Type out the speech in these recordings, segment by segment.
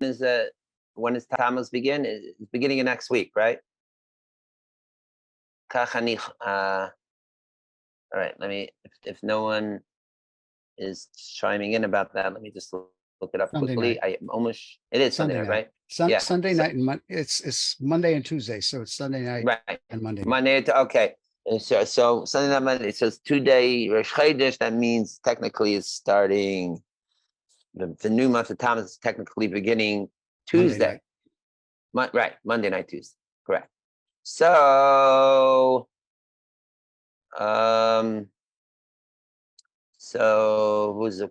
is when is Tammuz begin? It's beginning of next week, right? All right, let me, if no one is chiming in about that, let me just look it up Sunday quickly. night. It is Sunday night, right? Yeah. Sunday night and it's Monday and Tuesday, so it's Sunday night Right. and Monday night. Monday, okay. And so Sunday night, Monday, it says 2-day Rosh Chodesh. That means technically it's starting, the new month of Tammuz is technically beginning Tuesday. Right, Monday night, Tuesday, correct. So, who's the,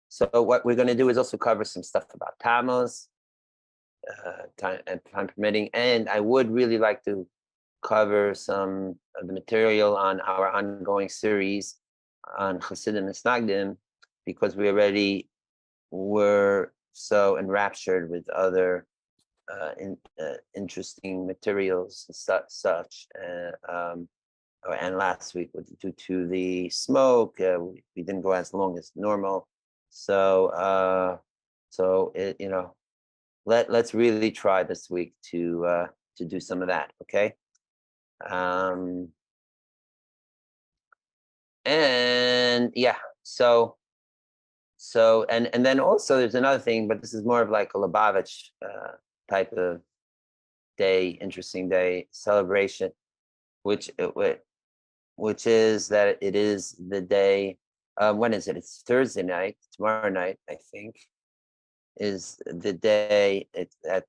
so what we're going to do is also cover some stuff about Tammuz, time permitting, and I would really like to cover some of the material on our ongoing series on Chasidim Misnagdim, because we already were so enraptured with other interesting materials and such. And last week, due to the smoke, we didn't go as long as normal. So, let's really try this week to do some of that. Okay. And yeah, so and then also there's another thing, but this is more of like a Lubavitch type of day, interesting day celebration, which is that it is the day. When is it? It's Thursday night. Tomorrow night, I think, is the day that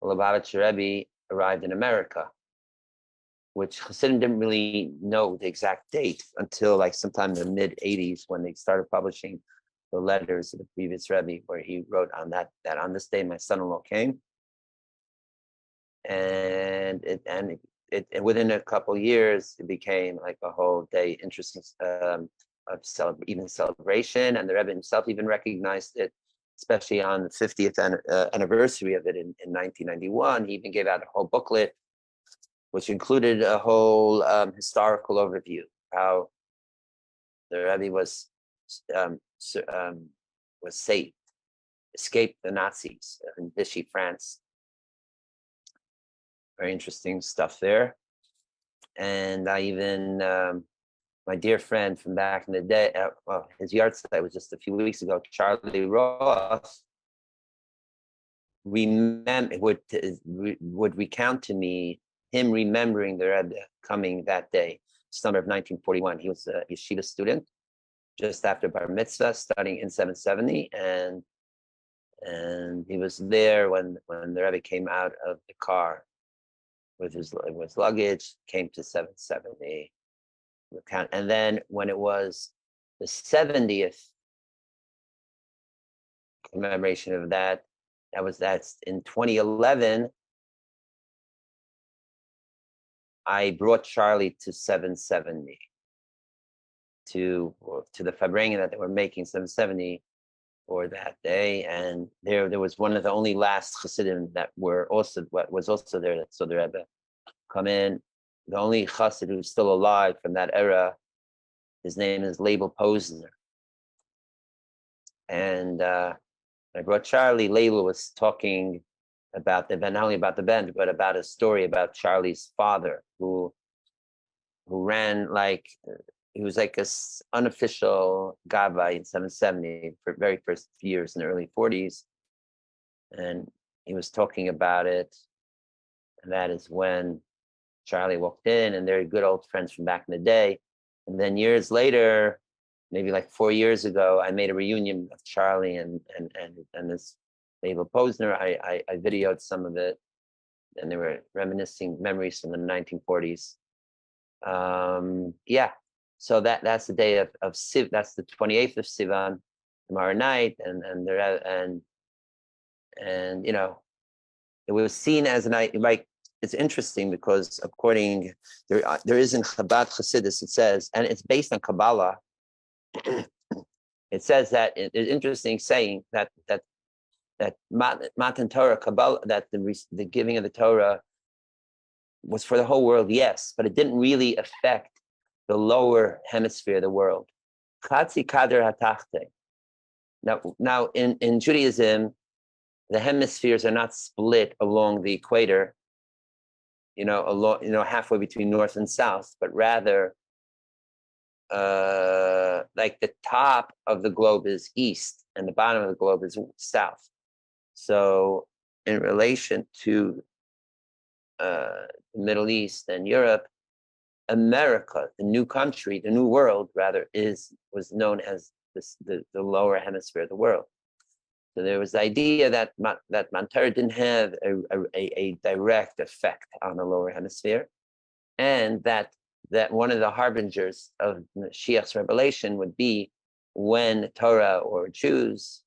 Lubavitch Rebbe arrived in America, which Chasidim didn't really know the exact date until like sometime in the mid '80s, when they started publishing the letters of the previous Rebbe, where he wrote on that on this day my son-in-law came, and within a couple years it became like a whole day interesting of celebration, and the Rebbe himself even recognized it, especially on the 50th anniversary of it in 1991. He even gave out a whole booklet, which included a whole historical overview, how the Rebbe was saved, escaped the Nazis in Vichy, France. Very interesting stuff there. And I even, my dear friend from back in the day, well, his yard site was just a few weeks ago, Charlie Ross, would recount to me him remembering the Rebbe coming that day, summer of 1941. He was a yeshiva student just after Bar Mitzvah, studying in 770, and he was there when the Rebbe came out of the car with his luggage, came to 770. And then when it was the 70th commemoration of that's in 2011, I brought Charlie to 770 to the Fabrengen that they were making 770 for that day, and there was one of the only last Chasidim that was also there that saw the Rebbe come in. The only Chassid who's still alive from that era, his name is Label Posner, and I brought Charlie. Label was talking about the event, not only about the bench, but about a story about Charlie's father, who ran like, he was like an unofficial gabbai in 770 for very first years in the early 40s. And he was talking about it. And that is when Charlie walked in, and they're good old friends from back in the day. And then years later, maybe like 4 years ago, I made a reunion of Charlie and this Abel Posner. I videoed some of it, and they were reminiscing memories from the 1940s. Yeah. So that's the day of Siv. That's the 28th of Sivan, tomorrow night, and you know, it was seen as a night. Like, it's interesting because according there is in Chabad Chassidus, it says, and it's based on Kabbalah. It says that it's interesting saying that Matan Torah Kabbalah, that the giving of the Torah was for the whole world, yes, but it didn't really affect the lower hemisphere of the world. Chatzi kader hatachte, Now in Judaism, the hemispheres are not split along the equator, halfway between north and south, but rather like the top of the globe is east and the bottom of the globe is south. So in relation to the Middle East and Europe, America, the new country, the new world rather, was known as the lower hemisphere of the world. So there was the idea that Mount Torah didn't have a direct effect on the lower hemisphere, and that one of the harbingers of Mashiach's revelation would be when Torah or Jews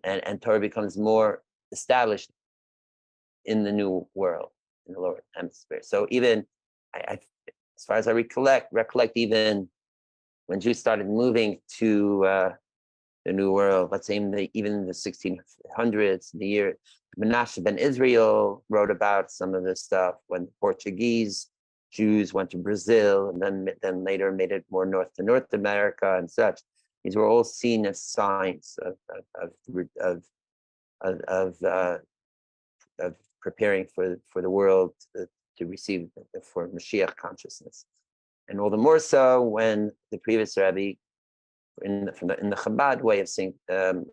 and Torah becomes more established in the new world, in the lower hemisphere. So even as far as I recollect even when Jews started moving to the New World, let's say even in the 1600s, the year Menashe ben Israel wrote about some of this stuff when the Portuguese Jews went to Brazil and then later made it more north to North America and such. These were all seen as signs of preparing for the world to receive for Mashiach consciousness, and all the more so when the previous Rebbe in the Chabad way of seeing, in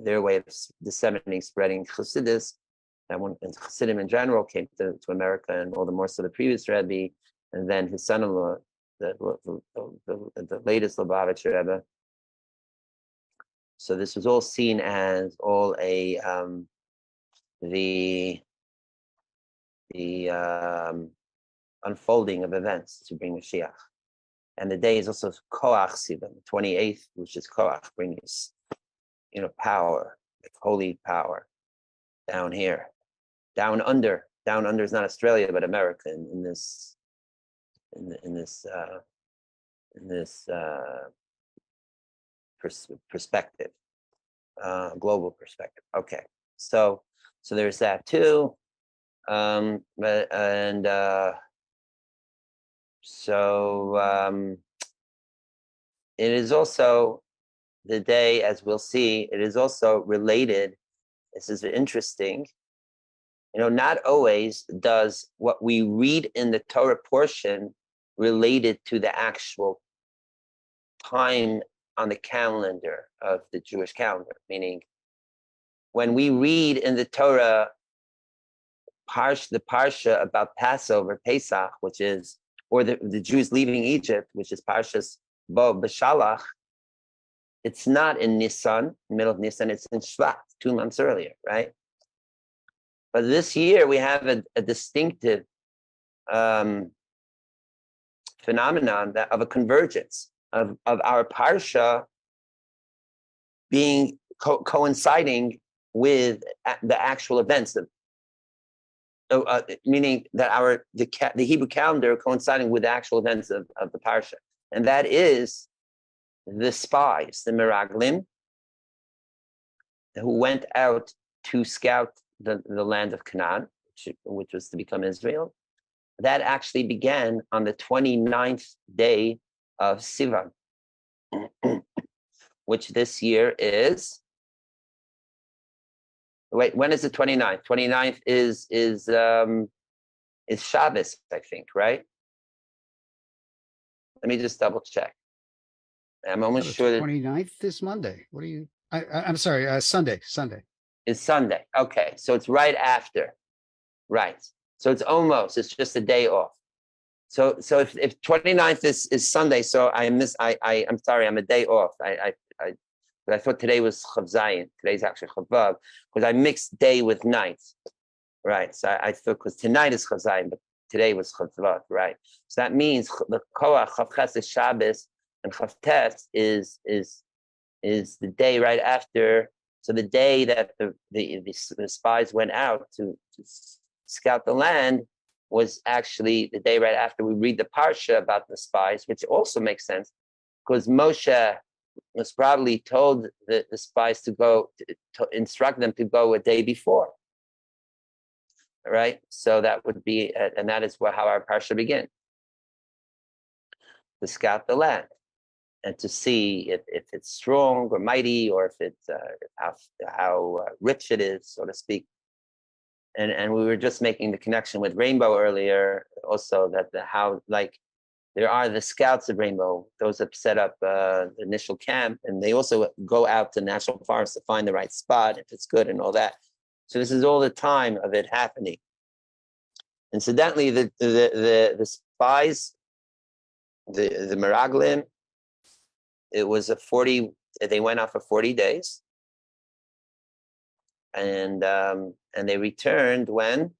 their way of disseminating, spreading Chassidus, and when Chasidim in general came to America, and all the more so the previous Rebbe, and then his son-in-law, the latest Lubavitch Rebbe. So this was all seen as all the unfolding of events to bring Mashiach. And the day is also Koach Sivan, the 28th, which is Koach, brings, power, like holy power, down here, down under. Down under is not Australia, but America in this perspective, global perspective. Okay, so there's that too, it is also the day, as we'll see, it is also related. This is interesting. Not always does what we read in the Torah portion related to the actual time on the calendar of the Jewish calendar. Meaning, when we read in the Torah the parsha about Passover, Pesach, which is, or the Jews leaving Egypt, which is Parshas Bo B'Shalach, it's not in Nisan, middle of Nisan, it's in Shvat, 2 months earlier, right? But this year we have a distinctive phenomenon of a convergence of our parsha being coinciding with the actual events of, meaning that the Hebrew calendar coinciding with the actual events of the parsha, and that is the spies, the Miraglim, who went out to scout the land of Canaan, which was to become Israel. That actually began on the 29th day of Sivan, which this year is. Wait, when is the 29th? 29th is Shabbos, I think, right? Let me just double check. I'm almost sure that 29th is Monday. What are you? I'm sorry, Sunday. Is Sunday. Okay, so it's right after, right? So it's just a day off. So if 29th is Sunday, so I'm sorry, I'm a day off. But I thought today was Chav Zayin. Today's actually Chav Vav, because I mixed day with night, right? So I thought, because tonight is Chav Zayin, but today was Chav Vav, right? So that means the Koach Chav Ches is Shabbos, and Chav Tes is the day right after. So the day that the spies went out to scout the land was actually the day right after we read the parsha about the spies, which also makes sense, because Moshe was probably told the spies to go, to instruct them to go a day before, right? So that would be, and that is how our parsha begins, to scout the land. and to see if it's strong or mighty, or if it's how rich it is, so to speak. And we were just making the connection with Rainbow earlier, also that how like there are the scouts of Rainbow, those that set up the initial camp, and they also go out to national forests to find the right spot if it's good and all that. So this is all the time of it happening. Incidentally, the spies, the Meraglim, it was a 40. They went out for 40 days, and they returned when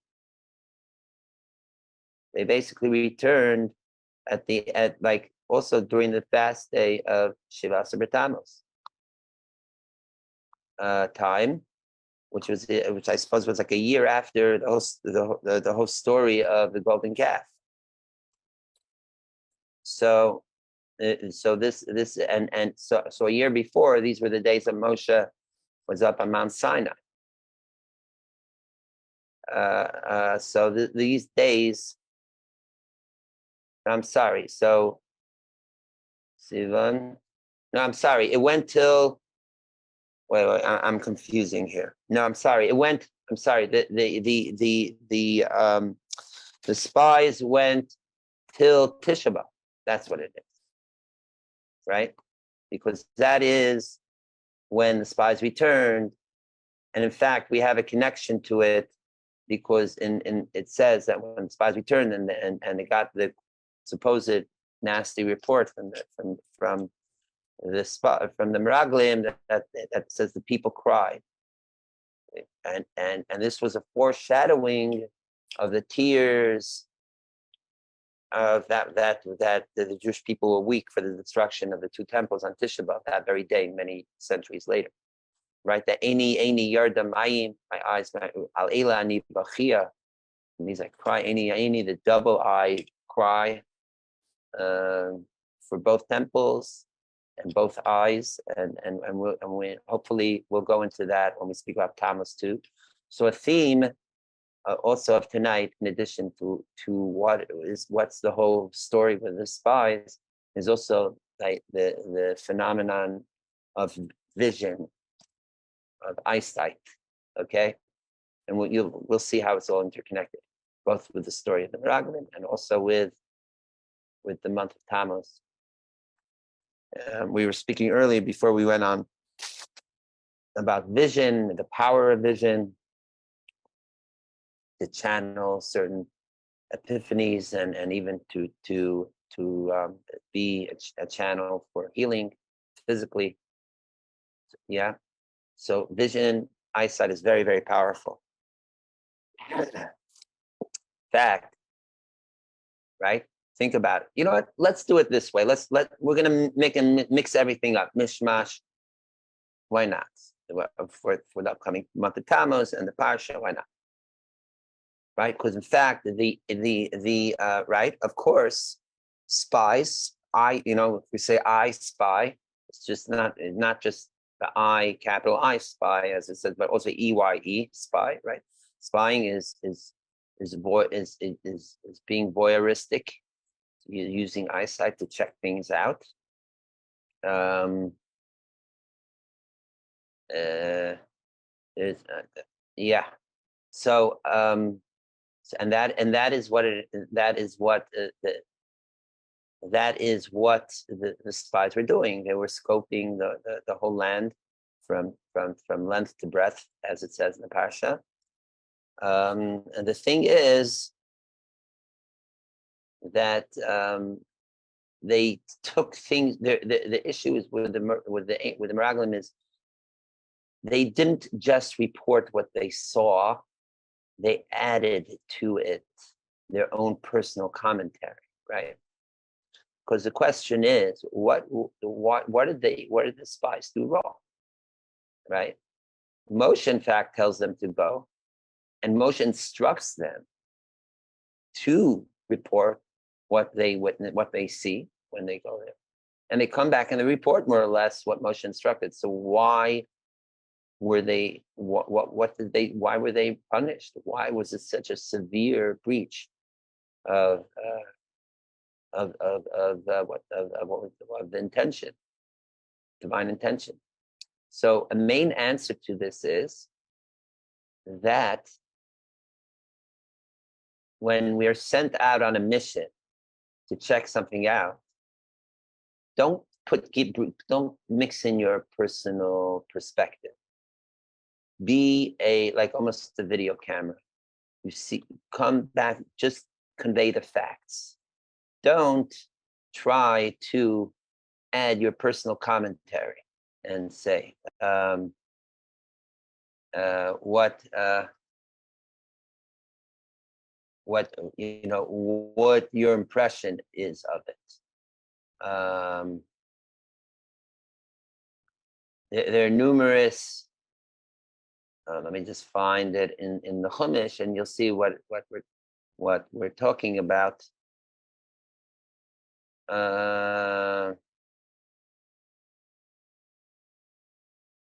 they basically returned at like also during the fast day of Shiva Sabratanos time, which I suppose was like a year after the whole story of the golden calf. So this and so a year before, these were the days that Moshe was up on Mount Sinai. So these days, I'm sorry. So Sivan, no, I'm sorry. It went till. Wait, I'm confusing here. No, I'm sorry. I'm sorry. The spies went till Tisha B'Av. That's what it is, right? Because that is when the spies returned, and in fact, we have a connection to it because in it says that when the spies returned and they got the supposed nasty report from the spot from the Meraglim that says the people cried, and this was a foreshadowing of the tears of that the Jewish people were weak for the destruction of the two temples on Tisha B'Av that very day, many centuries later. Right? That Eini Yarda Mayim, my eyes, Al Ela Ani Bachia, and he's like cry Eini, the double eye cry for both temples and both eyes, and we hopefully we'll go into that when we speak about Tammuz too. So a theme also of tonight, in addition to what's the whole story with the spies, is also like the phenomenon of vision, of eyesight. Okay, and we'll see how it's all interconnected, both with the story of the Meraglim and also with the month of Tammuz. We were speaking earlier before we went on about vision, the power of vision, to channel certain epiphanies and even to be a channel for healing physically. Yeah. So vision, eyesight is very, very powerful. Fact, right? Think about it. You know what? Let's do it this way. We're gonna mix everything up. Mishmash. Why not? For the upcoming month of Tammuz and the Parsha, why not? Right? Because in fact, the right, of course, spies. If we say I spy, it's just not just the I, capital I spy, as it says, but also EYE spy, right? Spying is being voyeuristic, using eyesight to check things out. Yeah. So and that is what the spies were doing. They were scoping the whole land from length to breadth, as it says in the Parsha. And the thing is that they took things. The issue is with the Meraglim is they didn't just report what they saw; they added to it their own personal commentary, right? Because the question is, what did the spies do wrong, right? Moshe, in fact, tells them to go, and Moshe instructs them to report what they witness, what they see when they go there, and they come back and they report more or less what Moshe instructed. So why were they? What did they? Why were they punished? Why was it such a severe breach of of the intention, divine intention. So a main answer to this is that when we are sent out on a mission to check something out, don't mix in your personal perspective. Be like almost a video camera. You see, come back, just convey the facts. Don't try to add your personal commentary and say what what your impression is of it. There are numerous. Let me just find it in the Chumash, and you'll see what we're talking about.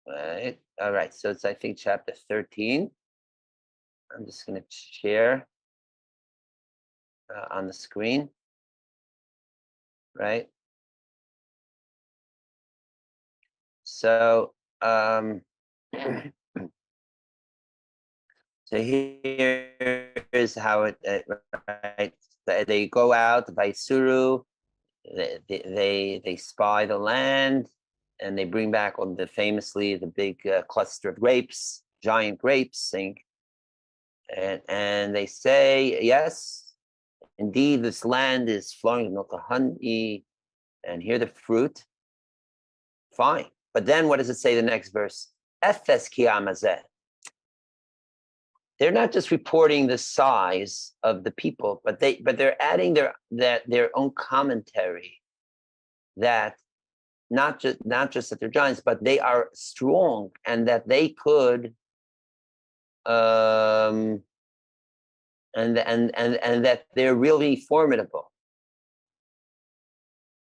Right. All right. So it's, I think, chapter 13. I'm just going to share on the screen. Right. So, so here's how it, right? They go out by Suru. They spy the land, and they bring back famously the big cluster of grapes, giant grapes, saying, and they say, yes, indeed, this land is flowing with milk and honey, and here the fruit. Fine, but then what does it say? The next verse, Efes ki amazeh. They're not just reporting the size of the people, but they're adding their own commentary that not just that they're giants, but they are strong and that they could and that they're really formidable.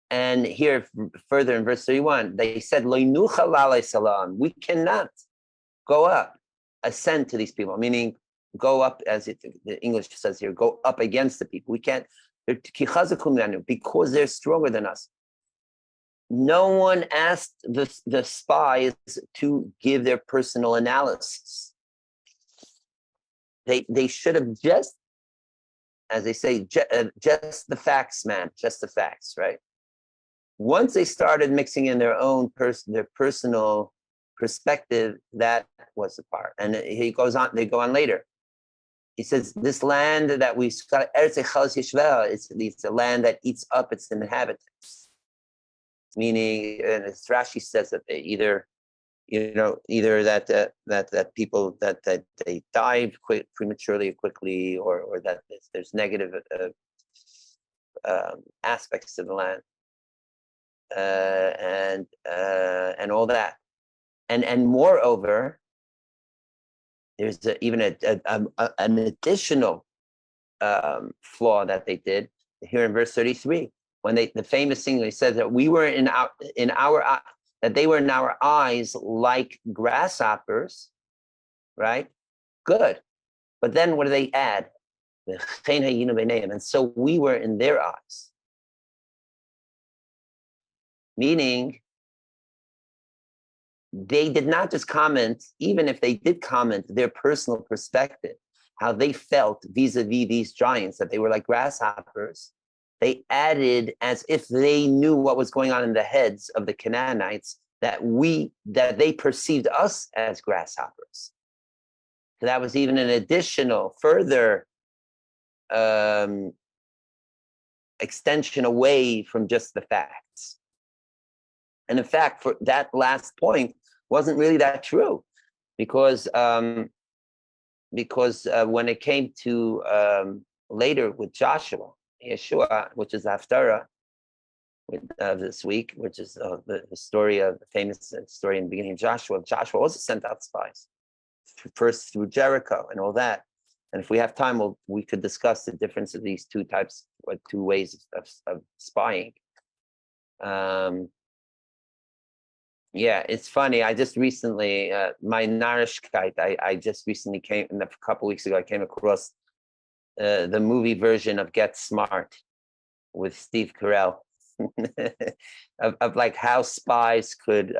And here further in verse 31, they said, we cannot go up, ascend to these people, meaning go up, as the English says here, go up against the people. We can't, because they're stronger than us. No one asked the spies to give their personal analysis. They should have just, as they say, just the facts, man, just the facts, right? Once they started mixing in their own their personal perspective, that was the part. And he goes on, they go on later. He says, this land that we got, it's a land that eats up its inhabitants. Meaning, and Rashi says that they either that people that they die prematurely or quickly, or that there's negative aspects of the land. And all that, and moreover, there's even an additional flaw that they did here in verse 33, when the famous thing they said that we were that they were in our eyes like grasshoppers, right? Good, but then what do they add? And so we were in their eyes. Meaning, they did not just comment, even if they did comment their personal perspective, how they felt vis-a-vis these giants, that they were like grasshoppers. They added, as if they knew what was going on in the heads of the Canaanites, that they perceived us as grasshoppers. So that was even an additional, further extension away from just the facts. And in fact, for that last point wasn't really that true, because when it came to later with Yeshua, which is the Haftarah this week, which is the story of the famous story in the beginning of Joshua. Joshua also sent out spies, first through Jericho and all that. And if we have time, we could discuss the difference of these two ways of spying. Yeah, it's funny. I just recently, my Narishkeit, I just recently a couple weeks ago, I came across the movie version of Get Smart, with Steve Carell of like how spies could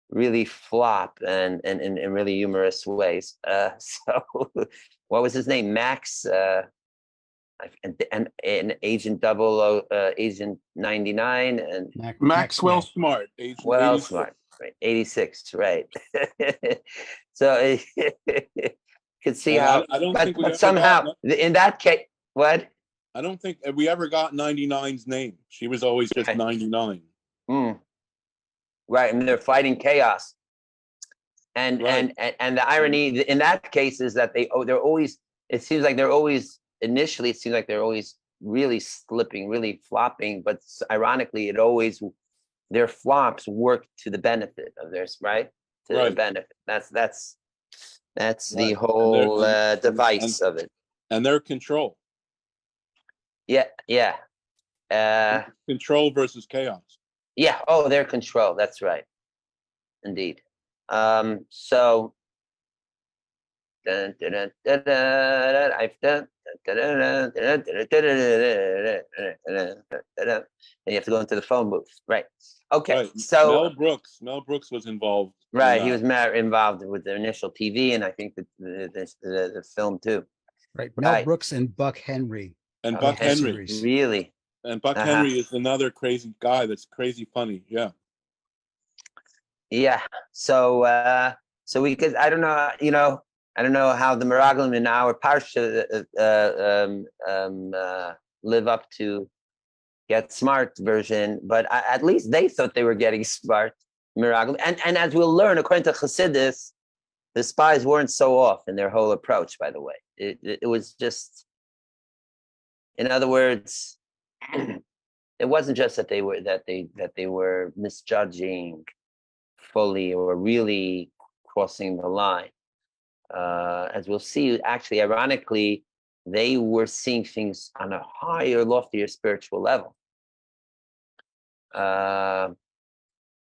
really flop and in really humorous ways. So what was his name? Max and Agent Agent 99 and Maxwell Smart, Agent well 86. smart, right? 86, right? So you could see And how, I don't think we but ever somehow got, in that case, what? I don't think we ever got 99's name. She was always just Right. 99. Right, and they're fighting chaos. And Right. and the irony in that case is that they're always, it seems like they're always, initially it seems like they're always really slipping, really flopping, but ironically it always, their flops work to the benefit of theirs, right? To their Right. benefit. That's the Right. whole device of it. And their control. Yeah. Control versus chaos. Yeah. Oh, their control. That's right. Indeed. So I've done. And you have to go into the phone booth, right? Okay, Right. so Mel Brooks was involved. right, he was involved with the initial TV, and I think the film too. Right, Mel Brooks and Buck Henry. And Buck Henry. Really? And Buck Henry is another crazy guy that's crazy funny. Yeah. Yeah. So we could, I don't know, I don't know how the Miraglim in our parsha live up to Get Smart version, but at least they thought they were getting smart, Miraglim. And as we'll learn, according to Chassidus, the spies weren't so off in their whole approach, by the way. It was just, in other words, it wasn't just that they were misjudging fully or really crossing the line. As we'll see, actually, ironically, they were seeing things on a higher, loftier spiritual level.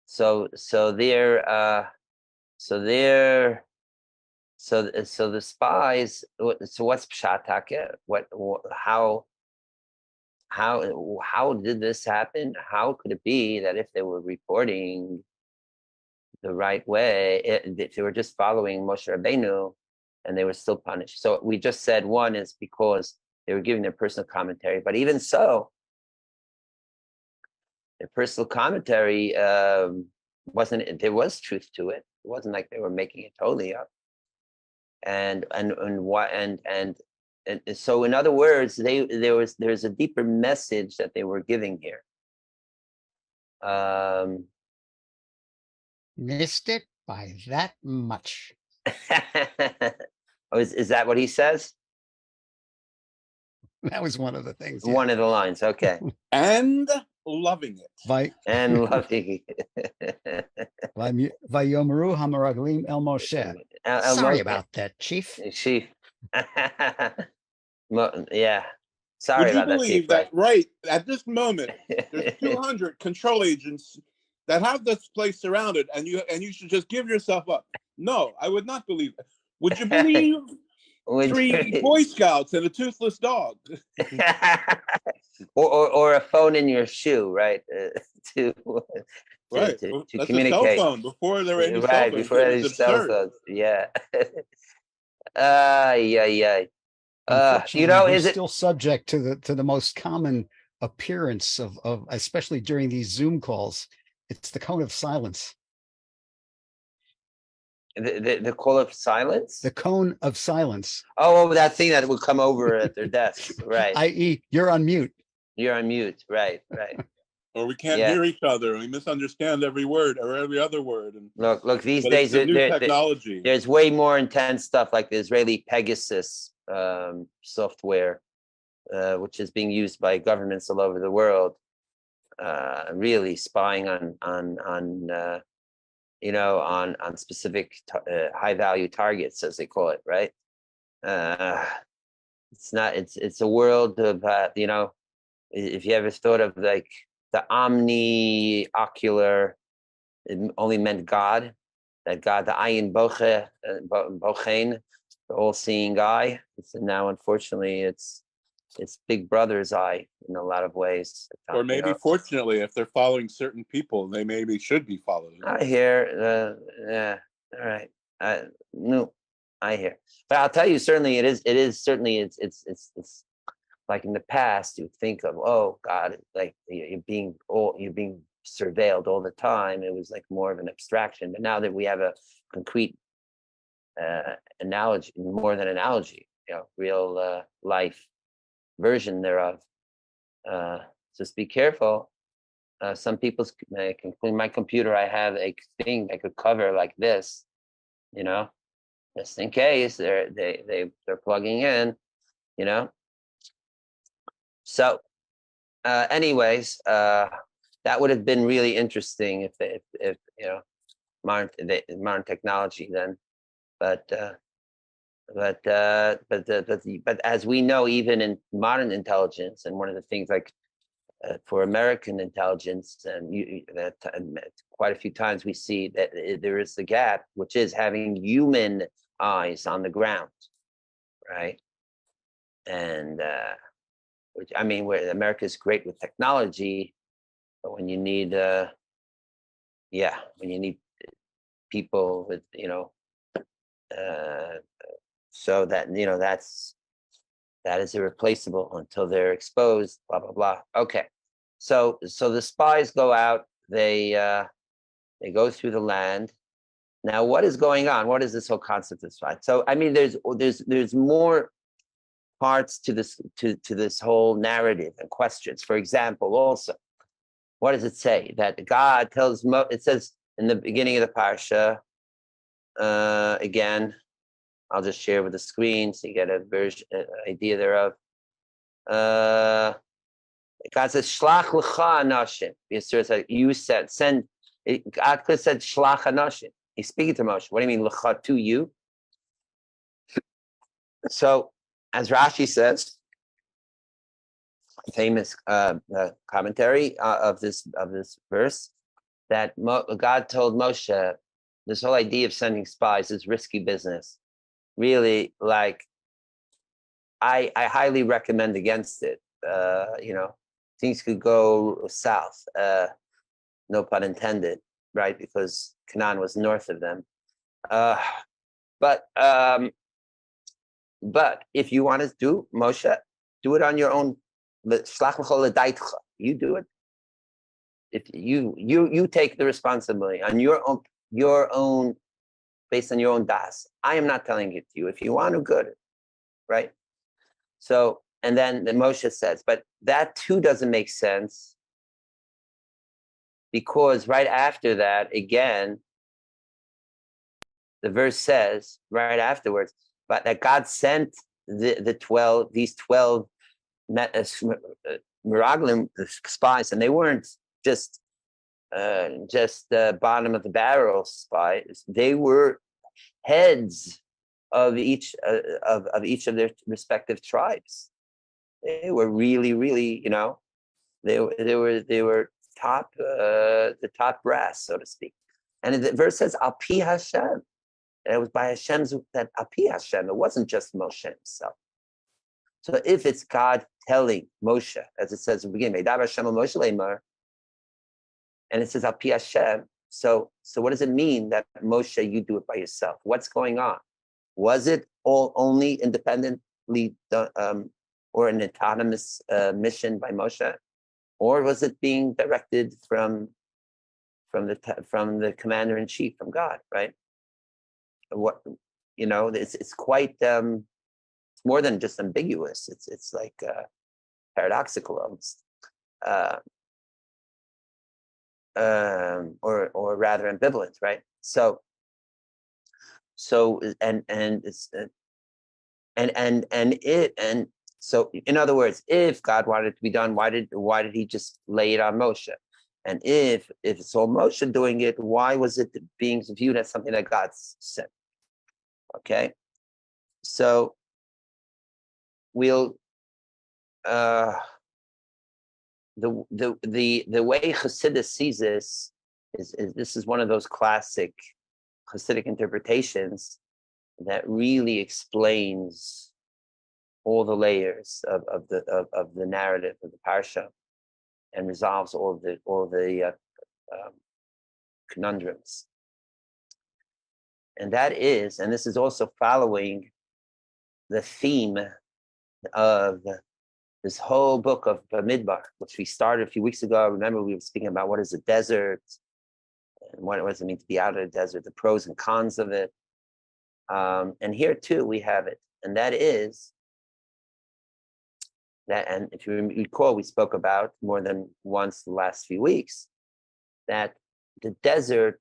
So the spies. So what's pshatake? How did this happen? How could it be that if they were reporting the right way, if they were just following Moshe Rabbeinu, and they were still punished? So we just said one is because they were giving their personal commentary, but even so, their personal commentary wasn't. There was truth to it. It wasn't like they were making it totally up. And so, in other words, there's a deeper message that they were giving here. Missed it by that much. Oh, is that what he says? That was one of the things. One of the lines. Okay. And loving it. And loving it. Vayomeru hamaraglim el Moshe. Sorry about that, Chief. Chief. Yeah. Sorry about that. Would you believe that right at this moment, there's 200 control agents that have this place surrounded, and you should just give yourself up? No, I would not believe it. Would you believe 3 Boy Scouts and a toothless dog? or a phone in your shoe, right? To communicate. A cell phone before there were any cell phones. Before any cell phones. Yeah. Yeah. Is it still subject to the most common appearance of especially during these Zoom calls? It's the cone of silence. The call of silence? The cone of silence. Oh, that thing that would come over at their desk, right? I.e., you're on mute. You're on mute, right. Or we can't hear each other. We misunderstand every word or every other word. And look. These days, technology. There's way more intense stuff like the Israeli Pegasus software, which is being used by governments all over the world, really spying on specific high value targets, as they call it, right? It's a world of if you ever thought of like the omni-ocular, it only meant God, that God, the ayin bochein, the all-seeing eye. Now, unfortunately, it's it's Big Brother's eye in a lot of ways. Or maybe, fortunately, if they're following certain people, they maybe should be followed. I hear, yeah, all right. No, I hear, but I'll tell you, certainly it's like in the past, you think of, oh God, like you're being surveilled all the time. It was like more of an abstraction, but now that we have a concrete analogy, more than analogy, real life version thereof. Just be careful. Some people including my computer, I have a thing I could cover like this, just in case they're plugging in, So, anyways, that would have been really interesting if modern technology then, but as we know, even in modern intelligence, and one of the things like for American intelligence, and quite a few times we see that there is the gap, which is having human eyes on the ground, right? And which, I mean, where America is great with technology, but when you need, when you need people with, so that that is irreplaceable until they're exposed. Blah blah blah. Okay, so the spies go out. They go through the land. Now, what is going on? What is this whole concept of spy? So, I mean, there's more parts to this whole narrative and questions. For example, also, what does it say? That God tells it says in the beginning of the parsha, again, I'll just share with the screen so you get a idea thereof. God says, Shlach l'cha anashim. Yisrael said, you said, send. God said, Shlach anashim. He's speaking to Moshe. What do you mean, l'cha, to you? So, as Rashi says, famous commentary of this verse, that God told Moshe, this whole idea of sending spies is risky business. Really, like, I highly recommend against it. Things could go south, no pun intended, right? Because Canaan was north of them. But if you want to do Moshe, do it on your own. You do it. If you take the responsibility on your own, based on your own das. I am not telling it to you. If you want to, good, right? So, and then the Moshe says, but that too doesn't make sense, because right after that, again, the verse says right afterwards, but that God sent these 12 Miraglim, the spies, and they weren't just bottom of the barrel spies. They were heads of each of their respective tribes. They were really, really, they were top, the top brass, so to speak. And the verse says, Al Pi Hashem. And it was by Hashem's, that Al Pi Hashem. It wasn't just Moshe himself. So if it's God telling Moshe, as it says in the beginning, Medaber Hashem al Moshe leimar, and it says Al Pi Hashem, so what does it mean that Moshe, you do it by yourself? What's going on? Was it all only independently done, or an autonomous mission by Moshe, or was it being directed from the commander in chief, from God, right? What it's quite it's more than just ambiguous. It's like paradoxical almost, or rather ambivalent, right? So so in other words, if God wanted it to be done, why did he just lay it on Moshe? And if it's all Moshe doing it, why was it being viewed as something that God said? Okay, so we'll the way Chassidus sees this is this is one of those classic Chassidic interpretations that really explains all the layers of the narrative of the parsha, and resolves all the conundrums. And this is also following the theme of this whole book of Bamidbar, which we started a few weeks ago. Remember, we were speaking about what is a desert, and what does it mean to be out of the desert, the pros and cons of it. And here too, we have it. And that is that, and if you recall, we spoke about more than once the last few weeks, that the desert,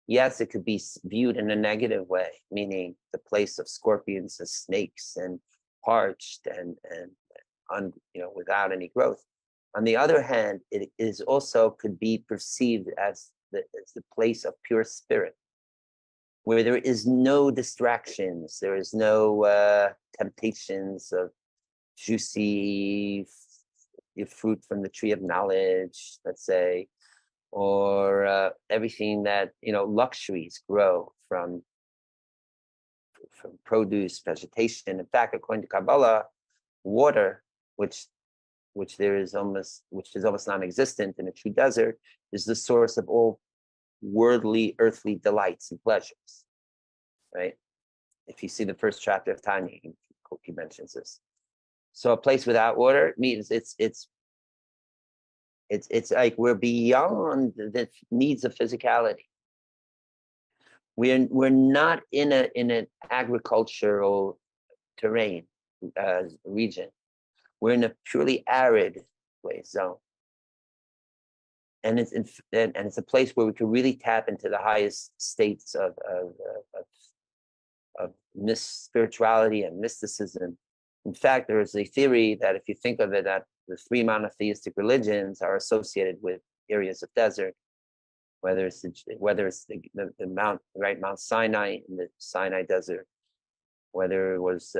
yes, it could be viewed in a negative way, meaning the place of scorpions and snakes and parched and without any growth. On the other hand, it is also could be perceived as the place of pure spirit, where there is no distractions, there is no temptations of juicy fruit from the tree of knowledge, let's say, or everything that luxuries grow from produce, vegetation. In fact, according to Kabbalah, water, which is almost non-existent in a true desert, is the source of all worldly, earthly delights and pleasures. Right? If you see the first chapter of Tanya, he mentions this. So a place without water means it's like we're beyond the needs of physicality. We're not in an agricultural terrain region. We're in a purely arid place zone, and it's a place where we can really tap into the highest states of spirituality and mysticism. In fact, there is a theory that if you think of it, that the three monotheistic religions are associated with areas of desert, whether it's the Mount Sinai in the Sinai Desert, whether it was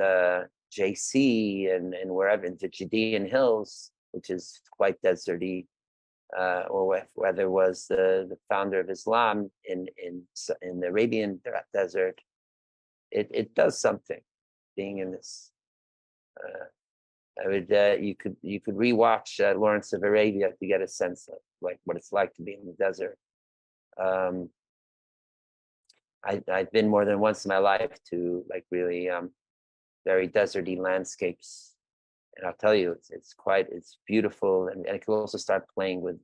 JC and wherever in the Judean hills, which is quite deserty, or whether it was the founder of Islam in the Arabian desert. It does something being in this. You could rewatch Lawrence of Arabia to get a sense of like what it's like to be in the desert. I've been more than once in my life to like really very deserty landscapes, and I'll tell you, it's beautiful, and it can also start playing with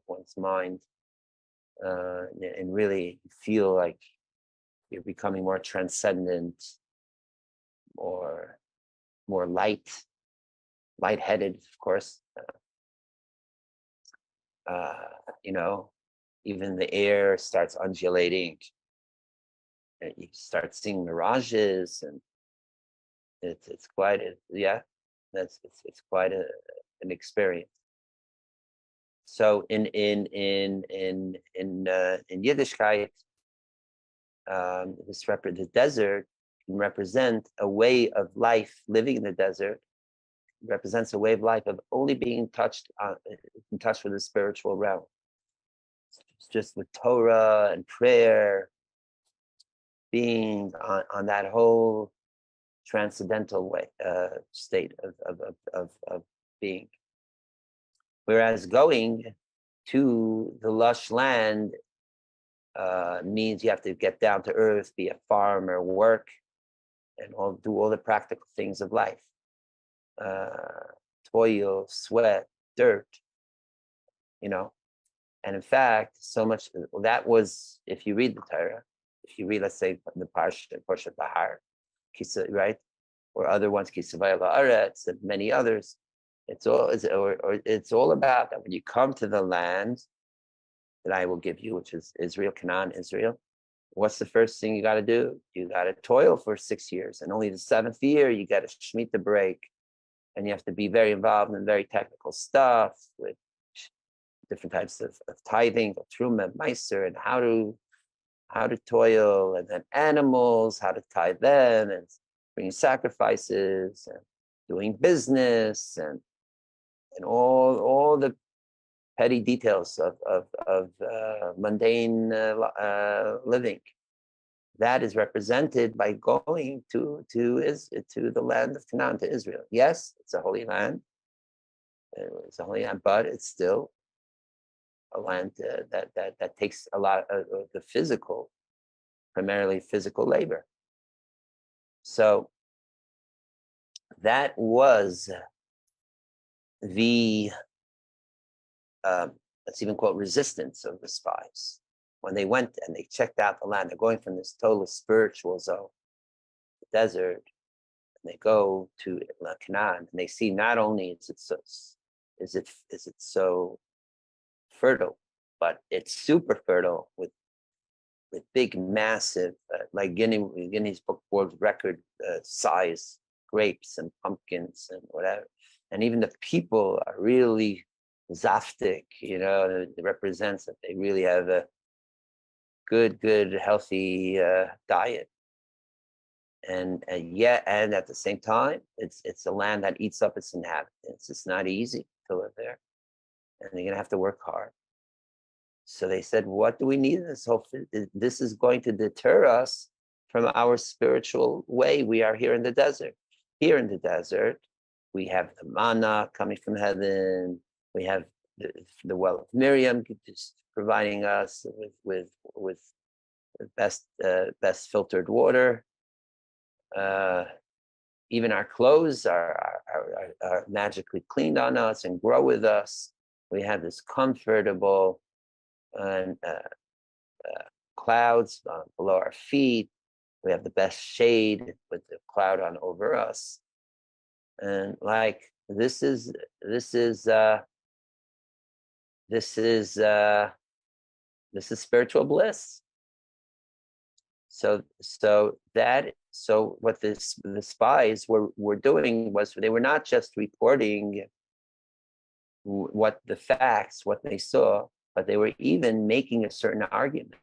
one's mind, and really feel like you're becoming more transcendent, or more lightheaded, of course. Even the air starts undulating, and you start seeing mirages, and it's quite it's quite an experience. So in Yiddishkeit, the desert can represent a way of life. Living in the desert represents a way of life of only being in touch with the spiritual realm. It's just with Torah and prayer, being on that whole transcendental way, state of being. Whereas going to the lush land means you have to get down to earth, be a farmer, work, and do all the practical things of life. Toil, sweat, dirt, and in fact, so much that was, if you read the Torah, if you read, let's say, the Parsha Bahar, right, or other ones, Kisavaya La'aretz, and many others, it's all about that when you come to the land that I will give you, which is Israel, Canaan, Israel. What's the first thing you got to do? You got to toil for 6 years, and only the 7th year you got to shmit the break, and you have to be very involved in very technical stuff with different types of tithing, of truma, meiser, and how to toil, and then animals, how to tithe them, and bringing sacrifices, and doing business, and all the petty details of mundane living. that is represented by going to the land of Canaan, to Israel. Yes, it's a holy land. It's a holy land, but it's still a land that takes a lot of the physical, primarily physical labor. So that was the let's even quote resistance of the spies when they went and they checked out the land. They're going from this total spiritual zone, the desert, and they go to Canaan, and they see not only is it so fertile, but it's super fertile with big, massive, like Guinness Book World Record size grapes and pumpkins and whatever. And even the people are really zaftig, it represents that they really have a good, healthy diet. And at the same time, it's a land that eats up its inhabitants. It's not easy to live there, and they're gonna have to work hard. So they said, what do we need this whole? This is going to deter us from our spiritual way. We are here in the desert. Here in the desert, we have the manna coming from heaven. We have the well of Miriam just providing us with the best filtered water. Even our clothes are magically cleaned on us and grow with us. We have this comfortable clouds below our feet. We have the best shade with the cloud on over us, and like this is spiritual bliss. So what the spies were doing was they were not just reporting what the facts, what they saw, but they were even making a certain argument.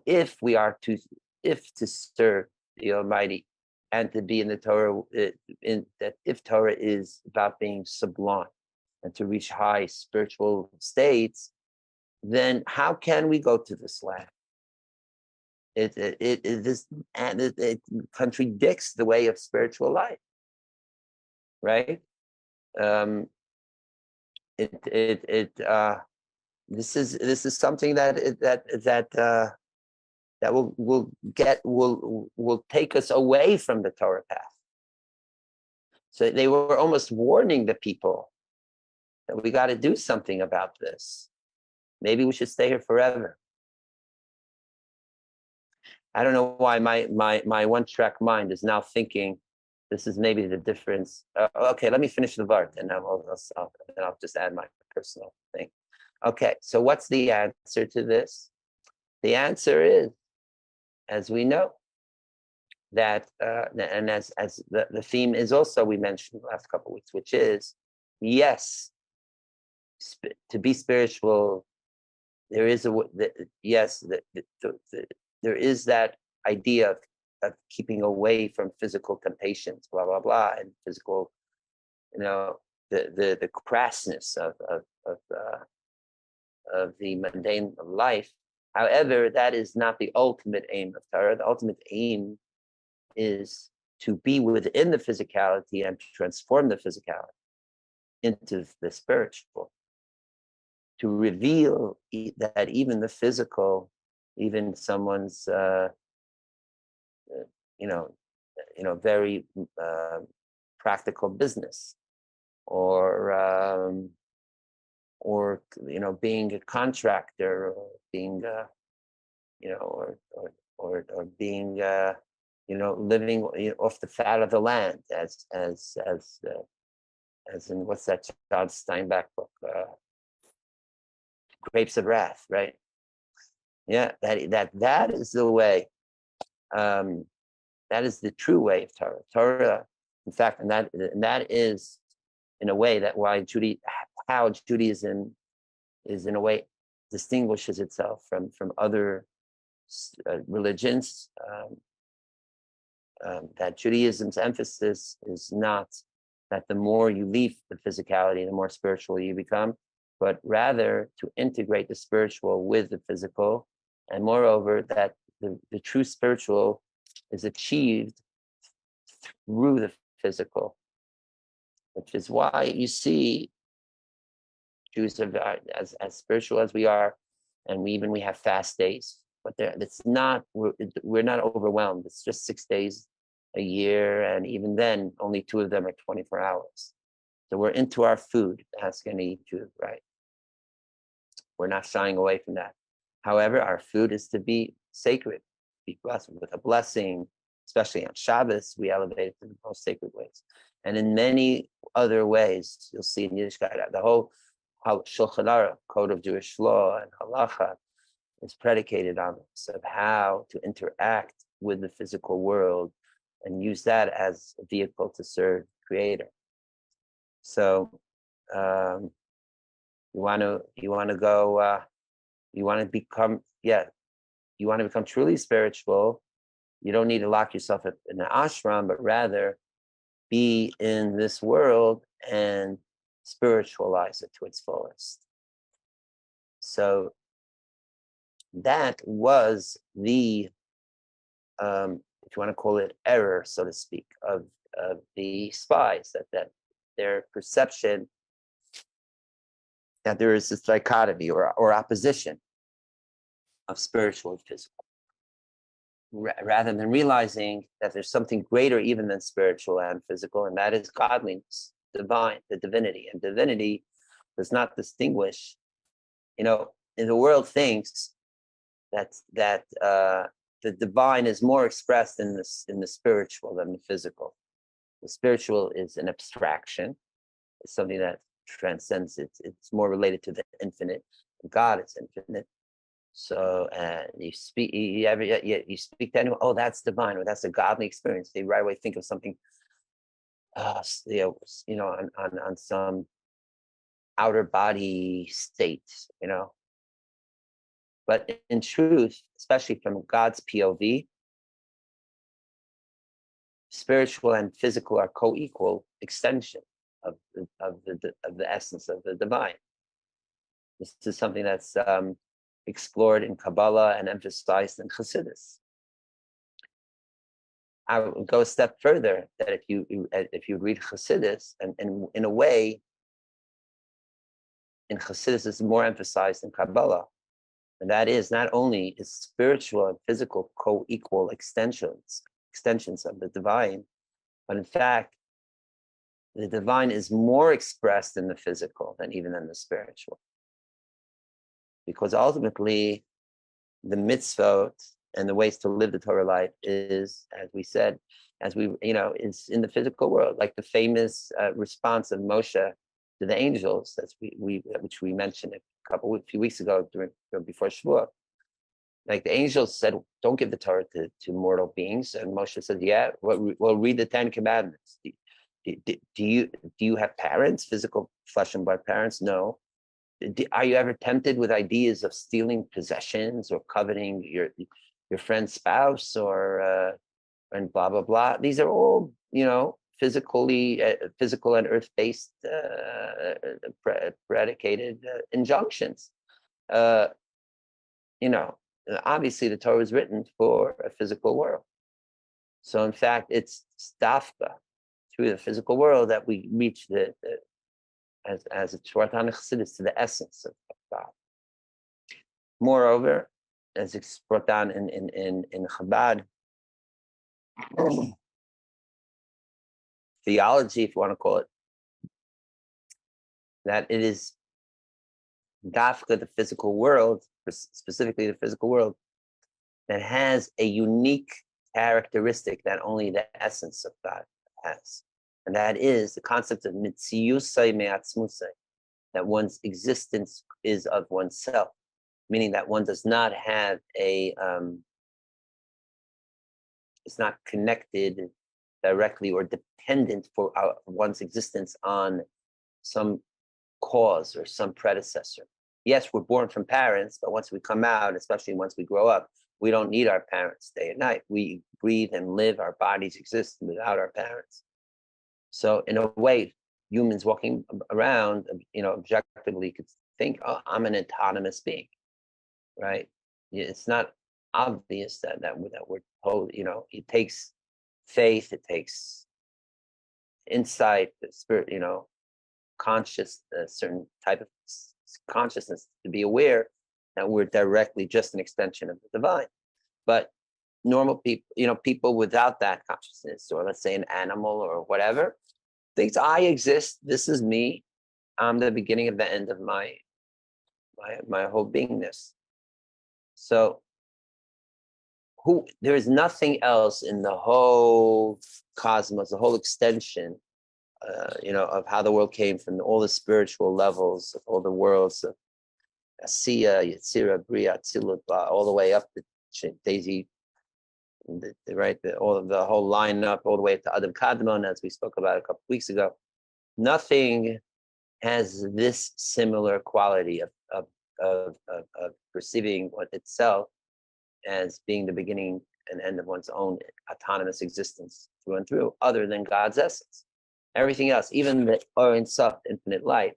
If to serve the Almighty and to be in the Torah, if Torah is about being sublime and to reach high spiritual states, then how can we go to this land? It contradicts the way of spiritual life, right? This is something that will take us away from the Torah path. So they were almost warning the people that we got to do something about this. Maybe we should stay here forever. I don't know why my one-track mind is now thinking this is maybe the difference. Okay, let me finish the Vart, and I'll just add my personal thing. Okay, so what's the answer to this? The answer is, as we know, that and as the theme is also we mentioned the last couple of weeks, which is yes, to be spiritual, there is there is that idea of keeping away from physical temptations, blah blah blah, and physical, the crassness of the mundane life. However, that is not the ultimate aim of Torah. The ultimate aim is to be within the physicality and to transform the physicality into the spiritual, to reveal that even the physical, even someone's, very practical business, or being a contractor, or being or being living off the fat of the land, as in what's that John Steinbeck book, Grapes of Wrath, right? Yeah, that is the way. That is the true way of Torah. Torah, in fact, and that is in a way that how Judaism is in a way distinguishes itself from other religions. That Judaism's emphasis is not that the more you leave the physicality, the more spiritual you become, but rather to integrate the spiritual with the physical, and moreover, that the true spiritual is achieved through the physical, which is why you see Jews are as spiritual as we are, and we have fast days, but it's not, we're not overwhelmed. It's just 6 days a year, and even then, only 2 of them are 24 hours. So we're into our food. Ask any Jew, right? We're not shying away from that. However, our food is to be sacred, be blessed with a blessing, especially on Shabbos. We elevate it to the most sacred ways. And in many other ways, you'll see in Yiddishkeit, the whole Shulchan Aruch, code of Jewish law and halacha, is predicated on this, of how to interact with the physical world and use that as a vehicle to serve the Creator. So you want to go, you want to become truly spiritual. You don't need to lock yourself up in an ashram, but rather be in this world and spiritualize it to its fullest. So that was the, if you want to call it error, so to speak, of the spies, that their perception that there is this dichotomy or opposition of spiritual and physical, rather than realizing that there's something greater even than spiritual and physical, and that is godliness, divine, the divinity. And divinity does not distinguish. The world thinks that the divine is more expressed in the spiritual than the physical. The spiritual is an abstraction. It's something that transcends it. It's more related to the infinite. God is infinite. So you speak to anyone, oh, that's divine, or that's a godly experience. They right away think of something, on some outer body state, But in truth, especially from God's POV, spiritual and physical are co-equal extension of the essence of the divine. This is something that's explored in Kabbalah and emphasized in Chassidus. I would go a step further, that if you read Chassidus, and in a way, in Chassidus is more emphasized in Kabbalah, and that is not only is spiritual and physical co-equal extensions of the divine, but in fact, the divine is more expressed in the physical than even in the spiritual. Because ultimately, the mitzvot and the ways to live the Torah life is, as we said, is in the physical world, like the famous response of Moshe to the angels, which we mentioned a few weeks ago before Shavuot. Like the angels said, don't give the Torah to mortal beings, and Moshe said, yeah, well, read the 10 Commandments. Do you have parents, physical flesh and blood parents? No. Are you ever tempted with ideas of stealing possessions or coveting your friend's spouse and blah blah blah? These are all physical and earth-based predicated injunctions. Obviously the Torah was written for a physical world. So in fact, it's stafka through the physical world that we reach as a Shwartan Chassidus to the essence of God. Moreover, as it's brought down in Chabad, theology, if you want to call it, that it is dafka, the physical world, specifically the physical world, that has a unique characteristic that only the essence of God has. And that is the concept of mitziusai me'atzmusai, that one's existence is of oneself, meaning that one does not have it's not connected directly or dependent for one's existence on some cause or some predecessor. Yes, we're born from parents, but once we come out, especially once we grow up, we don't need our parents day and night. We breathe and live, our bodies exist without our parents. So in a way, humans walking around, objectively could think, oh, I'm an autonomous being, right? It's not obvious that we're told. It takes faith, it takes insight, the spirit, conscious, a certain type of consciousness to be aware that we're directly just an extension of the divine. But normal people, people without that consciousness, or let's say an animal or whatever, thinks I exist. This is me. I'm the beginning of the end of my whole beingness. So there is nothing else in the whole cosmos, the whole extension, of how the world came from all the spiritual levels of all the worlds of Asiya, Yetzirah, Bria, Tzilut, all the way up to Daisy, all of the whole lineup, all the way to Adam Kadmon, as we spoke about a couple of weeks ago. Nothing has this similar quality of perceiving itself as being the beginning and end of one's own autonomous existence through and through, other than God's essence. Everything else, even the Ein Sof, infinite light,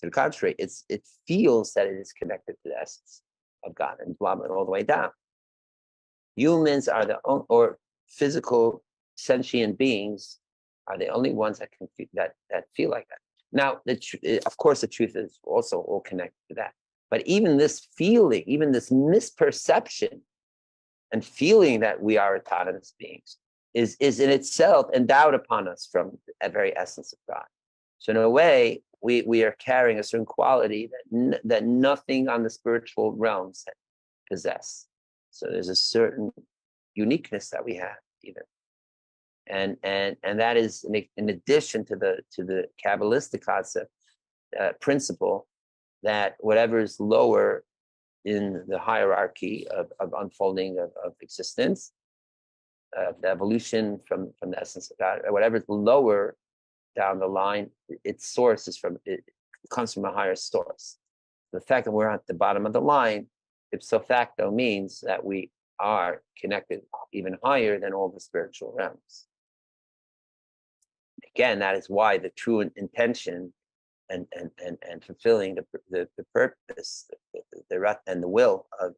to the contrary, it feels that it is connected to the essence of God and all the way down. Humans are or physical sentient beings are the only ones that can that feel like that. Now, of course, the truth is also all connected to that. But even this feeling, even this misperception and feeling that we are autonomous beings is in itself endowed upon us from the very essence of God. So in a way, we are carrying a certain quality that nothing on the spiritual realms possess. So there's a certain uniqueness that we have, even, and that is in addition to the Kabbalistic concept principle that whatever is lower in the hierarchy of unfolding of existence, the evolution from the essence of God, whatever is lower down the line, its source it comes from a higher source. The fact that we're at the bottom of the line, ipso facto, means that we are connected even higher than all the spiritual realms. Again, that is why the true intention and fulfilling the purpose, and the will of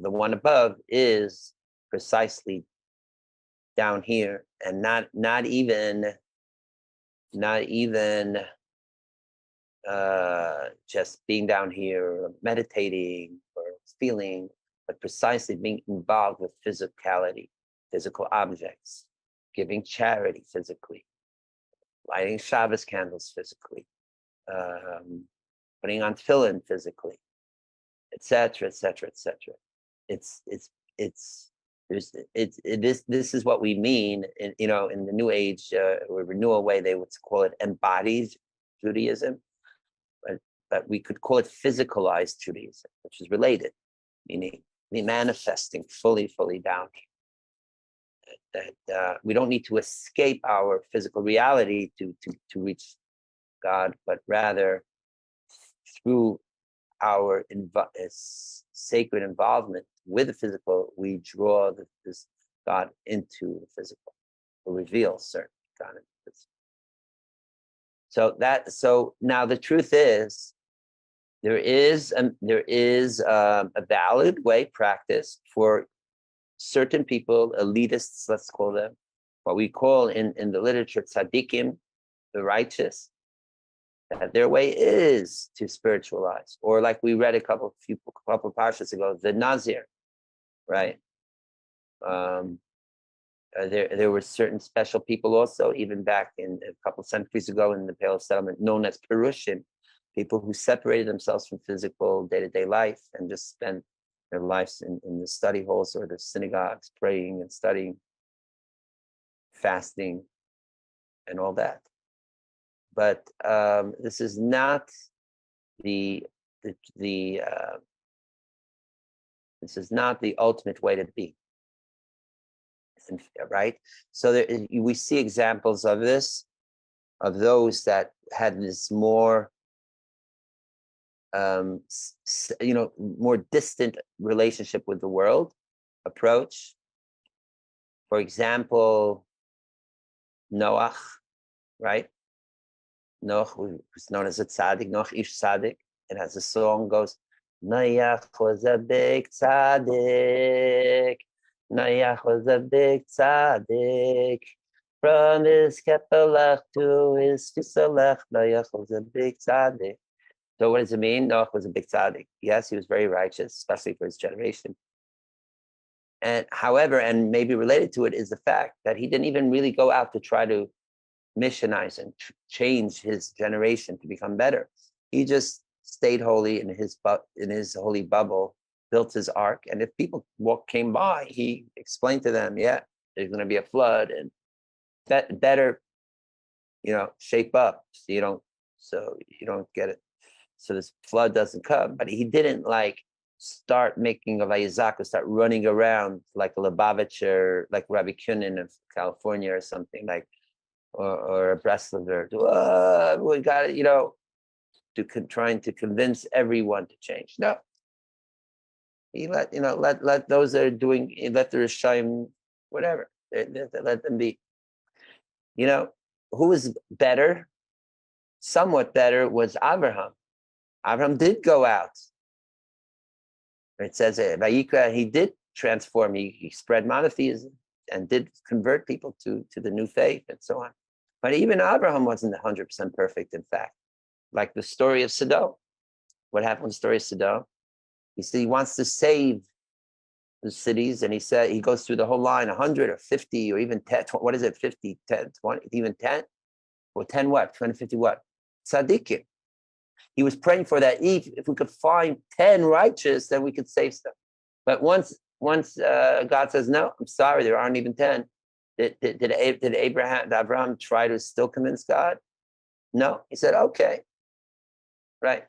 the one above is precisely down here, and not even just being down here, or meditating or feeling, but precisely being involved with physicality, physical objects, giving charity physically, lighting Shabbos candles physically, putting on tefillin physically, etc., etc., etc. This is what we mean in the New Age or renewal way. They would call it embodied Judaism, but we could call it physicalized Judaism, which is related, meaning manifesting fully down here. That we don't need to escape our physical reality to reach God, but rather through our sacred involvement with the physical, we draw this God into the physical, or reveal certain God into the physical. So now the truth is, there is a valid way practice for certain people, elitists, let's call them, what we call in the literature tzaddikim, the righteous, that their way is to spiritualize, or like we read a couple parshas ago, the Nazir, right? There were certain special people also, even back in a couple centuries ago in the Pale Settlement, known as Perushim, people who separated themselves from physical day-to-day life and just spent their lives in the study halls or the synagogues, praying and studying, fasting, and all that. But this is not this is not the ultimate way to be, right? So we see examples of this, of those that had this more, more distant relationship with the world approach. For example, Noach, right? Noach was known as a tzaddik, Noach ish tzaddik. It has a song goes, Noach was a big tzaddik. Noach was a big tzaddik. From his Kepelech to his Kiselech, Noach was a big tzaddik. So what does it mean? Noach was a big tzaddik. Yes, he was very righteous, especially for his generation. And however, and maybe related to it is the fact that he didn't even really go out to try to missionize and change his generation to become better. He just stayed holy in his holy bubble, built his ark, and if people came by, he explained to them, yeah, there's going to be a flood, and that better, shape up so you don't get it, so this flood doesn't come. But he didn't start making a vayizak, start running around like a Lubavitcher, like Rabbi Kunin of California or something, or a Breslover. We got it, trying to convince everyone to change. No, he let those that are doing, let the Rishayim, whatever, let them be. Who was better, somewhat better, was Abraham. Abraham did go out. It says Vayikra, he did transform. He spread monotheism and did convert people to the new faith and so on. But even Abraham wasn't 100% perfect, in fact. Like the story of Sodom. What happened with the story of Sodom? He wants to save the cities, and he goes through the whole line, 100 or 50 or even 10. What is it? 50, 10, 20, even 10? Or 10 what? 250 what? Tzaddikim. He was praying for that. If we could find 10 righteous, then we could save stuff. But once God says, no, I'm sorry, there aren't even 10. Did Abraham try to still convince God? No. He said, okay. Right.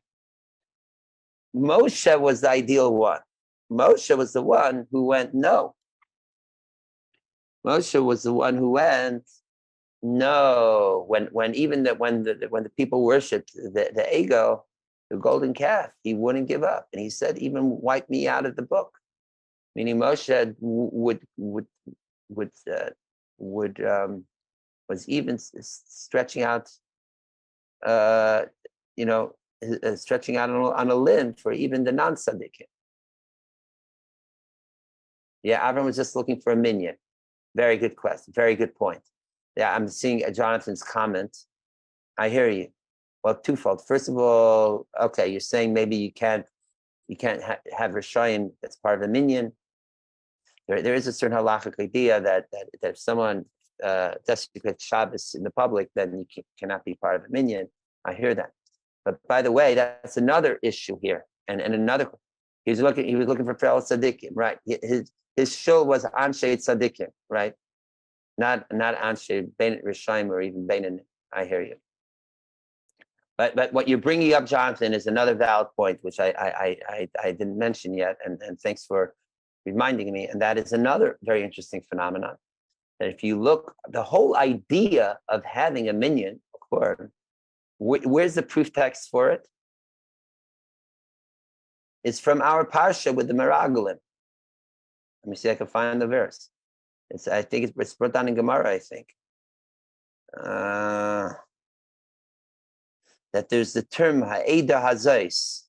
Moshe was the ideal one. Moshe was the one who went, no. Moshe was the one who went, no. When the people worshipped the ego, the golden calf, he wouldn't give up. And he said, even wipe me out of the book. Meaning Moshe was even stretching out, stretching out on a limb for even the non-tzaddikim. Yeah, Avram was just looking for a minion. Very good question. Very good point. Yeah, I'm seeing Jonathan's comment. I hear you. Well, twofold. First of all, okay, you're saying maybe you can't have Rishayim that's part of a minion. There is a certain halachic idea that if someone desecrates Shabbos in the public, then you cannot be part of a minion. I hear that. But by the way, that's another issue here, and another. He was looking for fellow tzaddikim, right? His shul was Anshe Tzaddikim, right? Not Anshe Bein Rishayim or even Bein. I hear you. But what you're bringing up, Jonathan, is another valid point, which I didn't mention yet, and thanks for reminding me. And that is another very interesting phenomenon. That if you look, the whole idea of having a minyan, of course, where's the proof text for it? It's from our parsha with the Meragulim. Let me see if I can find the verse. I think it's brought down in Gemara, I think. That there's the term ha'eda hazais.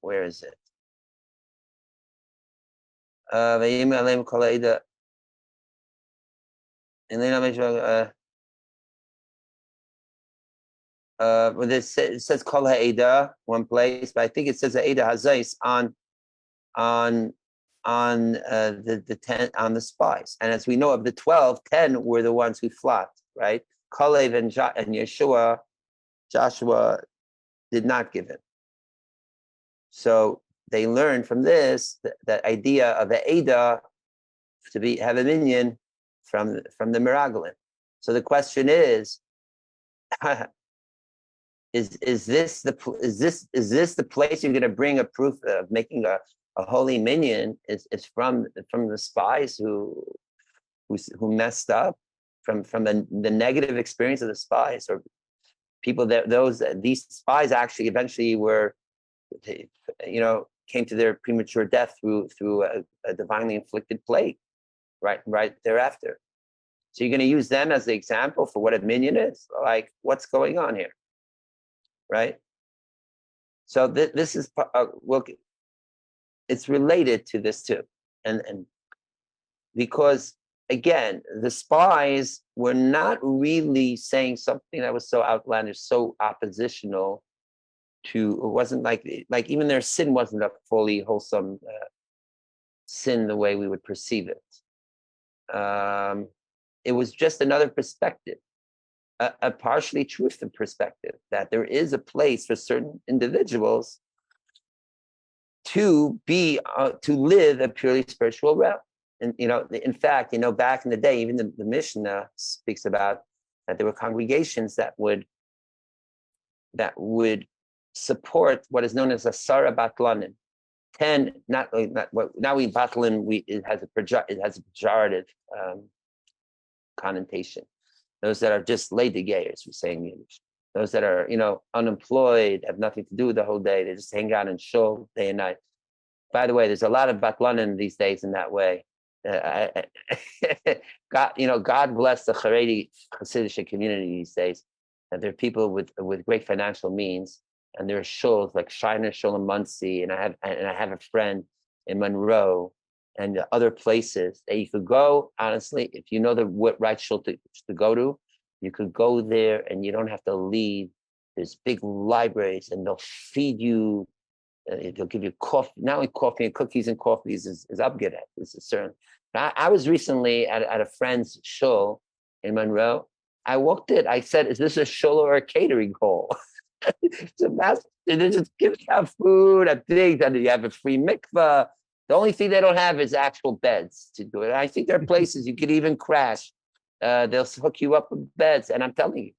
Where is it? But it says kol ha'eda one place, but I think it says ha'eda hazais on the 10 on the spies. And as we know, of the 12, 10 were the ones who flopped, right? Kalev and Joshua did not give it. So they learned from this that idea of the Ada to have a minion from the Meragulim. So the question is this the place you're going to bring a proof of making a holy minion? Is from the spies who messed up, from the negative experience of the spies, or people these spies actually eventually came to their premature death through a divinely inflicted plague right thereafter. So you're going to use them as the example for what a minion is? Like, what's going on here? right? So this is well, it's related to this too, and because again, the spies were not really saying something that was so outlandish, so oppositional to. It wasn't like even their sin wasn't a fully wholesome sin the way we would perceive it. It was just another perspective, a partially truthful perspective, that there is a place for certain individuals to be to live a purely spiritual realm. And in fact, back in the day, even the Mishnah speaks about that there were congregations that would support what is known as a Asara Batlanim. 10, not what now we Batlan, it has a pejorative connotation. Those that are just leidigayers, we say in Yiddish. Those that are, unemployed, have nothing to do with the whole day. They just hang out and shul day and night. By the way, there's a lot of Batlanim these days in that way. God bless the Haredi Hasidic community these days. And there are people with great financial means, and there are shuls like Shiner Shul in Muncie, and I have a friend in Monroe and other places that you could go. Honestly, if you know what right shul to go to, you could go there and you don't have to leave. There's big libraries, and they'll feed you. They'll give you coffee. Not only coffee and cookies and coffees is upgraded. It's a certain. I was recently at a friend's shul in Monroe. I walked in. I said, "Is this a shul or a catering hall?" It's a massive. They just give out food. I think that you have a free mikvah. The only thing they don't have is actual beds to do it. I think there are places you could even crash. They'll hook you up with beds, and I'm telling you,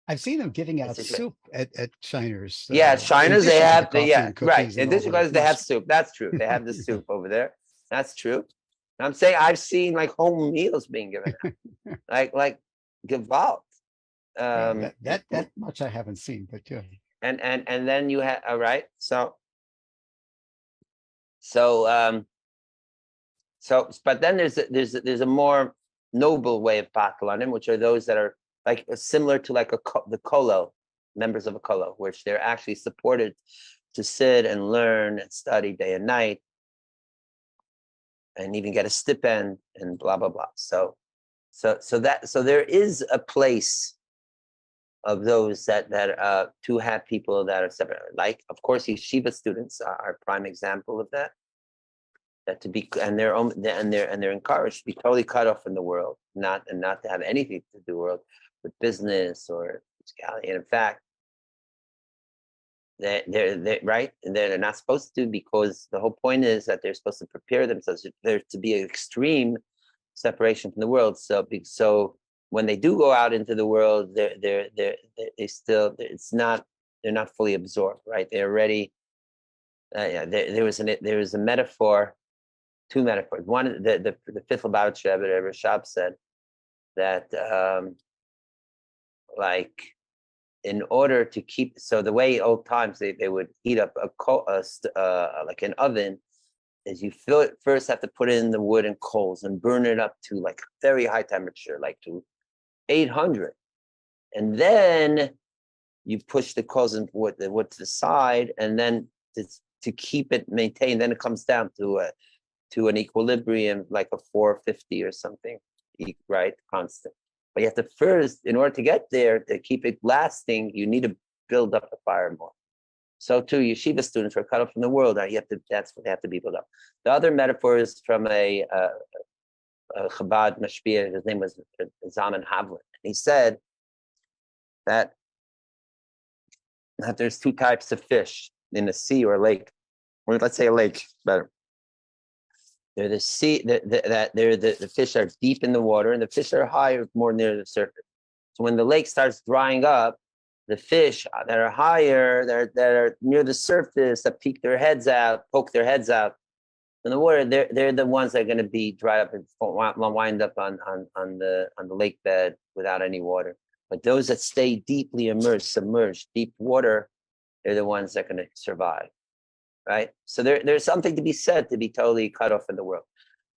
I've seen them giving out soup at Shiners. Yeah, Shiners, they have right. In addition, because they have soup. That's true. They have the soup over there. That's true. I'm saying I've seen like home meals being given out, like Gewalt. That much I haven't seen, but yeah. And then you have all right. So but then there's a more noble way of batlanim, which are those that are like similar to like the kolo, members of a kolo, which they're actually supported to sit and learn and study day and night, and even get a stipend and blah blah blah. So there is a place of those that to have people that are separate. Like, of course, yeshiva students are a prime example of that. That to be and they're encouraged to be totally cut off from the world, not to have anything to do with business or physicality. And in fact, they're right, and they're not supposed to, because the whole point is that they're supposed to prepare themselves there to be an extreme separation from the world. So when they do go out into the world, they're not fully absorbed, right? They're already there was a metaphor, two metaphors. One, the fifth Lubavitcher Rebbe Rashab said that like, in order to keep, so the way old times they would heat up like an oven, is you first have to put in the wood and coals and burn it up to like very high temperature, like to 800, and then you push the coals and the wood to the side, and then to keep it maintained, then it comes down to an equilibrium like a 450 or something, right, constant. But you have to first, in order to get there, to keep it lasting, you need to build up the fire more. So too, yeshiva students are cut off from the world. That's what they have to be built up. The other metaphor is from a Chabad mashpia. His name was Zalman Havlin. He said that there's two types of fish in the sea or a lake, or let's say a lake, better. They're the sea the fish are deep in the water, and the fish are higher, more near the surface. So when the lake starts drying up, the fish that are higher, that are near the surface, that poke their heads out in the water, they're the ones that are going to be dried up and wind up on the lake bed without any water. But those that stay deeply submerged, deep water, they're the ones that are going to survive. Right, so there's something to be said to be totally cut off in the world,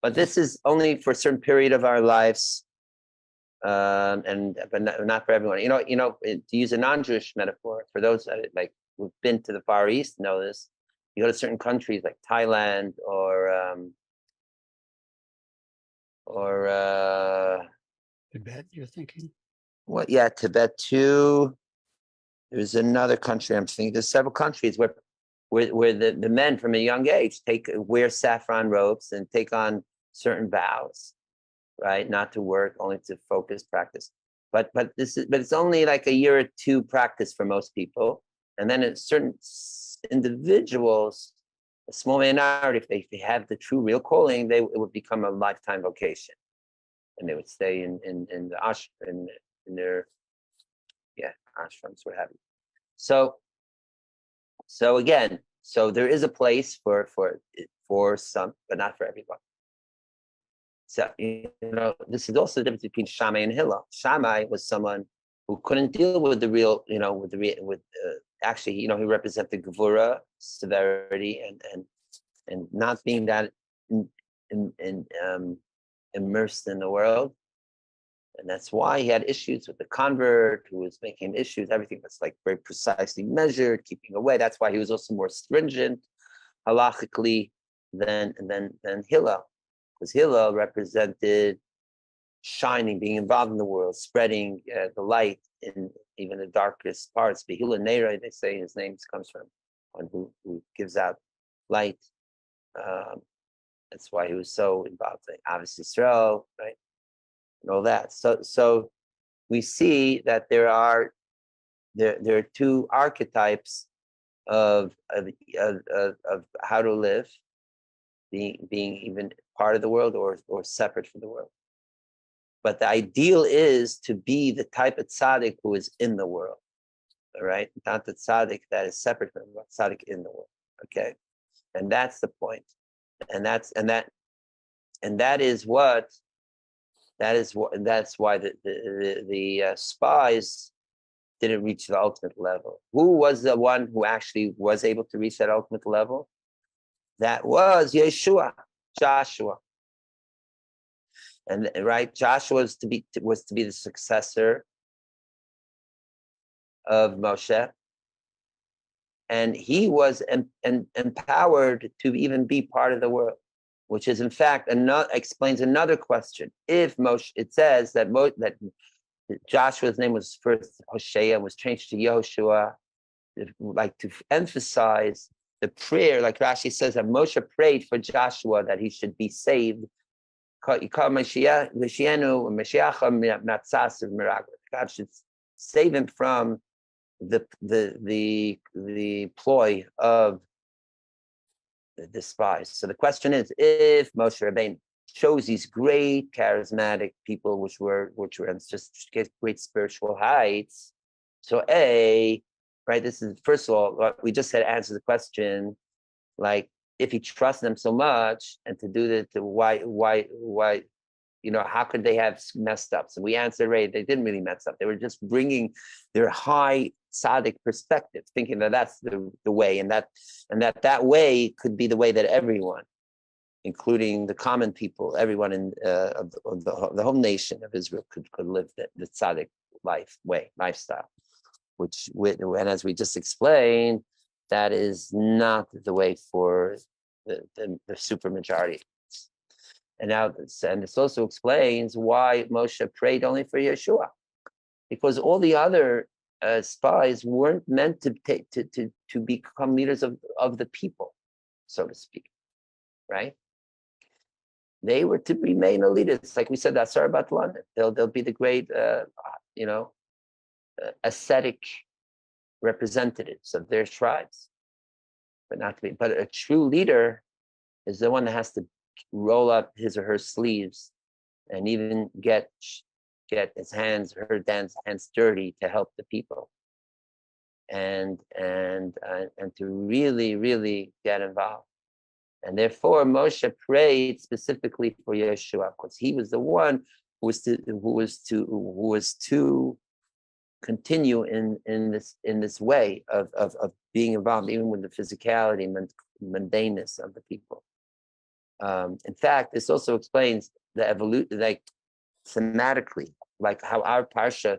but this is only for a certain period of our lives. but not for everyone. To use a non-Jewish metaphor, for those that like who've been to the Far East know this. You go to certain countries like Thailand or Tibet, you're thinking? Well, yeah, Tibet too. There's another country I'm thinking. There's several countries where the men from a young age wear saffron robes and take on certain vows, right? Not to work, only to focus, practice. But it's only like a year or two practice for most people, and then in certain individuals, a small minority, if they have the true real calling, it would become a lifetime vocation, and they would stay in the ashram in their ashrams, what have you. So again, there is a place for some, but not for everyone. So this is also the difference between Shammai and Hillel. Shammai was someone who couldn't deal with the real, actually, he represented Gevura, severity, and not being that immersed in the world. And that's why he had issues with the convert who was making issues. Everything was like very precisely measured, keeping away. That's why he was also more stringent halachically than Hillel, because Hillel represented shining, being involved in the world, spreading the light in even the darkest parts. Behila Neira, they say his name comes from one who gives out light. That's why he was so involved in obviously Israel, right? And all that. So we see that there are two archetypes of how to live, being even part of the world or separate from the world. But the ideal is to be the type of tzaddik who is in the world, all right? Not the tzaddik that is separate from the world, tzaddik in the world, okay? And that's the point. And that's why the spies didn't reach the ultimate level. Who was the one who actually was able to reach that ultimate level? That was Yeshua, Joshua. And right, Joshua was to be the successor of Moshe, and he was empowered to even be part of the world, which is in fact explains another question. If Moshe, it says that Joshua's name was first Hosea, was changed to Yehoshua, like to emphasize the prayer, like Rashi says that Moshe prayed for Joshua that he should be saved. God should save him from the ploy of the spies. So the question is, if Moshe Rabbeinu chose these great charismatic people, which were just great spiritual heights, so right, this is first of all, we just said answer the question, like if he trusts them so much, and to do that, why how could they have messed up? So we answered, right, they didn't really mess up. They were just bringing their high tzaddik perspective, thinking that that's the way, and that way could be the way that everyone, including the common people, everyone in of the whole nation of Israel could live the tzaddik lifestyle, and as we just explained, that is not the way for the supermajority. And this also explains why Moshe prayed only for Yeshua, because all the other spies weren't meant to become leaders of the people, so to speak, right? They were to remain a leader. It's like we said, that's about London. They'll be the great, ascetic representatives of their tribes, but not to be. But a true leader is the one that has to roll up his or her sleeves and even get his hands dirty to help the people, and to really, really get involved. And therefore Moshe prayed specifically for Yeshua, because he was the one who was to continue in this way of being involved, even with the physicality, mundaneness of the people. In fact, this also explains the evolution, like thematically, like how our parsha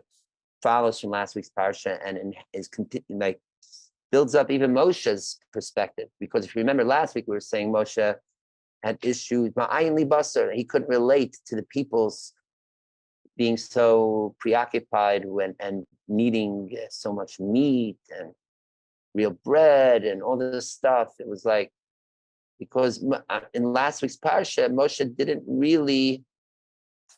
follows from last week's parsha and is like builds up even Moshe's perspective. Because if you remember last week, we were saying Moshe had issues, ma'ayin li basar. He couldn't relate to the people's being so preoccupied and needing so much meat and real bread and all this stuff. It was like, because in last week's parsha, Moshe didn't really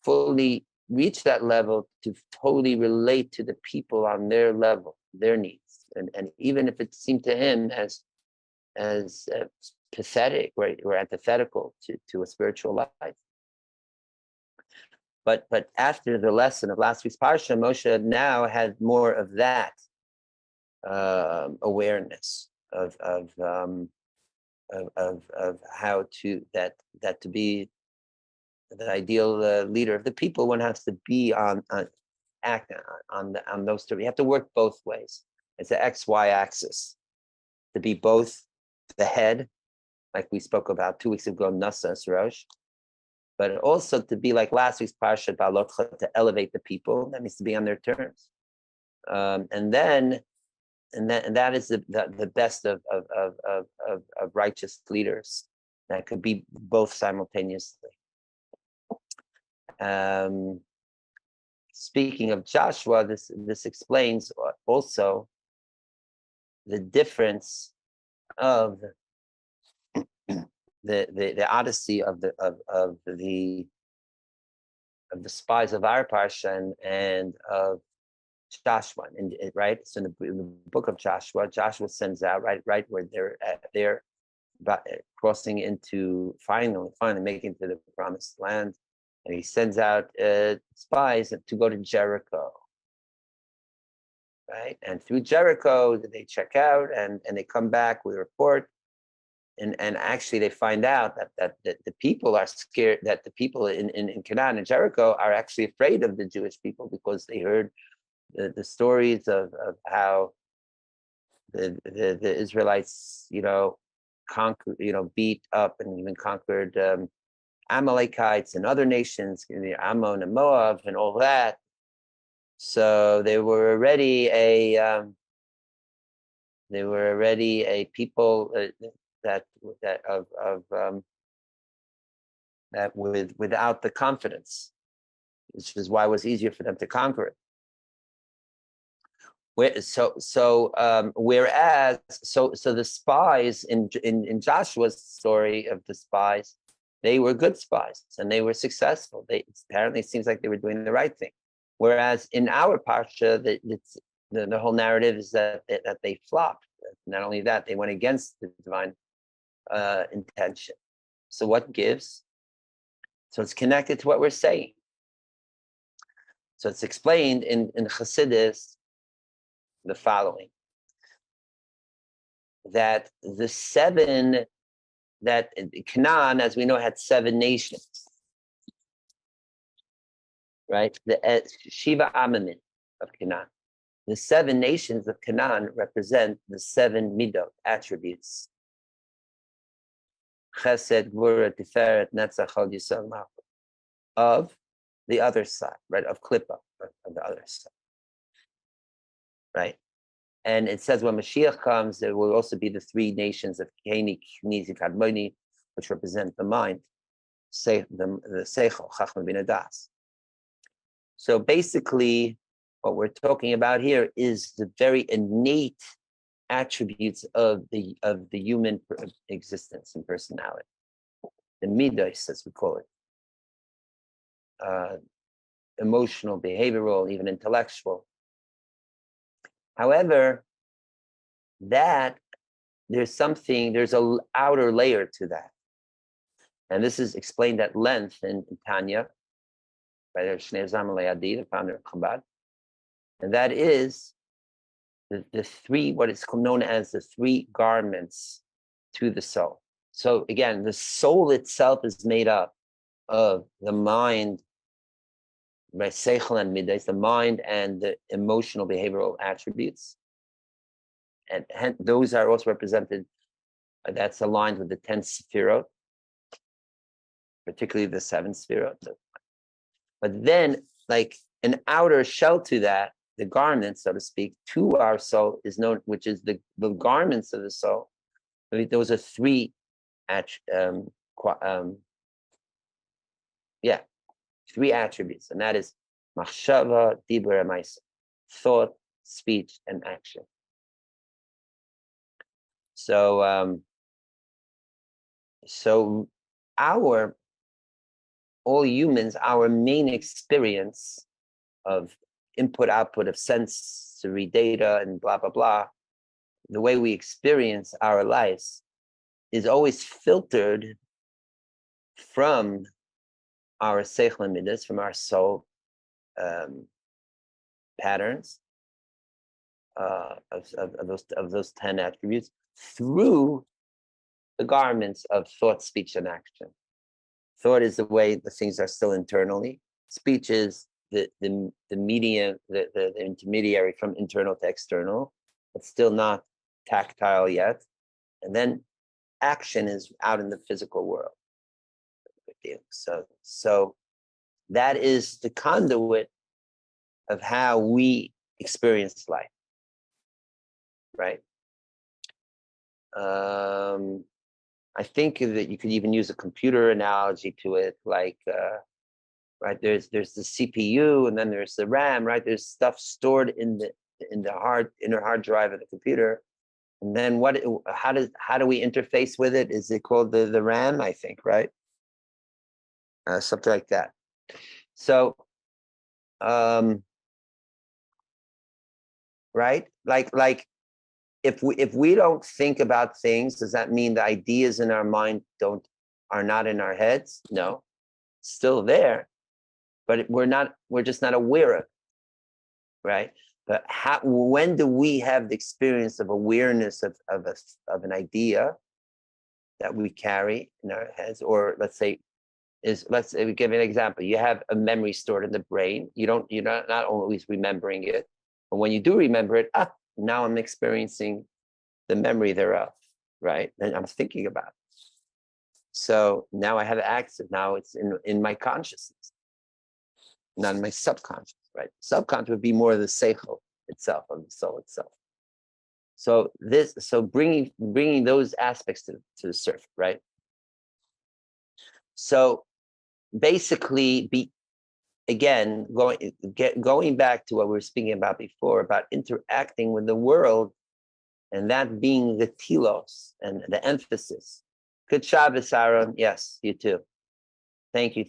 fully reach that level to totally relate to the people on their level, their needs. And even if it seemed to him as pathetic, right, or antithetical to a spiritual life. But after the lesson of last week's parsha, Moshe now had more of that awareness of how to that to be the ideal leader of the people, one has to be act on those two. You have to work both ways. It's the XY axis to be both the head, like we spoke about 2 weeks ago, Nasa Rosh, but also to be like last week's parsha, to elevate the people. That means to be on their terms, and that is the best of righteous leaders. That could be both simultaneously. Speaking of Joshua, this explains also the difference of the odyssey of the spies of our parsha and of Joshua, and right. So in the book of Joshua sends out right where they're crossing into finally making it to the promised land, and he sends out spies to go to Jericho. Right, and through Jericho they check out and they come back with a report. And actually, they find out that the people are scared. That the people in Canaan and Jericho are actually afraid of the Jewish people because they heard the stories of how the Israelites, conquered, beat up and even conquered Amalekites and other nations, Ammon and Moab and all that. So they were already a people. That without the confidence, which is why it was easier for them to conquer it. Whereas the spies in Joshua's story of the spies, they were good spies and they were successful. Apparently it seems like they were doing the right thing. Whereas in our parsha, the whole narrative is that they flopped. Not only that, they went against the divine intention. So what gives? So it's connected to what we're saying. So it's explained in Chassidus the following: that the seven, that Canaan, as we know, had 7 nations, right? The Shiva Amamin of Canaan. The 7 nations of Canaan represent the 7 midot, attributes. Chesed, Gvura, Tiferet, Netzach, Hod, Yisrael, Malchut, of the other side, right? Of Klippa, of the other side, right? And it says when Mashiach comes, there will also be the 3 nations of Keni, Knizi, Kadmoni, which represent the mind, the Seichel, Chachma, Bin Adas. So basically, what we're talking about here is the very innate attributes of the human existence and personality, the midos, as we call it, emotional, behavioral, even intellectual. However, that there's an outer layer to that, and this is explained at length in Tanya by the Shnei Zalman Adi, the founder of Chabad, and that is the 3, what is known as the 3 garments to the soul. So again, the soul itself is made up of the mind, by Seichel and Midas, the mind and the emotional behavioral attributes. And those are also represented, that's aligned with the 10 Sefirot, particularly the 7 Sefirot. But then, like an outer shell to that, the garment, so to speak, to our soul is known, which is the garments of the soul. I mean, those are three, three attributes, and that is machshava, dibur, and ma'aseh, thought, speech, and action. So, so all humans, our main experience of input, output of sensory data and blah, blah, blah, the way we experience our lives is always filtered from our seichel midas, from our soul patterns of those 10 attributes through the garments of thought, speech, and action. Thought is the way the things are still internally. Speech is the medium, the intermediary from internal to external. It's still not tactile yet. And then action is out in the physical world. So that is the conduit of how we experience life, right? I think that you could even use a computer analogy to it, like, right? There's the CPU, and then there's the RAM, right? There's stuff stored in the inner hard drive of the computer, and then how do we interface with it? Is it called the RAM? I think, right? Something like that. So, right? Like if we don't think about things, does that mean the ideas in our mind are not in our heads? No, still there, but we're just not aware of it, right? But when do we have the experience of awareness of an idea that we carry in our heads? Or let's say we give an example. You have a memory stored in the brain. You're not always remembering it, but when you do remember it, now I'm experiencing the memory thereof, right? And I'm thinking about it. So now I have access. Now it's in my consciousness, not in my subconscious, right? Subconscious would be more of the seichel itself, of the soul itself. So bringing those aspects to the surface, right? So basically, going back to what we were speaking about before, about interacting with the world, and that being the telos and the emphasis. Good Shabbos, Aaron. Yes, you too. Thank you.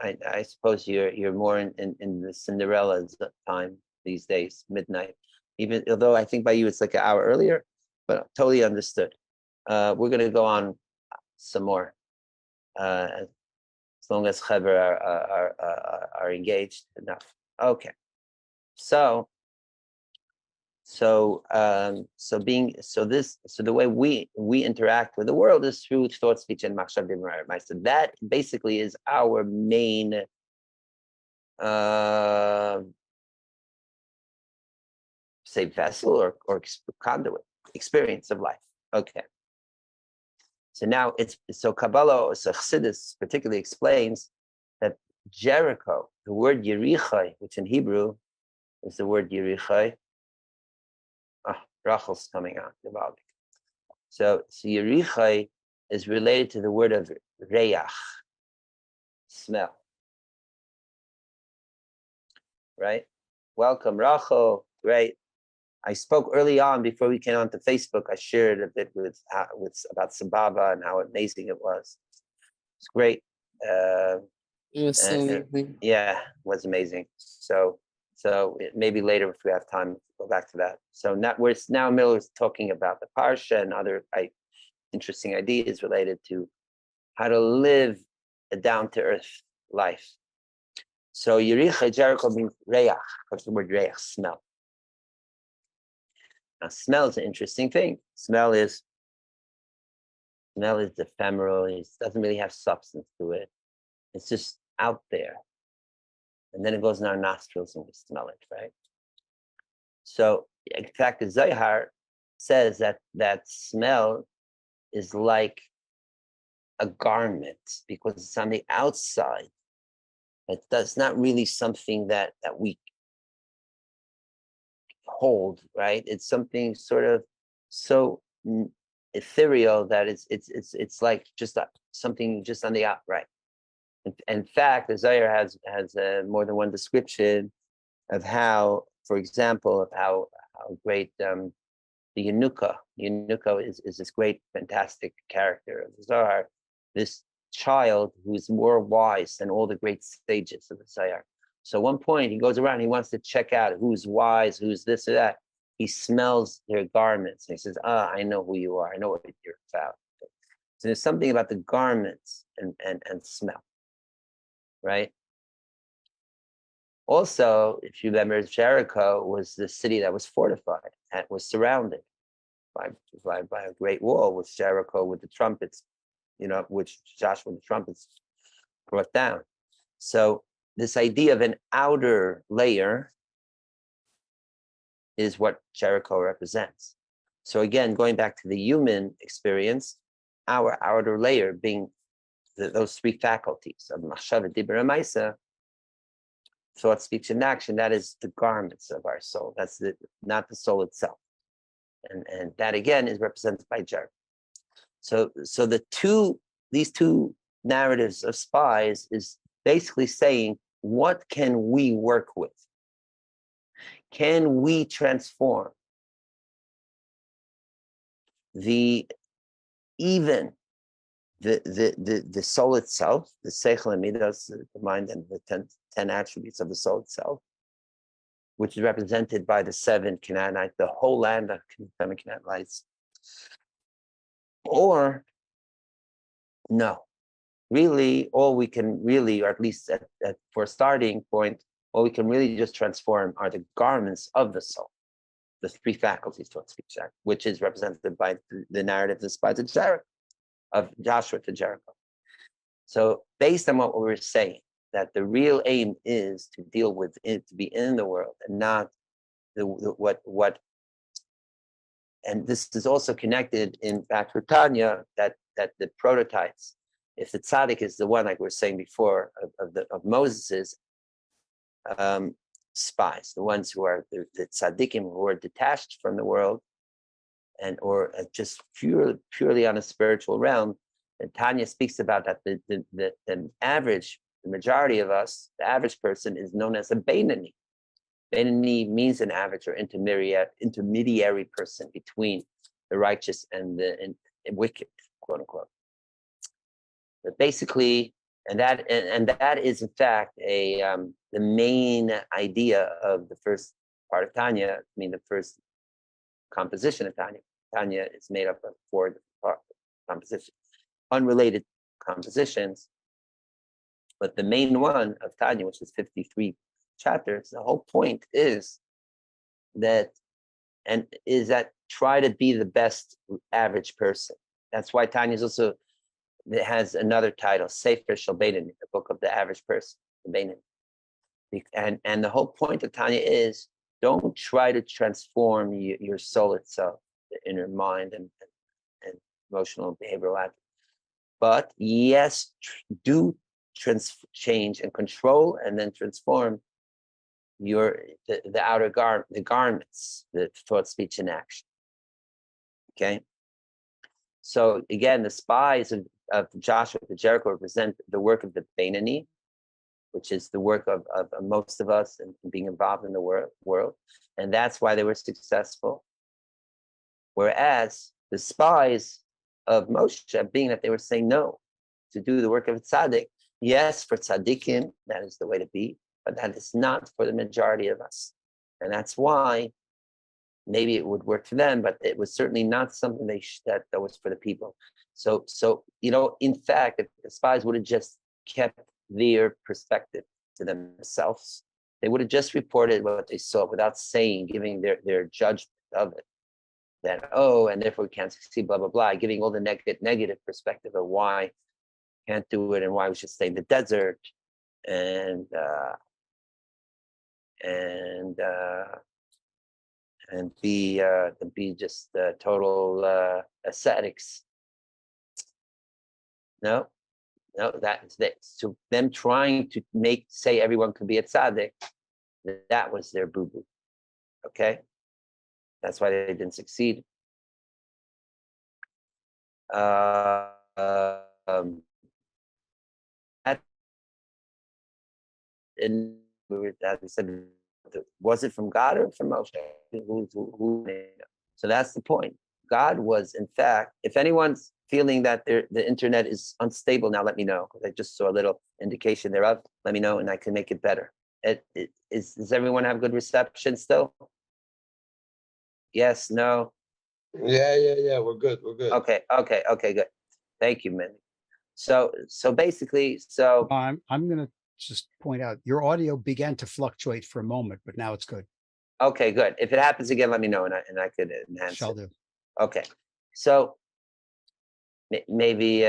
I suppose you're more in the Cinderella's time these days, midnight. Even although I think by you it's like an hour earlier, but totally understood. We're going to go on some more, as long as Chaver are engaged enough. Okay, so the way we interact with the world is through thought, speech, and machshavim. So that basically is our main say vessel or conduit experience of life. Okay. So now Kabbalah, so Chassidus particularly explains that Jericho, the word Yerichai, which in Hebrew is the word Yerichai. Rachel's coming out. So Yerichai is related to the word of Reach, smell. Right? Welcome, Rachel. Great. I spoke early on before we came onto Facebook. I shared a bit about Sababa and how amazing it was. It's great. Yeah, it was amazing. So maybe later if we have time, we'll go back to that. So now Miller's talking about the parsha and other interesting ideas related to how to live a down-to-earth life. So Yericha, Jericho means reach. That's the word reach, smell. Now, smell is an interesting thing. Smell is ephemeral. It doesn't really have substance to it. It's just out there. And then it goes in our nostrils and we smell it, right? So, in fact, the Zohar says that smell is like a garment because it's on the outside That's not really something that we hold, right? It's something sort of so ethereal that it's like just something just on the outright. In fact, the Zohar has more than one description of how, for example, of how great the Yenuka. Yenuka is this great, fantastic character of the Zohar, this child who is more wise than all the great sages of the Zohar. So at one point he goes around, he wants to check out who's wise, who's this or that. He smells their garments and he says, I know who you are. I know what you're about. So there's something about the garments and smell, right? Also, if you remember, Jericho was the city that was fortified and was surrounded by a great wall with Jericho with the trumpets, which Joshua with the trumpets brought down. So this idea of an outer layer is what Jericho represents. So again, going back to the human experience, our outer layer being those three faculties of machshava, dibur, and ma'isa, thought, speech, and action. That is the garments of our soul. That's not the soul itself. And that again is represented by Jericho. So these two narratives of spies is basically saying, what can we work with? Can we transform the soul itself, the seichel and midas, the mind and the 10 attributes of the soul itself, which is represented by the 7 Canaanite, the whole land of 7 Canaanites, or no? Really, all we can really, or at least for a starting point, all we can really just transform are the garments of the soul, the three faculties, to speak, which is represented by the narrative of the spies of Joshua to Jericho. So based on what we were saying, that the real aim is to deal with it, to be in the world, and not what. And this is also connected in fact with Tanya, that the prototypes, if the tzaddik is the one, like we were saying before, of Moses's spies, the ones who are the tzaddikim who are detached from the world, or just purely on a spiritual realm. And Tanya speaks about that the average, the majority of us, the average person is known as a Beinani. Beinani means an average or intermediary person between the righteous and the wicked, quote unquote. But basically, and that is in fact the main idea of the first part of Tanya. I mean, the first composition of Tanya. Tanya is made up of 4 compositions, unrelated compositions. But the main one of Tanya, which is 53 chapters, the whole point is that try to be the best average person. That's why Tanya is also, it has another title, Sefer Shel Beinani, the book of the average person, the Beinani. And the whole point of Tanya is, don't try to transform your soul itself, the inner mind and emotional and behavioral attitude. But yes, do change and control and then transform the outer the garments, the thought, speech, and action. Okay? So again, the spies of Joshua to Jericho represent the work of the Beinani, which is the work of most of us and being involved in the world. And that's why they were successful. Whereas the spies of Moshe, being that they were saying no to do the work of a tzaddik, yes, for tzaddikim, that is the way to be, but that is not for the majority of us. And that's why maybe it would work for them, but it was certainly not something that was for the people. So in fact, if the spies would have just kept their perspective to themselves, they would have just reported what they saw without giving their judgment of it. That, and therefore we can't succeed, blah, blah, blah, giving all the negative perspective of why can't do it and why we should stay in the desert and be just total ascetics. No, No, that's that. So them trying to say everyone could be a tzaddik, that was their boo-boo. Okay? That's why they didn't succeed. Um, and as we said, was it from God or from Moshe? So that's the point. God was, in fact, if anyone's feeling that the internet is unstable now, let me know, because I just saw a little indication thereof. Let me know, and I can make it better. Does everyone have good reception still? Yes, no? Yeah. We're good. Okay, good. Thank you, man. So basically, I'm going to just point out your audio began to fluctuate for a moment, but now it's good. Okay, good. If it happens again, let me know, and I could enhance Shall it. do. Okay, so maybe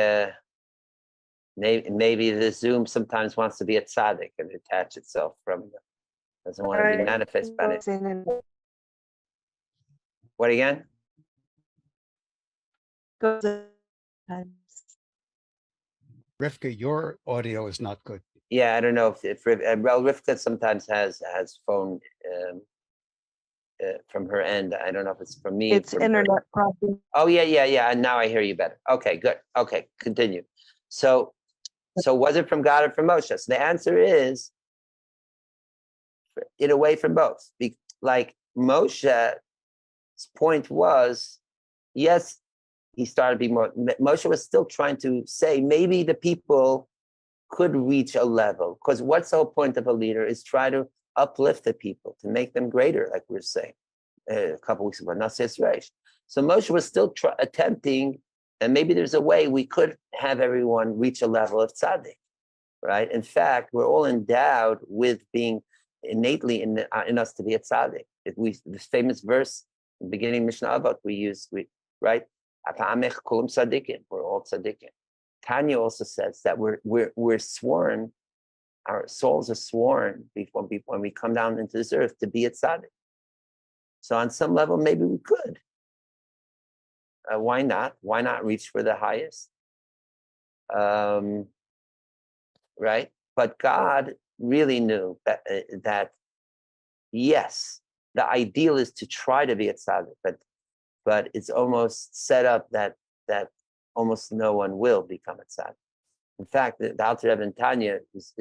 the Zoom sometimes wants to be a tzaddik and detach itself from doesn't want to be manifest by it. What again? Rivka, your audio is not good. Yeah, I don't know if Rivka sometimes has phone from her end. I don't know if it's from me. It's internet problem. Oh yeah. And now I hear you better. Okay, good. Okay, continue. So was it from God or from Moshe? So the answer is, in a way, from both. Like Moshe's point was, yes, he started to be more. Moshe was still trying to say maybe the people could reach a level, because what's the whole point of a leader is try to uplift the people, to make them greater, like we were saying a couple weeks ago. So Moshe was still attempting, and maybe there's a way we could have everyone reach a level of tzaddik, right? In fact, we're all endowed with being innately in us to be a tzaddik. This famous verse, in the beginning Mishnah Avot, right? We're all tzaddikim. Tanya also says that we're sworn, our souls are sworn when we come down into this earth to be a tzaddik. So on some level, maybe we could. Why not? Why not reach for the highest? Right? But God really knew that yes, the ideal is to try to be a tzaddik, but it's almost set up that almost no one will become a tzaddik. In fact, the Alter Rebbe in Tanya is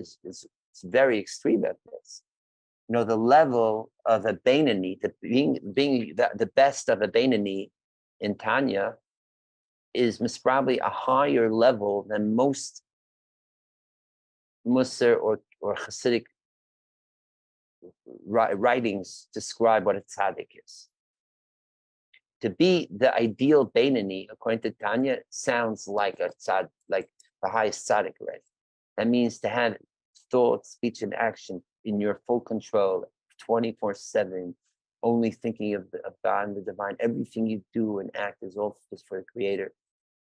very extreme at this. You know, the level of a Beinoni, being the best of a Beinoni in Tanya is probably a higher level than most Musar or Hasidic writings describe what a tzaddik is. To be the ideal Beinoni, according to Tanya, sounds like a tzaddik, like the highest tzaddik already. That means to have thought, speech, and action in your full control, 24/7, only thinking of God and the divine. Everything you do and act is all just for the Creator.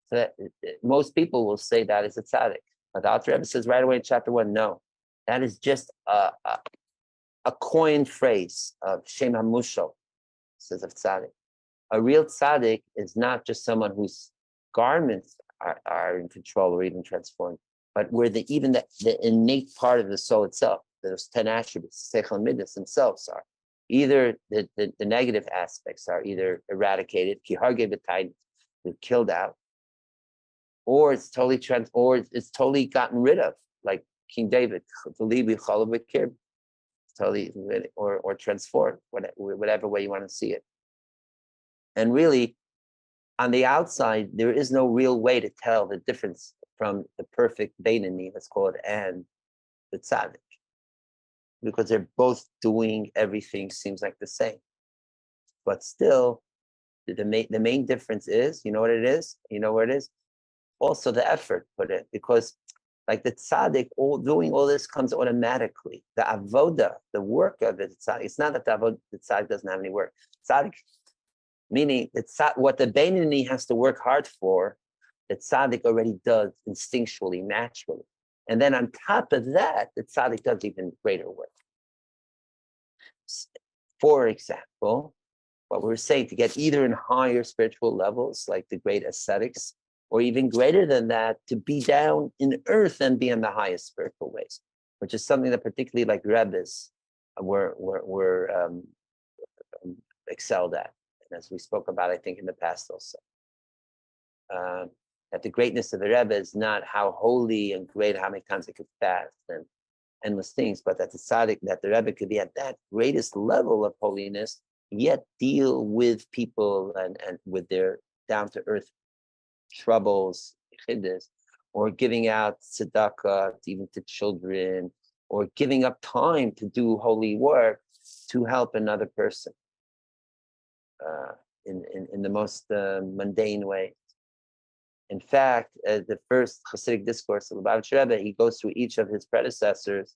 So that, most people will say that is a tzaddik. But the Alter Rebbe says right away in chapter 1, no, that is just a coined phrase of Shem HaMushal, says of tzaddik. A real tzaddik is not just someone whose garments are in control or even transformed, but where even the innate part of the soul itself, those 10 attributes, Seichel and Midas themselves are. Either the negative aspects are either eradicated, they're killed out, or it's totally gotten rid of, like King David, totally, or transformed, whatever way you want to see it. And really, on the outside, there is no real way to tell the difference from the perfect Beinoni, let's call it, and the tzaddik, because they're both doing everything seems like the same. But still, the main difference is, you know what it is? You know where it is? Also the effort put in, because like the tzaddik, doing all this comes automatically. The avoda, the work of it, it's not that the tzaddik doesn't have any work. Tzaddik, meaning what the Beinoni has to work hard for, the tzaddik already does instinctually, naturally. And then on top of that, the tzaddik does even greater work. For example, what we were saying, to get either in higher spiritual levels, like the great ascetics, or even greater than that, to be down in earth and be in the highest spiritual ways, which is something that particularly like Rebbes were excelled at. And as we spoke about, I think in the past also, that the greatness of the Rebbe is not how holy and great, how many times they could fast and endless things, but that the tzaddik, that the Rebbe could be at that greatest level of holiness, yet deal with people and with their down to earth troubles, or giving out tzedakah even to children, or giving up time to do holy work to help another person in the most mundane way. In fact, the first Hasidic discourse of Lubavitch Rebbe, he goes through each of his predecessors,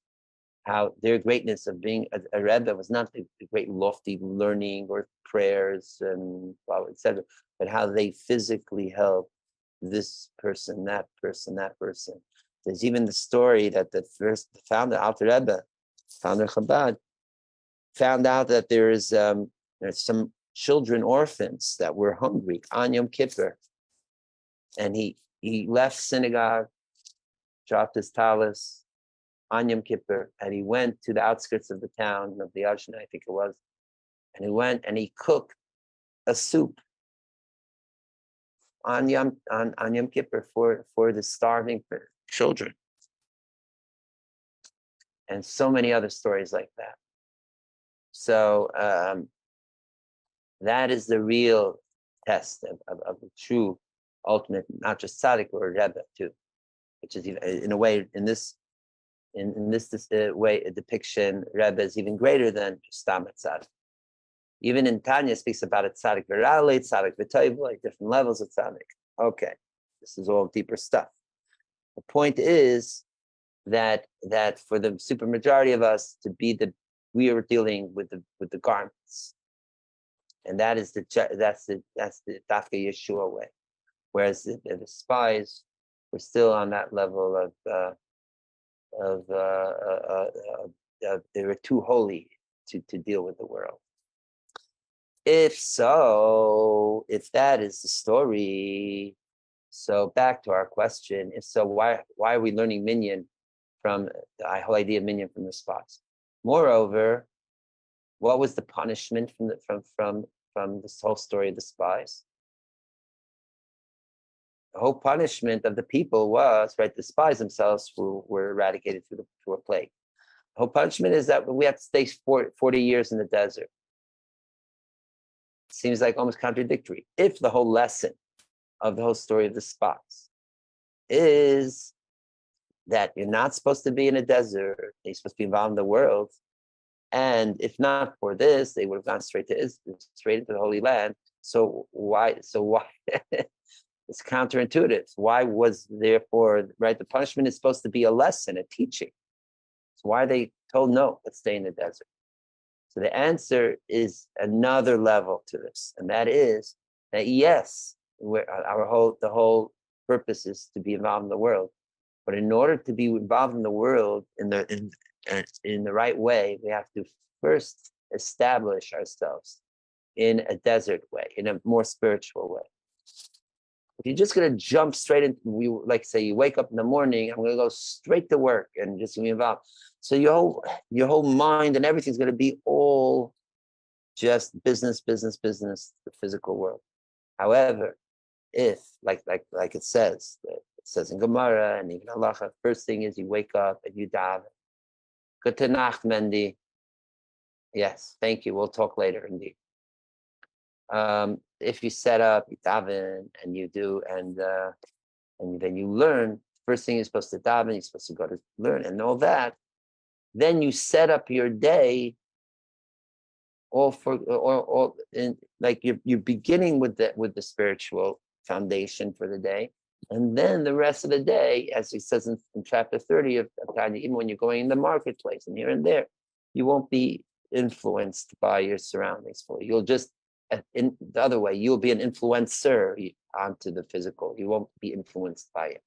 how their greatness of being a Rebbe was not the great lofty learning or prayers and etc., but how they physically helped this person, that person, that person. There's even the story that the founder, Alter Rebbe, founder Chabad, found out that there's some children, orphans that were hungry on Yom Kippur. And he left synagogue, dropped his talis on Yom Kippur, and he went to the outskirts of the town of the Ashna, I think it was, and he went and he cooked a soup on Yom Kippur for the starving children, and so many other stories like that. So that is the real test of the true ultimate, not just tzaddik or rebbe too, which is in a way in this way a depiction. Rebbe is even greater than just stam tzaddik. Even in Tanya speaks about it, tzaddik v'rale, tzaddik v'toiv, like different levels of tzaddik. Okay, this is all deeper stuff. The point is that for the supermajority of us to be we are dealing with the garments, and that's the Dafka Yeshua way. Whereas the spies were still on that level they were too holy to deal with the world. If that is the story, so back to our question. If so, why are we learning minyan from the whole idea of minyan from the spots? Moreover, what was the punishment from this whole story of the spies? The whole punishment of the people was, right, the spies themselves were eradicated through a plague. The whole punishment is that we have to stay 40 years in the desert. It seems like almost contradictory. If the whole lesson of the whole story of the spies is that you're not supposed to be in a desert, you're supposed to be involved in the world, and if not for this, they would have gone straight into the Holy Land. So why? It's counterintuitive. Why was therefore, right? The punishment is supposed to be a lesson, a teaching. So why are they told no, let's stay in the desert? So the answer is another level to this, and that is that yes, the whole purpose is to be involved in the world, but in order to be involved in the world in the right way, we have to first establish ourselves in a desert way, in a more spiritual way. If you're just going to jump straight into, you wake up in the morning, I'm going to go straight to work and just be involved. So your whole mind and everything's going to be all just business, the physical world. However, if like it says in Gemara and even Halacha, first thing is you wake up and you daven. Good Nacht, Mendy. Yes, thank you. We'll talk later, indeed. If you set up, you daven, and you do, and then you learn. First thing you're supposed to daven, you're supposed to go to learn, and all that. Then you set up your day. You're beginning with the spiritual foundation for the day, and then the rest of the day, as he says in chapter 30 of Tanya, even when you're going in the marketplace and here and there, you won't be influenced by your surroundings fully. You'll just in the other way, you'll be an influencer onto the physical. You won't be influenced by it.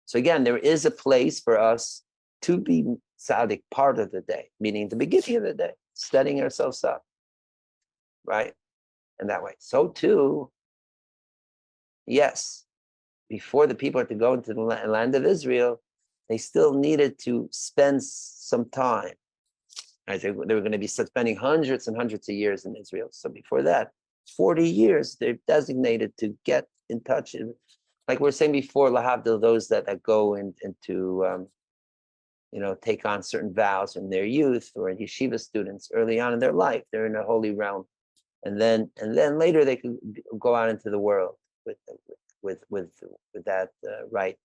So again, there is a place for us to be tzaddik part of the day, meaning the beginning of the day, setting ourselves up, right? In that way. So too, yes, before the people had to go into the land of Israel, they still needed to spend some time. Right? They were going to be spending hundreds and hundreds of years in Israel. So before that, 40 years, they're designated to get in touch. Like we were saying before, lahavdil, those that go into take on certain vows in their youth, or yeshiva students early on in their life, they're in a holy realm, and then later they can go out into the world with that right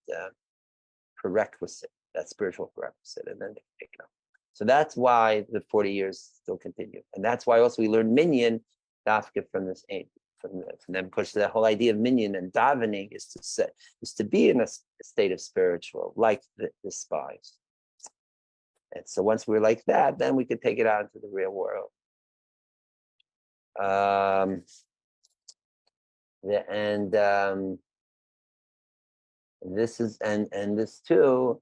prerequisite, that spiritual prerequisite, and then they take it up. So that's why the 40 years still continue, and that's why also we learn minyan dafka from this aim. From them, because the whole idea of minyan and davening is to be in a state of spiritual, like the spies. And so once we're like that, then we could take it out into the real world. This is and this too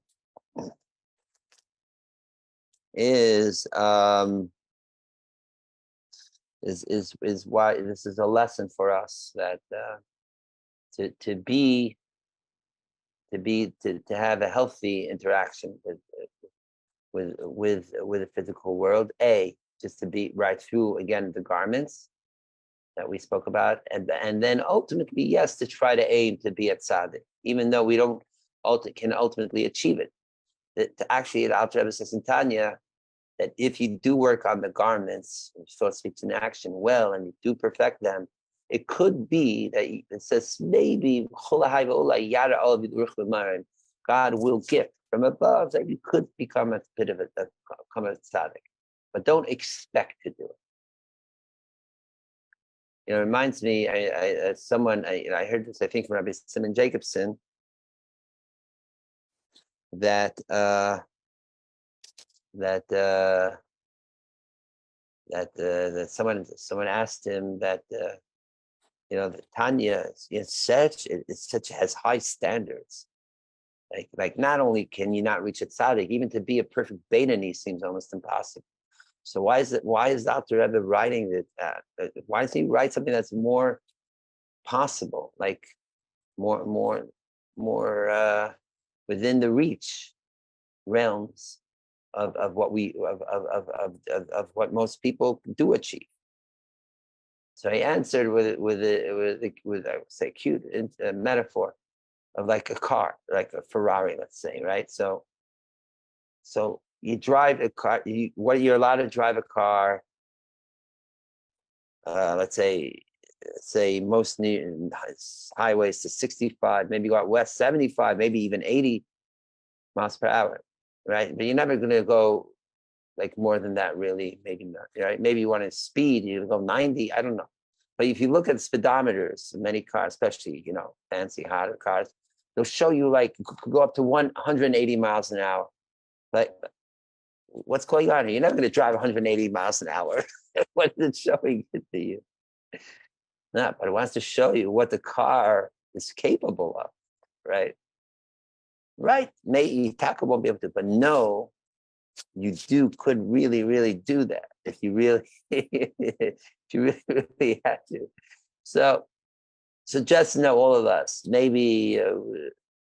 is why this is a lesson for us, that to have a healthy interaction with the physical world. Just to be right through again the garments that we spoke about, and then ultimately, yes, to try to aim to be at tzaddik, even though we don't can ultimately achieve it. That to actually, the Alter Rebbe says in Tanya, that if you do work on the garments, thought, speech, and action well, and you do perfect them, it could be that it says maybe God will gift from above that you could become a bit of a tzaddik, but don't expect to do it. It reminds me, I heard this, I think, from Rabbi Simon Jacobson, that someone asked him that the Tanya has high standards. Like not only can you not reach a tzaddik, even to be a perfect Beinoni seems almost impossible. So why is Alter Rebbe writing that? Why does he write something that's more possible, like more within the reach realms of what most people do achieve? So he answered with I would say cute metaphor of like a car, like a Ferrari, let's say, right? So you drive a car. You're allowed to drive a car. Let's say most highways to 65, maybe go out west 75, maybe even 80 miles per hour, right? But you're never going to go like more than that, really. Maybe not, right? Maybe you want to speed, you go 90, I don't know. But if you look at speedometers, many cars, especially fancy hotter cars, they'll show you like go up to 180 miles an hour. Like, what's going on here? You're never going to drive 180 miles an hour. What is it showing it to you? No, but it wants to show you what the car is capable of, right? Right. Maybe Taka won't be able to, but no, you could really, really do that if you really, really had to. So just know, all of us, maybe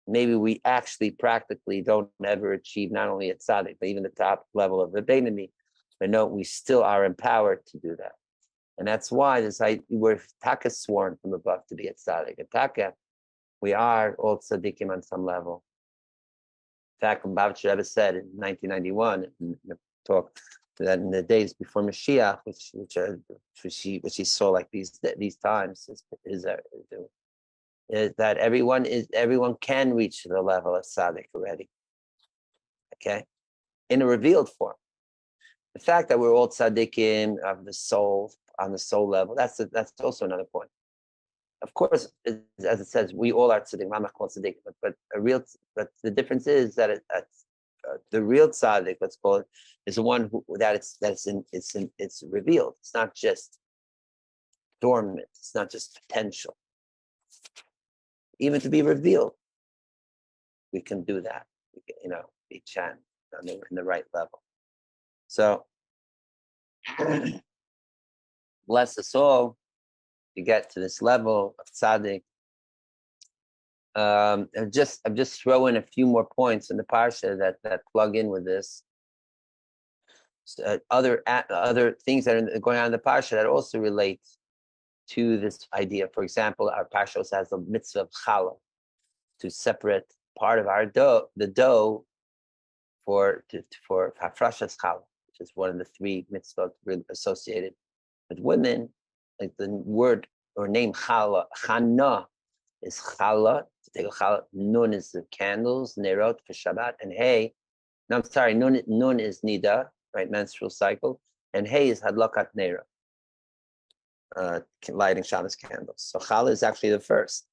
we actually practically don't ever achieve not only a tzaddik, but even the top level of the Beinoni. But no, we still are empowered to do that. And that's why we're Taka sworn from above to be a tzaddik. And Taka, we are all tzaddikim on some level. In fact, Lubavitcher Rebbe said in 1991, in the talk, that in the days before Mashiach, which he saw like these times, is that everyone can reach the level of tzaddik already. Okay, in a revealed form. The fact that we're all tzaddikim of the soul, on the soul level, that's also another point. Of course, as it says, we all are tzaddik, but the difference is that the real tzaddik, let's call it, is the one it's revealed. It's not just dormant. It's not just potential. Even to be revealed, we can do that. We can, be chant in the right level. So bless us all to get to this level of tzaddik, I'm just throwing a few more points in the parsha that plug in with this. So, other things that are going on in the parsha that also relate to this idea. For example, our parsha also has the mitzvah of challah, to separate part of our dough, the dough, for hafrashas challah, which is one of the three mitzvot associated with women. Like the word or name challah, chana is challah, to take a challah. Nun is the candles, nerot for Shabbat, and hey, no, I'm sorry, nun is nida, right, menstrual cycle, and hey is hadlakat nera, lighting Shabbos candles. So challah is actually the first.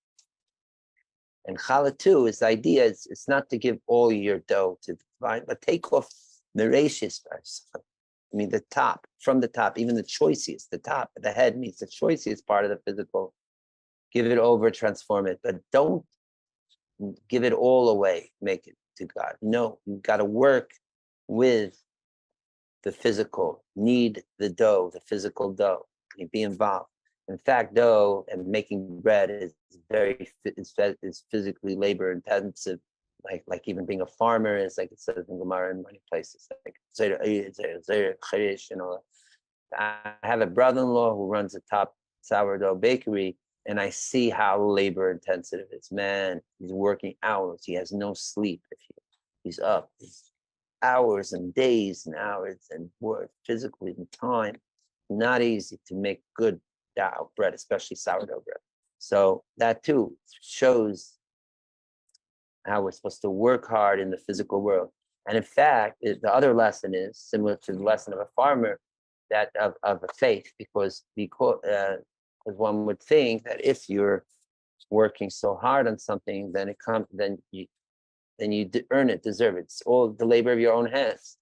And challah too is the idea, it's not to give all your dough to the divine, but take off the rashis first. I mean, the top, from the top, even the choicest, the top, the head means the choicest part of the physical. Give it over, transform it, but don't give it all away, make it to God. No, you've got to work with the physical, knead the dough, the physical dough, you be involved. In fact, dough and making bread is physically labor intensive, like even being a farmer is, like it says in Gemara in many places. Like, I have a brother-in-law who runs a top sourdough bakery, and I see how labor intensive it is. Man, he's working hours. He has no sleep. He's up. He's hours and days and hours and work physically and time. Not easy to make good dough bread, especially sourdough bread. So that too shows how we're supposed to work hard in the physical world. And in fact, the other lesson is similar to the lesson of a farmer, that of a faith, because one would think that if you're working so hard on something, then you earn it, deserve it. It's all the labor of your own hands,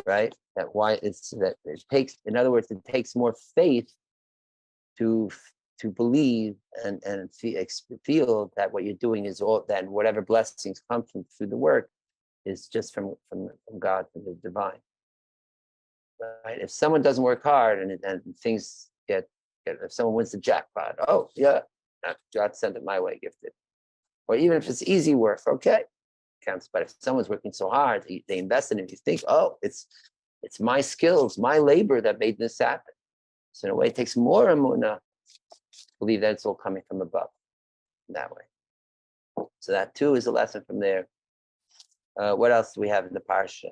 right? It takes, in other words, it takes more faith to believe and feel that what you're doing is all, that whatever blessings come through the work is just from God, from the divine. Right? If someone doesn't work hard and things get, if someone wins the jackpot, oh yeah, God sent it my way, gifted. Or even if it's easy work, okay, counts. But if someone's working so hard, they invest in it, you think, oh, it's my skills, my labor that made this happen. So in a way, it takes more emunah to believe that it's all coming from above that way. So that too is a lesson from there. What else do we have in the parsha?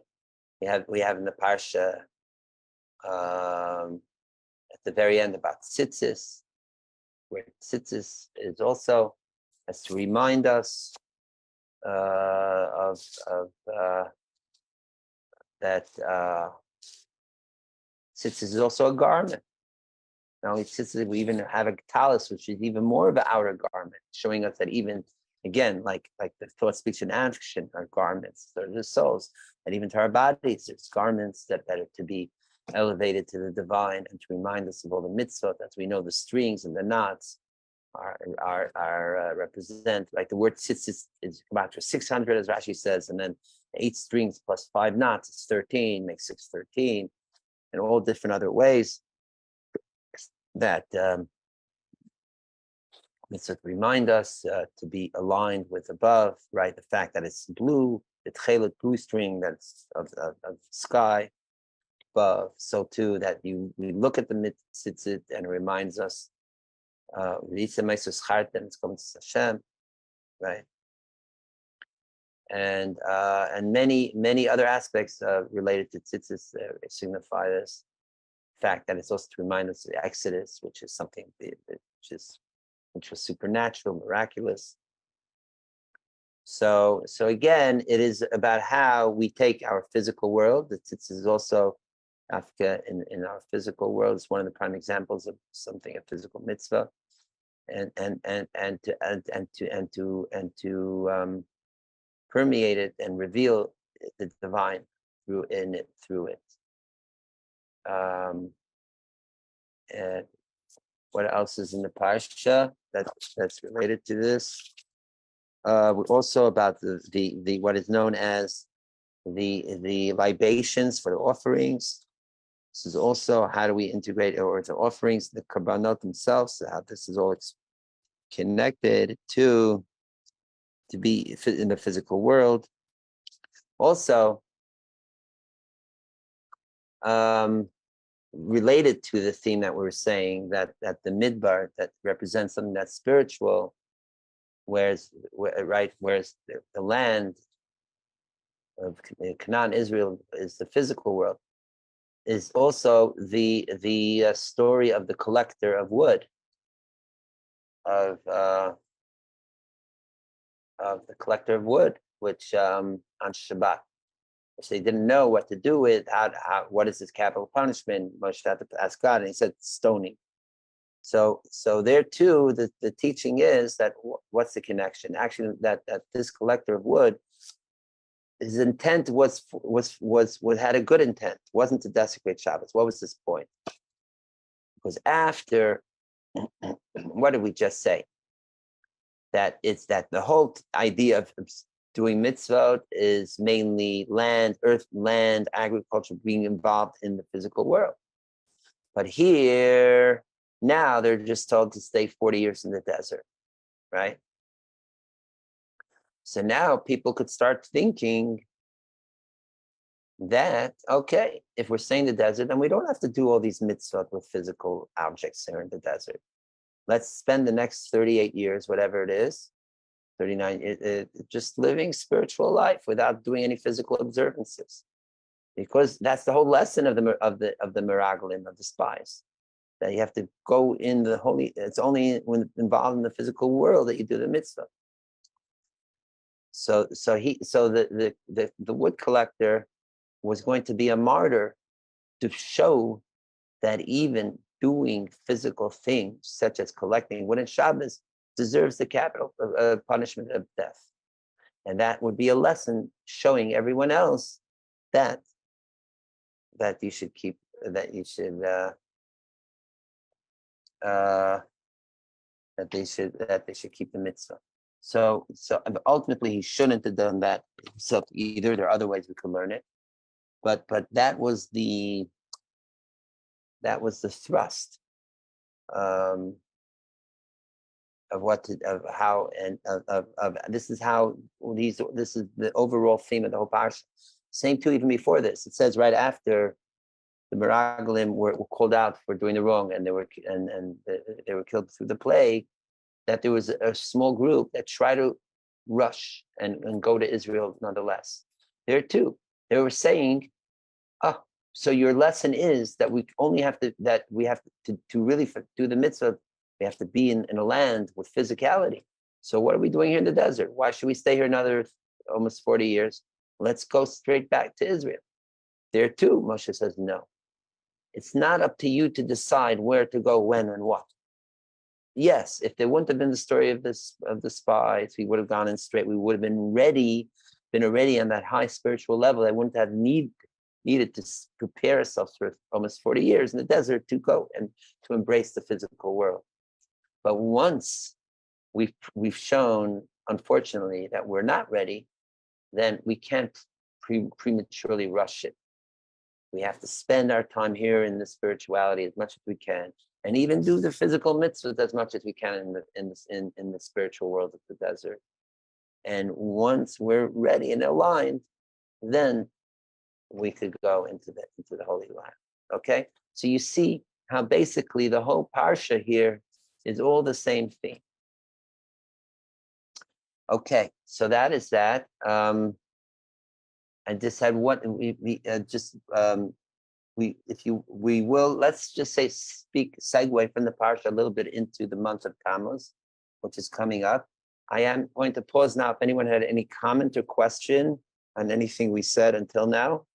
We have in the parsha at the very end about tzitzis, where tzitzis is also has to remind us of that tzitzis is also a garment. Not only tzitzis, we even have a talus, which is even more of an outer garment, showing us that even, again, like the thought, speech, and action are garments. They're the souls, and even to our bodies, there's garments that are to be elevated to the divine and to remind us of all the mitzvot. As we know, the strings and the knots are represent, like the word tzitzis is about 600, as Rashi says, and then 8 strings plus 5 knots is 13, makes 613, and all different other ways that mitzvot remind us to be aligned with above, right? The fact that it's blue, the tchelet blue string that's of the sky above, so too that we look at the mitzvot and it reminds us, it's coming to Hashem, right? And many other aspects related to tzitzis signify this fact that it's also to remind us of the Exodus, which is something which was supernatural, miraculous. So again, it is about how we take our physical world. The tzitzis is also Africa in our physical world. It's one of the prime examples of something, a physical mitzvah, and to permeate it and reveal the divine through it. And what else is in the parsha that's related to this? Also about the what is known as the libations for the offerings. This is also how do we integrate or the offerings, the korbanot themselves, how this is all connected to to be in the physical world. Also, related to the theme that we were saying, that the midbar that represents something that's spiritual, whereas the land of Canaan, Israel, is the physical world, is also the story of the collector of wood, of the collector of wood, which on Shabbat, which they didn't know what to do with. What is his capital punishment? Moshe had to ask God, and he said stoning. So there too, the teaching is that what's the connection? Actually, that this collector of wood, his intent was had a good intent. It wasn't to desecrate Shabbos. What was his point? Because after, what did we just say? That it's that the whole idea of doing mitzvot is mainly land, agriculture, being involved in the physical world. But here, now they're just told to stay 40 years in the desert, right? So now people could start thinking that, okay, if we're staying in the desert, then we don't have to do all these mitzvot with physical objects here in the desert. Let's spend the next 38 years, whatever it is, 39, just living spiritual life without doing any physical observances, because that's the whole lesson of the Miraglim, of the spies, that you have to go in the holy. It's only when involved in the physical world that you do the mitzvah. So the wood collector was going to be a martyr to show that even doing physical things such as collecting wood on Shabbos deserves the capital punishment of death. And that would be a lesson showing everyone else that you should keep, that you should that they should keep the mitzvah. So ultimately he shouldn't have done that himself either. There are other ways we could learn it, but that was the thrust of this is the overall theme of the whole parsha. Same too, even before this, it says right after the Meraglim were called out for doing the wrong, and they were killed through the plague, that there was a small group that tried to rush and go to Israel nonetheless. There too, they were saying, so your lesson is that we have to really do the mitzvah, we have to be in a land with physicality. So what are we doing here in the desert? Why should we stay here another almost 40 years? Let's go straight back to Israel. There too, Moshe says, no. It's not up to you to decide where to go, when, and what. Yes, if there wouldn't have been the story of the spies, we would have gone in straight. We would have been already on that high spiritual level. I wouldn't have needed to prepare ourselves for almost 40 years in the desert to go and to embrace the physical world. But once we've shown, unfortunately, that we're not ready, then we can't prematurely rush it. We have to spend our time here in the spirituality as much as we can, and even do the physical mitzvahs as much as we can in the spiritual world of the desert. And once we're ready and aligned, then we could go into the Holy Land. Okay, so you see how basically the whole parsha here is all the same thing. Okay, so that is that. I just had what we will, let's just say, segue from the parsha a little bit into the month of Tammuz, which is coming up. I am going to pause now if anyone had any comment or question on anything we said until now.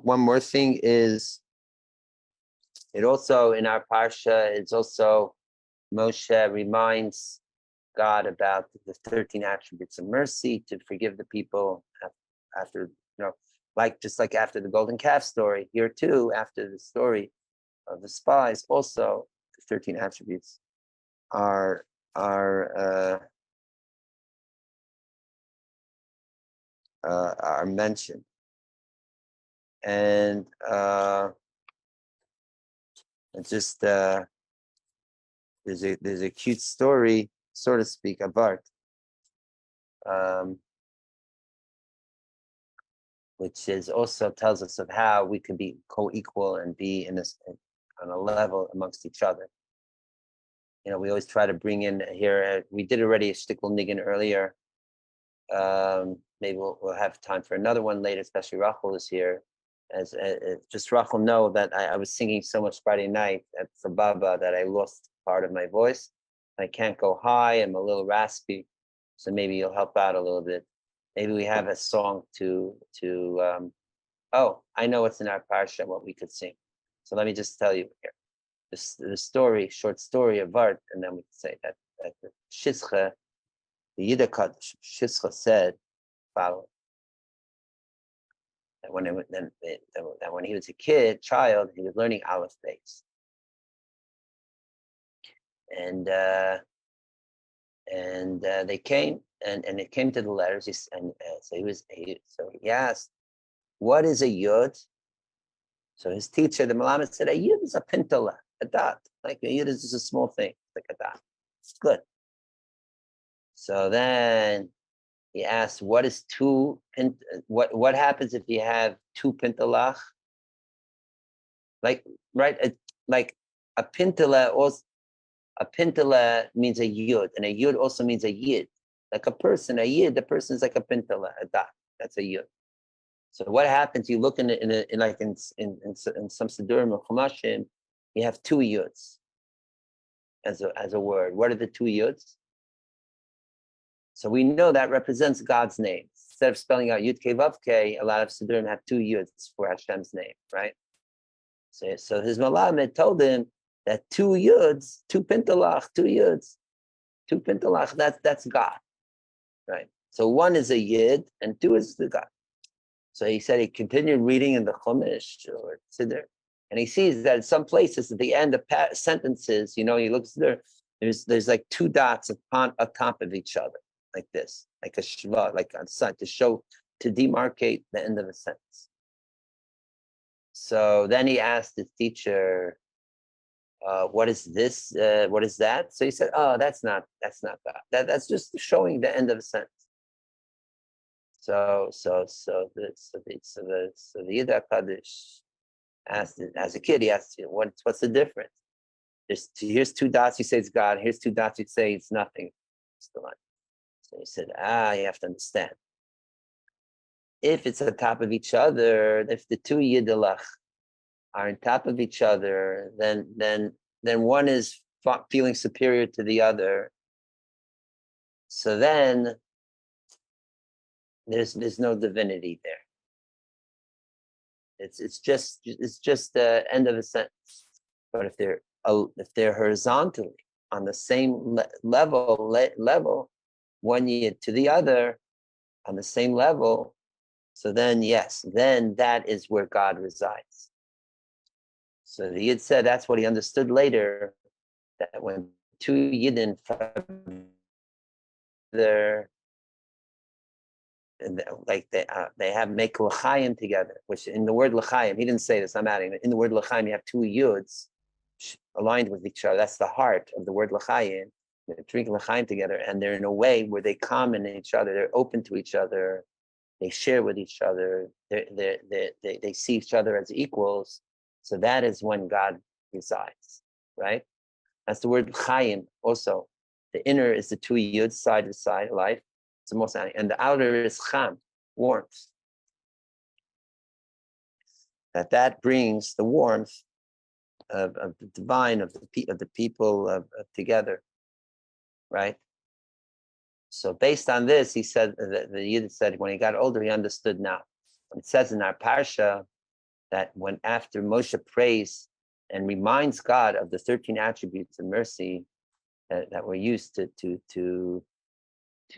One more thing is, it also in our parsha, it's also Moshe reminds God about the 13 attributes of mercy to forgive the people after, just like after the golden calf story. Here too, after the story of the spies, also the 13 attributes are are mentioned. And it's just there's a cute story, so to speak, of art, which is also tells us of how we can be co-equal and be on a level amongst each other. We always try to bring in here. We did already a shtickle niggin earlier. Maybe we'll have time for another one later, especially Rachel is here. As just Rachel know that I was singing so much Friday night for Baba that I lost part of my voice. I can't go high. I'm a little raspy, so maybe you'll help out a little bit. Maybe we have a song to oh, I know what's in our parsha, what we could sing. So let me just tell you here. The story, short story of art, and then we can say that the Shizcha, the Yiddukot Shizcha said, following. That when he was a child, he was learning Aleph Beis, and they came and it came to the letters. So he asked, "What is a yud?" So his teacher, the Malamed, said, "A yud is a pintala, a dot. Like a yud is just a small thing, like a dot. It's good." So then he asked, "What is what happens if you have two pintalach?" Like, right? Like a pintala means a yud, and a yud also means a yid. Like a person, a yid, the person is like a pintala, a dot. That's a yud. So what happens? You look in some Sidurim or Chumashim, you have two yuds as a word. What are the two yuds? So we know that represents God's name. Instead of spelling out Yud Kei Vav Kei, a lot of Sidurim have two yuds for Hashem's name, right? So his Malamed told him that two yuds, two pintalach, that's God, right? So one is a yid and two is the God. So he said he continued reading in the Chumash or Siddur, and he sees that in some places at the end of sentences, he looks there, there's like two dots on top of each other, like this, like a shva, like on side to demarcate the end of a sentence. So then he asked his teacher, "What is this? What is that?" So he said, "Oh, that's not God. That's just showing the end of a sentence." So the Yiddah Kaddish asked, as a kid, he asked, "What's the difference? Here's two dots. You say it's God. Here's two dots. You say it's nothing. It's the line." So he said, "You have to understand. If it's on top of each other, if the two Yiddalach are on top of each other, then one is feeling superior to the other. So then there's no divinity there. It's just the end of a sentence. But if they're horizontally on the same level, one yid to the other on the same level, so then yes, then that is where God resides." So the yid said that's what he understood later, that when two yidden there, like they have make l'chaim together, which in the word l'chaim, he didn't say this, I'm adding it. In the word l'chaim, you have two yuds aligned with each other. That's the heart of the word l'chaim. They're drinking l'chaim together, and they're in a way where they comment each other. They're open to each other. They share with each other. They see each other as equals. So that is when God resides, right? That's the word chayim. Also, the inner is the two yuds, side to side, life. It's the most, and the outer is cham, warmth. That brings the warmth of the divine, of the people together, right? So based on this, he said, the Yid said, when he got older, he understood now. It says in our parsha that when after Moshe prays and reminds God of the 13 attributes of mercy that were used to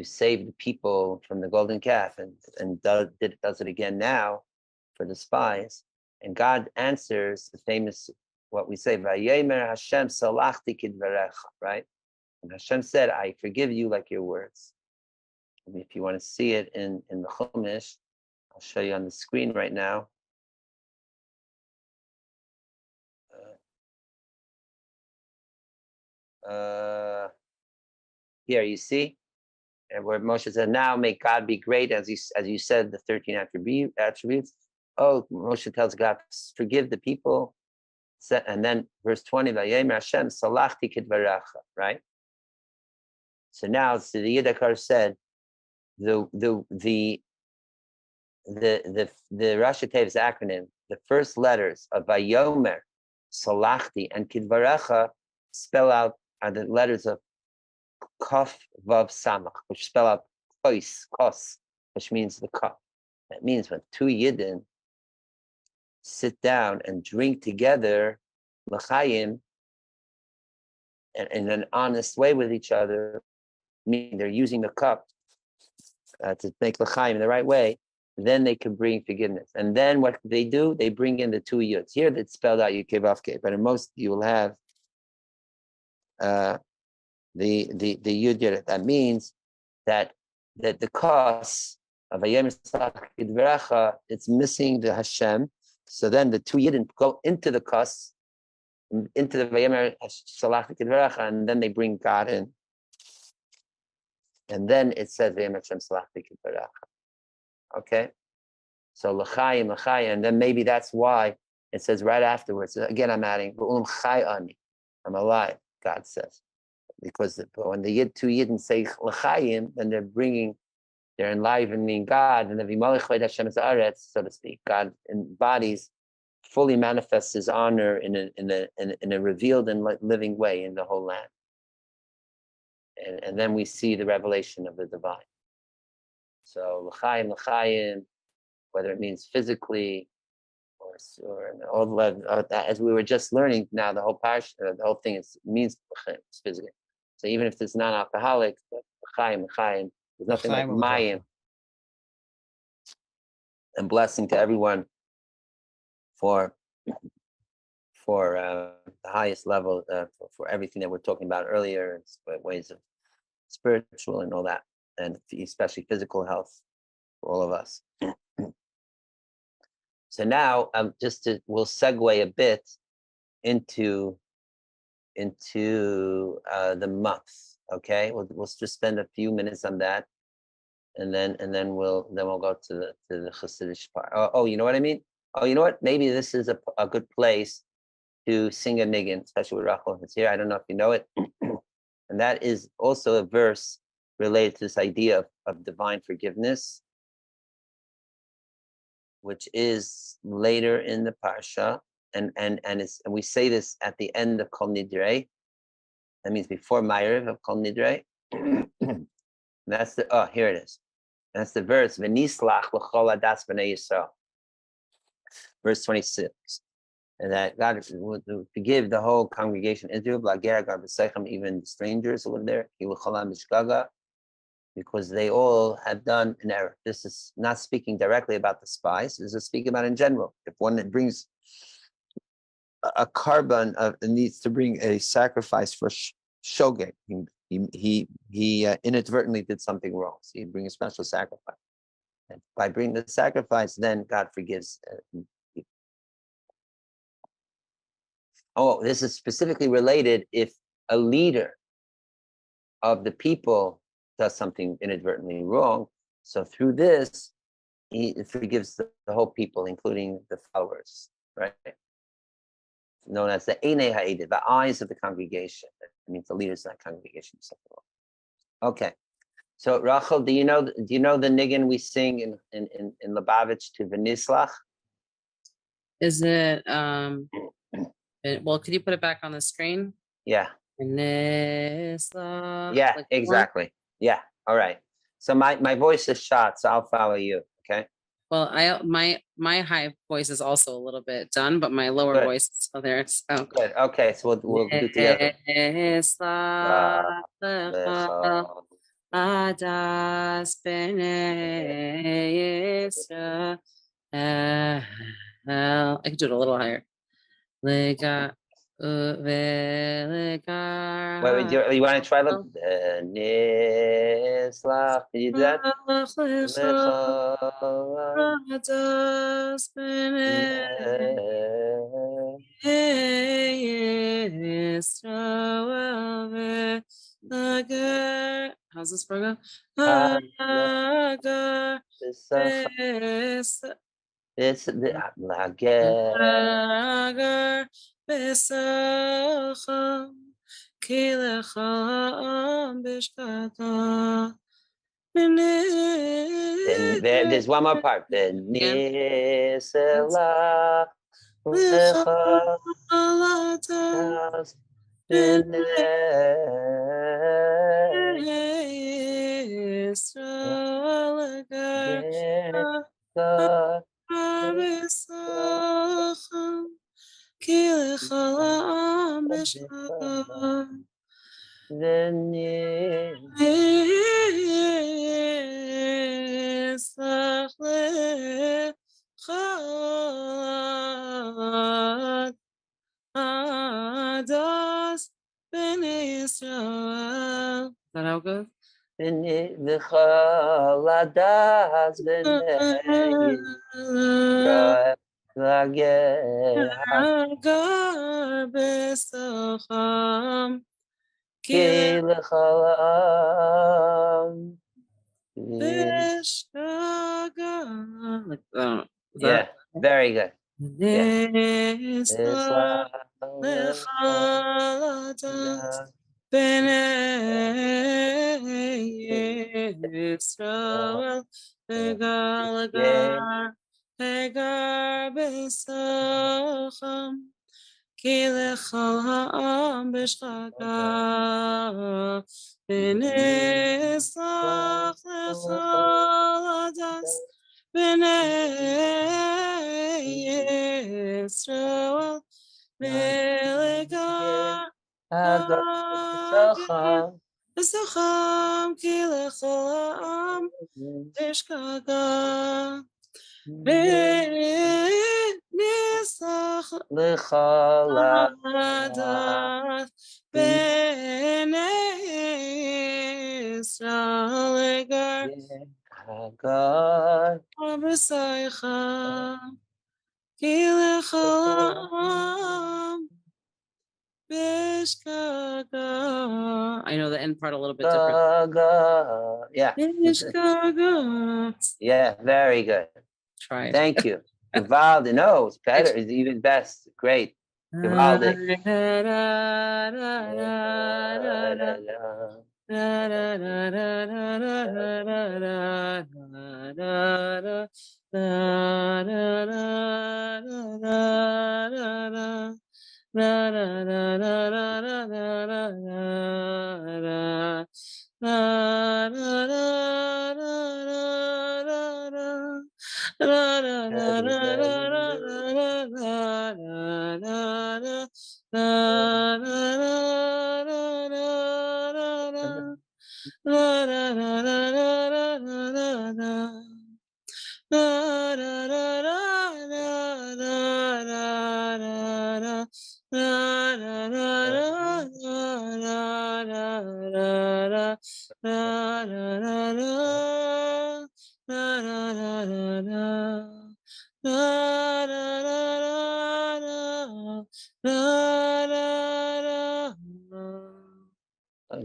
save the people from the golden calf, and does it again now for the spies, and God answers the famous, what we say, Vayemer Hashem salachti kidvarecha, right? And Hashem said, "I forgive you like your words." If you want to see it in the Chumash, I'll show you on the screen right now. Here you see, and where Moshe said, "Now may God be great," as you said, the 13 attributes. Oh, Moshe tells God, "Forgive the people," and then verse 20, "Vayemer Hashem salachti kidvaracha." Right. So now, so the Yidakar said, the Rashi Tev's acronym, the first letters of Vayomer, Salachti, and Kidvarecha spell out are the letters of Kaf Vav Samach, which spell out Kos, which means the cup. That means when two Yidden sit down and drink together, L'chaim, in an honest way with each other, meaning they're using the cup to make L'chaim in the right way, then they can bring forgiveness. And then what they do, they bring in the two yuds. Here that's spelled out Yud Vavke, but in most you will have the yud yud. That means that the kos of Vayem Salach, it's missing the Hashem. So then the two yidden go into the kos, into the Vayem Salach, and then they bring God in. And then it says Vayem Hashem Salach. Okay, so l'chaim, and then maybe that's why it says right afterwards. Again, I'm adding I'm alive. God says, because when the two yidden say l'chaim, then they're enlivening God, and the v'malech Hashem aretz, so to speak. God embodies, fully manifests His honor in a revealed and living way in the whole land, and then we see the revelation of the divine. So l'chaim, whether it means physically or all the as we were just learning now, the whole parish, the whole thing means physically. So even if it's non-alcoholic, l'chaim, there's nothing like mayim. And blessing to everyone for the highest level, for everything that we're talking about earlier, ways of spiritual and all that, and especially physical health for all of us. So now, we'll segue a bit into the month. Okay, we'll just spend a few minutes on that, and then we'll go to the Hasidic part. Oh, you know what I mean? Oh, you know what? Maybe this is a good place to sing a niggin, especially with Rachel is here. I don't know if you know it, and that is also a verse related to this idea of divine forgiveness, which is later in the parsha, and we say this at the end of Kol Nidrei. That means before Ma'ariv of Kol Nidrei. That's here it is. That's the verse. V'nislach l'chol adas b'nei Yisrael. Verse 26. And that God would forgive the whole congregation Israel, even strangers who live there, because they all have done an error. This is not speaking directly about the spies. This is speaking about in general. If one that brings a carbon needs to bring a sacrifice for shogeg, he inadvertently did something wrong. So he bring a special sacrifice. And by bringing the sacrifice, then God forgives. This is specifically related if a leader of the people does something inadvertently wrong. So through this, he forgives the whole people, including the followers, right? Known as the Einei Ha'edid, the eyes of the congregation. That means the leaders of that congregation. Okay. So Rachel, do you know the niggin we sing in Lubavitch to V'nislach? Is it well, could you put it back on the screen? Yeah. V'nislach. Yeah, exactly. Yeah. All right. So my voice is shot, so I'll follow you. Okay. Well, my high voice is also a little bit done, but my lower voice is still there. So good. Okay, so we'll do together. Adas b'nei Yisrael. I could do it a little higher. Wait, you want to try the Nislach? Can you do that? How's this program? It's the Lager. There's one more part. The Nisela Lecha Is that how it goes? Yeah, very good. Yeah. I know the end part a little bit different. Yeah. Yeah, very good. Tried. Thank you. Vivaldi. No, it's better. It's even best. Great. Vivaldi.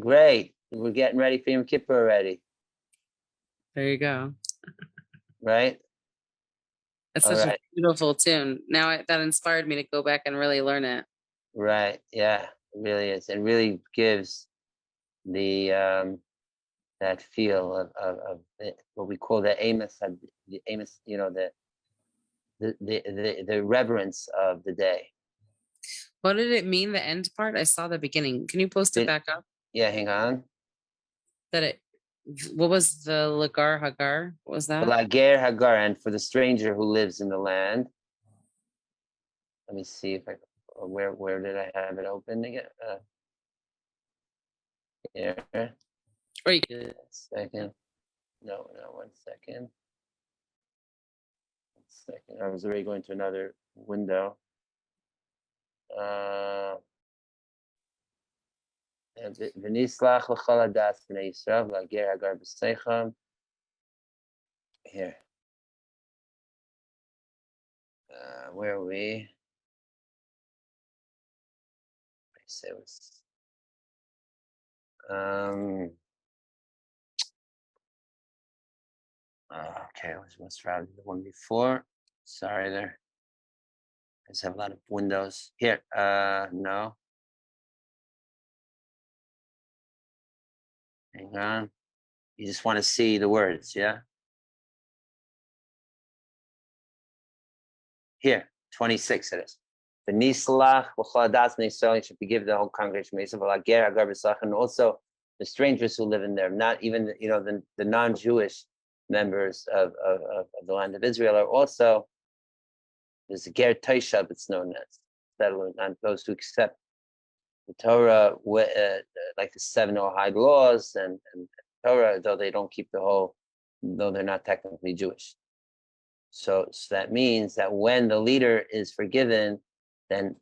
Great. We're getting ready for Yom Kippur already. There you go. Right? It's such a beautiful tune. Now that inspired me to go back and really learn it. Right. Yeah, it really is. It really gives the that feel of what we call the Amos, you know, the reverence of the day. What did it mean, the end part? I saw the beginning. Can you post it back up? Yeah, hang on. What was the Lagar Hagar? What was that? The Lager Hagar, and for the stranger who lives in the land. Let me see if where did I have it open again? Here. Wait. Second. No, 1 second. 1 second. I was already going to another window. V'nislach l'chol hadas b'nei Yisrael v'lager hagar b'seicham. Here. Where are we? I say it was. Okay, it was most probably the one before. Sorry there. I just have a lot of windows. Here, no. Hang on. You just want to see the words, yeah? Here, 26 it is. The Nislach, Wachaladas, Nisrael, should be given the whole congregation, and also the strangers who live in there, not even the non-Jewish members of the land of Israel are also, there's a Ger Taishab, it's known as, settlement on those who accept the Torah, like the 7 Noahide laws and Torah, though they don't keep though they're not technically Jewish. So that means that when the leader is forgiven, then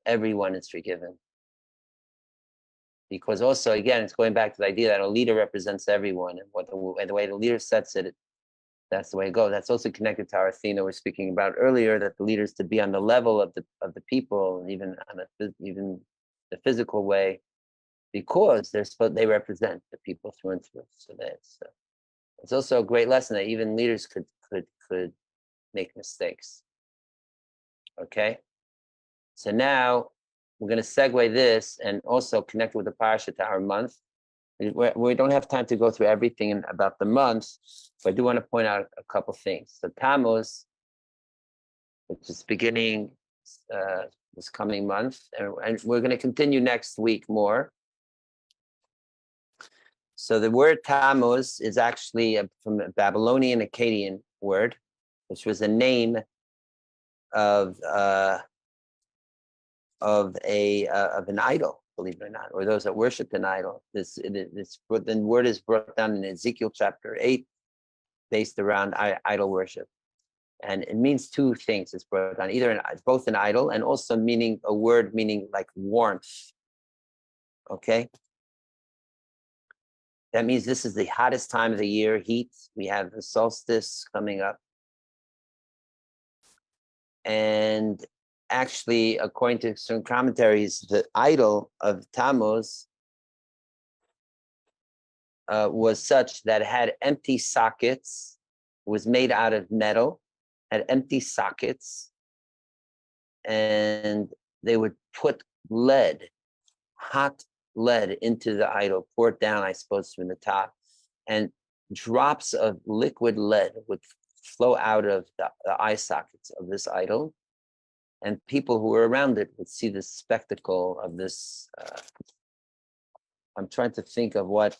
everyone is forgiven. Because also, again, it's going back to the idea that a leader represents everyone, and the way the leader sets it, that's the way it goes. That's also connected to our theme that we're speaking about earlier, that the leaders to be on the level of the people, even even the physical way, because they represent the people through and through. So that's it's also a great lesson that even leaders could make mistakes. Okay, so now we're going to segue this and also connect with the parasha to our month. We don't have time to go through everything about the month, but I do want to point out a couple things. So Tammuz, which is beginning this coming month, and we're going to continue next week more. So the word Tammuz is actually from a Babylonian Akkadian word, which was a name of an idol, believe it or not, or those that worshipped an idol. The word is brought down in Ezekiel chapter 8, based around idol worship, and it means two things. It's brought down both an idol and also meaning a word meaning like warmth. Okay, that means this is the hottest time of the year, heat. We have the solstice coming up, and actually, according to certain commentaries, the idol of Tammuz was such that it had empty sockets, was made out of metal, had empty sockets, and they would put hot lead into the idol, pour it down, I suppose, from the top, and drops of liquid lead would flow out of the eye sockets of this idol. And people who were around it would see the spectacle of this. I'm trying to think of what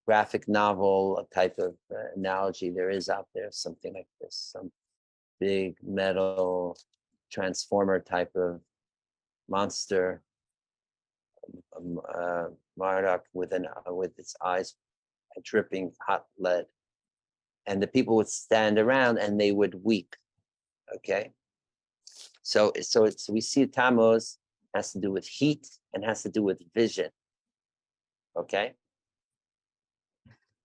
graphic novel type of analogy there is out there, something like this, some big metal transformer type of monster, Marduk with its eyes dripping hot lead, and the people would stand around and they would weep. Okay, so we see Tammuz has to do with heat and has to do with vision. Okay.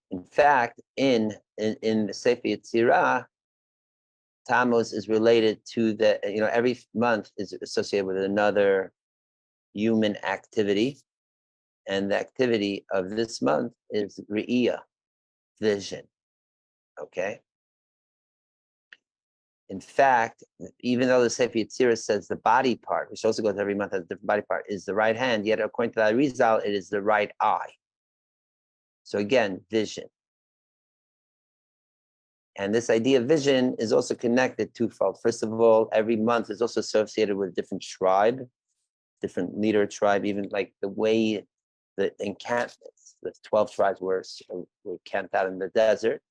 In fact, in the Sefer Yetzirah, Tammuz is related to every month is associated with another human activity, and the activity of this month is Re'iyah, vision. Okay. In fact, even though the Sefer Yetzirah says the body part, which also goes every month as a different body part, is the right hand, yet according to the Arizal, it is the right eye. So again, vision. And this idea of vision is also connected twofold. First of all, every month is also associated with a different tribe, different leader tribe, even like the way the encampments, the 12 tribes were camped out in the desert.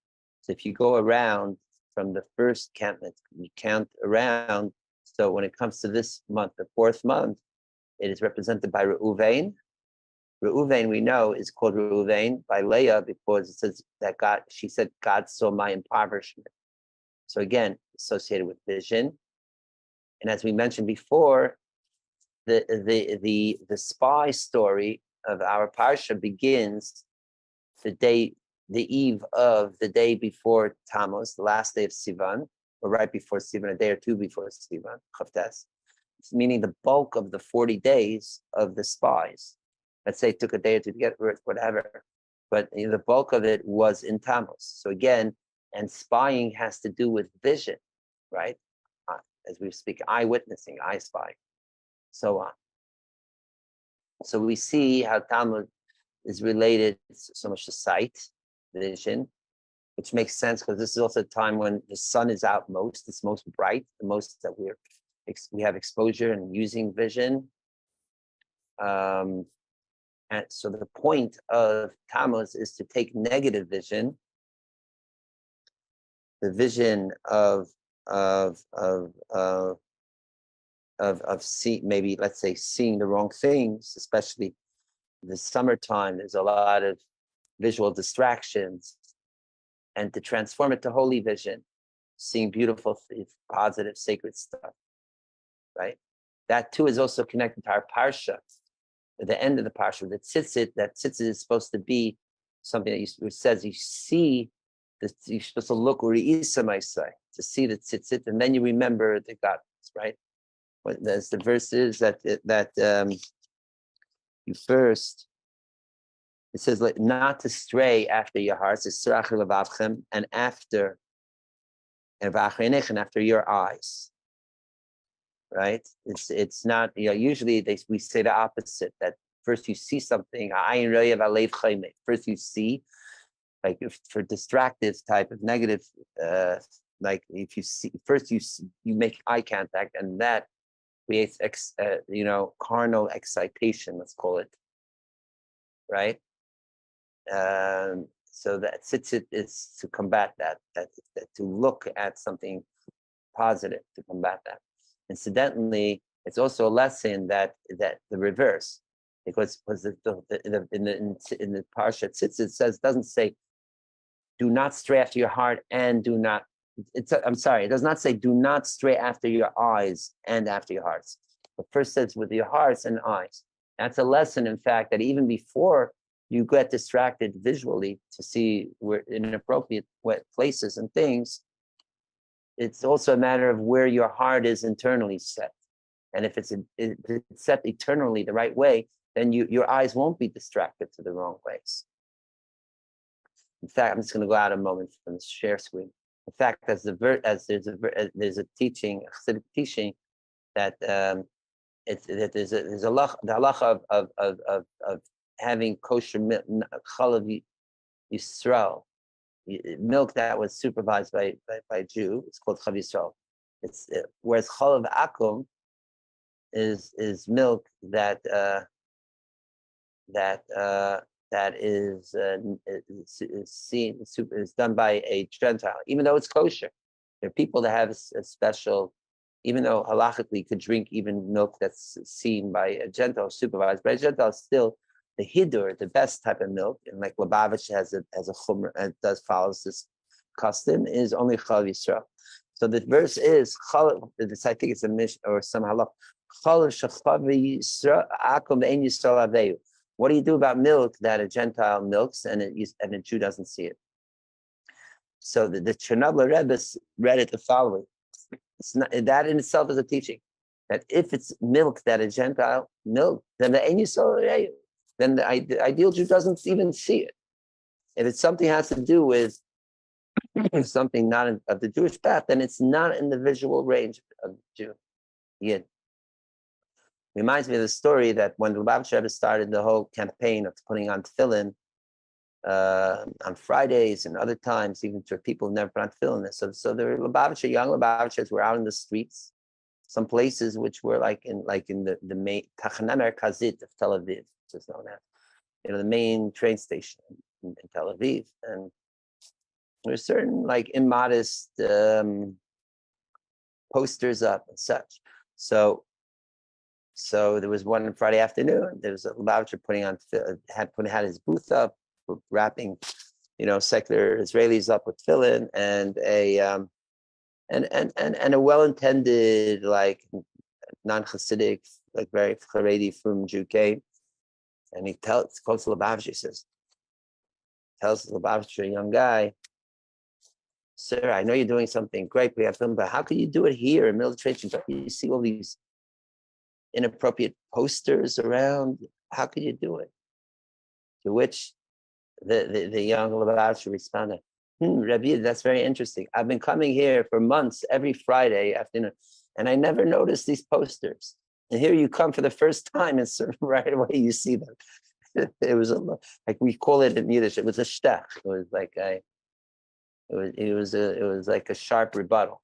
So if you go around from the first encampment, you count around. So when it comes to this month, the 4th month, it is represented by Reuven. Reuven, we know, is called Reuven by Leah because it says that she said, God saw my impoverishment. So again, associated with vision. And as we mentioned before, the spy story of our parsha begins the eve of the day before Tammuz, the last day of Sivan, or right before Sivan, a day or two before Sivan, Chavtes, meaning the bulk of the 40 days of the spies. Let's say it took a day or two to get it, whatever, but the bulk of it was in Tammuz. So again, and spying has to do with vision, right? As we speak, eyewitnessing, I spy, so on. So we see how Tammuz is related so much to sight, vision, which makes sense because this is also a time when the sun is out most, it's most bright, the most that we have exposure and using vision. And so the point of Tammuz is to take negative vision, the vision of see, maybe let's say seeing the wrong things, especially the summertime. There's a lot of visual distractions, and to transform it to holy vision, seeing beautiful, positive, sacred stuff. Right. That too is also connected to our parsha. At the end of the parsha, that tzitzit is supposed to be something that says you see. You're supposed to look to see the tzitzit, and then you remember the gods, right? There's the verses that you first. It says like not to stray after your hearts, and after your eyes. Right? It's not, usually we say the opposite, that first you see something, first you see, like if for distractive type of negative, like if you see, first you make eye contact, and that creates carnal excitation, let's call it, right? So that tzitzit is to combat that, to look at something positive, to combat that. Incidentally, it's also a lesson that the reverse, because in the parsha tzitzit says, doesn't say do not stray after your heart and do not. It does not say do not stray after your eyes and after your hearts. But first says with your hearts and eyes. That's a lesson, in fact, that even before you get distracted visually to see where inappropriate places and things, it's also a matter of where your heart is internally set. And if it's set eternally the right way, then your eyes won't be distracted to the wrong ways. In fact, I'm just going to go out a moment from the share screen. In fact, there's a teaching, a Chasidic teaching, that there's a halacha of having kosher milk, chalav Yisrael, milk that was supervised by a Jew. It's called chalav Yisrael. Whereas chalav akum is milk that is done by a Gentile, even though it's kosher. There are people that have a special, even though halachically could drink even milk that's seen by a Gentile, supervised by a Gentile, still the hidur, the best type of milk, and like Lubavitch has a chumrah and follows this custom, is only chalav Yisrael. So the verse is chalav. I think it's a mish or some halach. Chalav shechav Yisrael akum ein Yisrael aveyu. What do you do about milk that a Gentile milks and a Jew doesn't see it? So the Chernobyl Rebbe read it the following. It's not, that in itself is a teaching that if it's milk that a Gentile milk, then the ein Yisrael, then the ideal Jew doesn't even see it. If it's something has to do with something not of the Jewish path, then it's not in the visual range of the Jew. Yid. Reminds me of the story that when the Lubavitch Rebbe started the whole campaign of putting on tefillin on Fridays and other times, even for people who never put on tefillin. So the Lubavitcher, young Lubavitchers were out in the streets, some places which were like in the main Tachana Merkazit of Tel Aviv, which is known as, the main train station in Tel Aviv, and there were certain like immodest posters up and such. So there was one Friday afternoon. There was a Lubavitcher had his booth up, wrapping, secular Israelis up with tefillin, and and a well-intended, like, non-Hasidic, like very Haredi from Jew came, and he quotes the Lubavitcher, says, tells the Lubavitcher, a young guy, sir, I know you're doing something great, but how can you do it here in the middle of the trade? You see all these inappropriate posters around. How can you do it? To which the young Lubavitcher responded, Rabbi, that's very interesting. I've been coming here for months every Friday afternoon, and I never noticed these posters. And here you come for the first time, and right away you see them. It was like we call it in Yiddish. It was a shtech. It was like it was like a sharp rebuttal.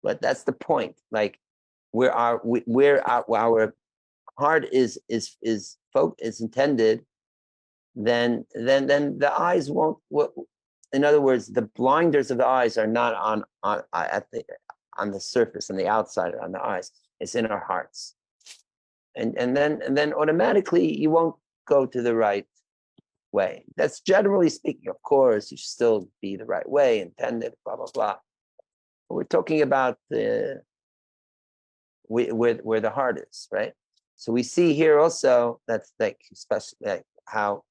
But that's the point. Like where our heart is intended, then the eyes won't. In other words, the blinders of the eyes are not on the surface, on the outside, on the eyes. It's in our hearts, and then automatically you won't go to the right way. That's generally speaking. Of course, you should still be the right way, intended, blah blah blah. But we're talking about where the heart is, right? So we see here also that's like especially like how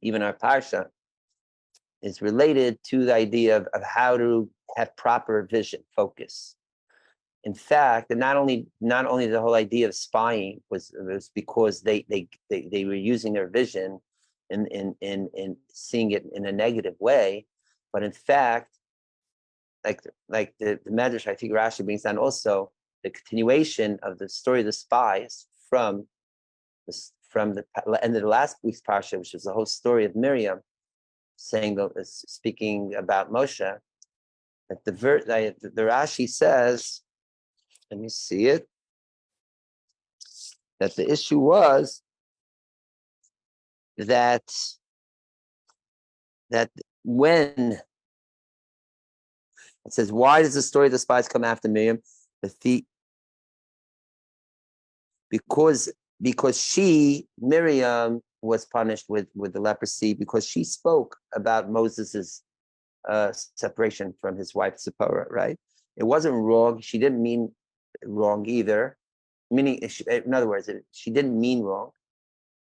even our parsha is related to the idea of how to have proper vision, focus. In fact, and not only the whole idea of spying was because they were using their vision in seeing it in a negative way, but in fact, like the Medrash, I think Rashi brings down also the continuation of the story of the spies from the end of the last week's parsha, which was the whole story of Miriam, speaking about Moshe. That the Rashi says, let me see it, that the issue was that when it says, why does the story of the spies come after Miriam? Because Miriam was punished with the leprosy because she spoke about Moses's separation from his wife Zipporah, right? It wasn't wrong. She didn't mean wrong either. Meaning, in other words, she didn't mean wrong.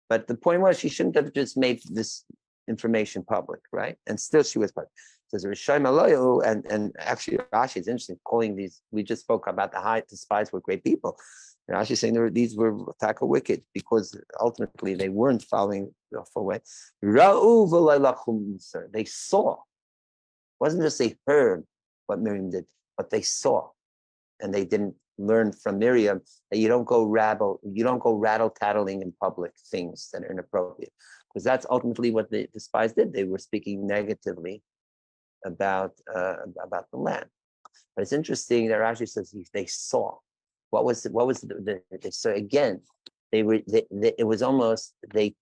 But the point was, she shouldn't have just made this information public, right? And still, she was public. It says Rishayim Aloyu, and actually, Rashi is interesting calling these. We just spoke about the spies were great people. And Rashi is saying these were taka wicked because ultimately they weren't following the full way. They saw. It wasn't just they heard what Miriam did, but they saw, and they didn't learn from Miriam that you don't go rattle-tattling in public things that are inappropriate, because that's ultimately what the spies did. They were speaking negatively about the land. But it's interesting that Rashi says they saw. What was so again? It was almost they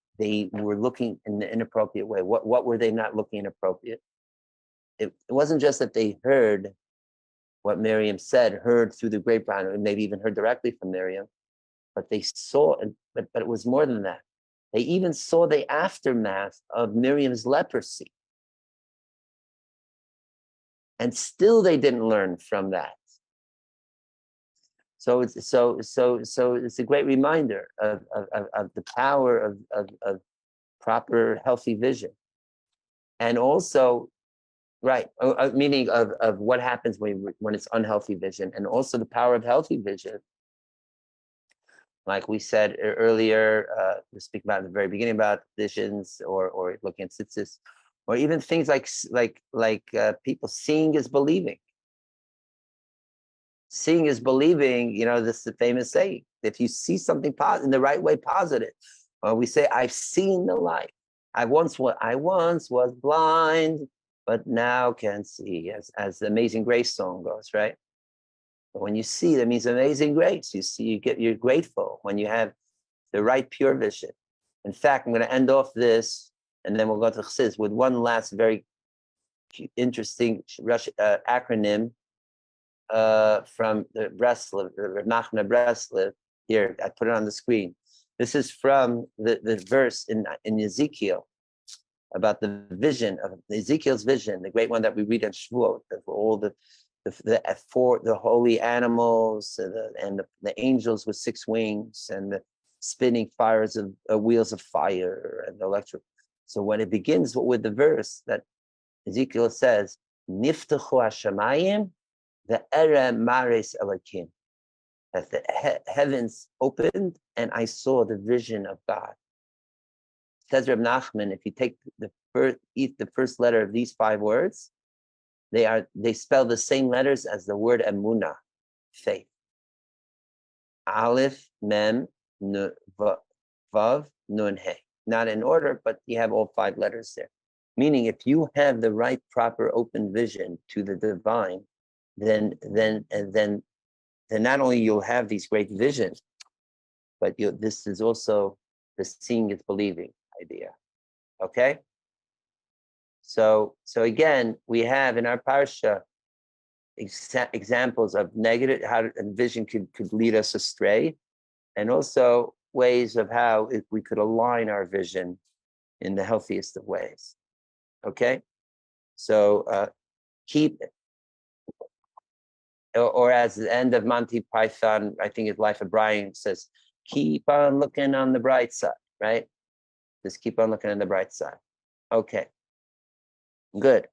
were looking in the inappropriate way. What were they not looking inappropriate? It wasn't just that they heard what Miriam said, heard through the grapevine, or maybe even heard directly from Miriam, but they saw, but it was more than that. They even saw the aftermath of Miriam's leprosy. And still they didn't learn from that. So it's a great reminder of the power of proper healthy vision. And also, right, meaning of what happens when it's unhealthy vision, and also the power of healthy vision. Like we said earlier, we speak about at the very beginning about visions, or looking at tzitzis, or even things like people seeing is believing. Seeing is believing. This is the famous saying: if you see something in the right way, positive, or we say, "I've seen the light. I once was blind, but now can see," as the Amazing Grace song goes, right? But when you see, that means amazing grace. You see, you're grateful when you have the right pure vision. In fact, I'm going to end off this, and then we'll go to Chassidus with one last very interesting acronym from the Breslov, Rav Nachman Breslov. Here, I put it on the screen. This is from the verse in Ezekiel, about the vision of Ezekiel's vision, the great one that we read in Shavuot, of all the holy animals and the angels with 6 wings and the spinning fires of wheels of fire and electric. So when it begins with the verse that Ezekiel says, "Niftachu hashamayim ve'ere mares Elokim," that the heavens opened and I saw the vision of God. Says Reb Nachman, if you take the first letter of these 5 words, they spell the same letters as the word emunah, faith. Aleph, mem, vav, nun, he. Not in order, but you have all 5 letters there. Meaning, if you have the right, proper, open vision to the divine, then not only you'll have these great visions, but this is also the seeing is believing idea. Okay. So again, we have in our parsha examples of negative, how vision could lead us astray, and also ways of how we could align our vision in the healthiest of ways. Okay, so keep, or as the end of Monty Python, I think it's Life of Brian says, keep on looking on the bright side, right? Just keep on looking on the bright side. Okay. Good.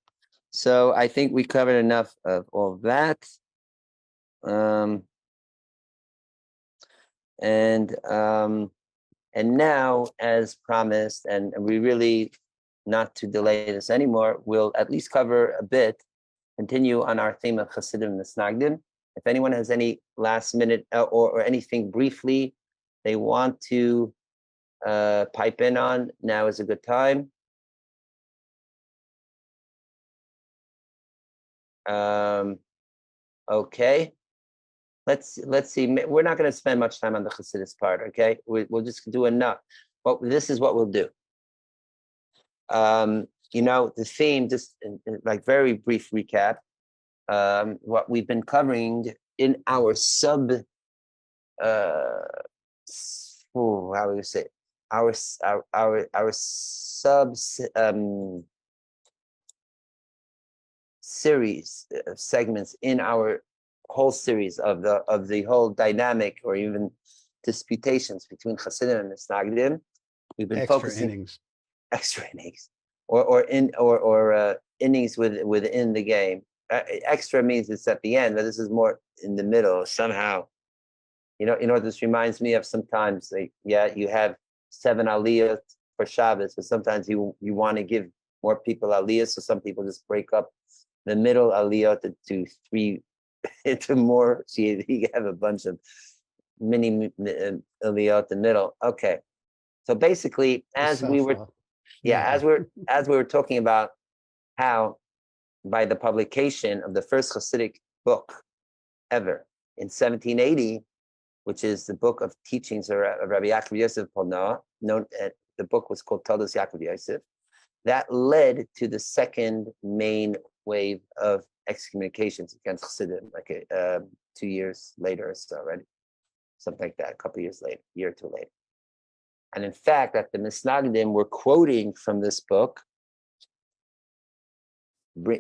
So I think we covered enough of all that. And now, as promised, and we really, not to delay this anymore, we'll at least cover a bit, continue on our theme of Chasidim Misnagdim. If anyone has any last minute or anything briefly they want to pipe in on, now is a good time. Okay, let's see. We're not going to spend much time on the Chassidus part. Okay, we'll just do enough. But this is what we'll do. The theme, just like very brief recap. What we've been covering in our how do you say it? Our sub series of segments in our whole series of the whole dynamic or even disputations between Chasidim and Misnagdim. We've been focusing extra innings or innings within the game. Extra means it's at the end, but this is more in the middle somehow. This reminds me of sometimes you have 7 aliyot for Shabbos, but sometimes you want to give more people aliyah, so some people just break up the middle aliyot to 3 into more, so you have a bunch of mini aliyot in the middle. Okay, so basically, as we were talking about how by the publication of the first Hasidic book ever in 1780, which is the book of teachings of Rabbi Yaakov Yosef Polna, the book was called Toldos Yaakov Yosef, that led to the second main wave of excommunications against Chassidim, like 2 years later or so, right? Something like that, a couple of years later, a year or 2 later. And in fact, that the Misnagdim were quoting from this book,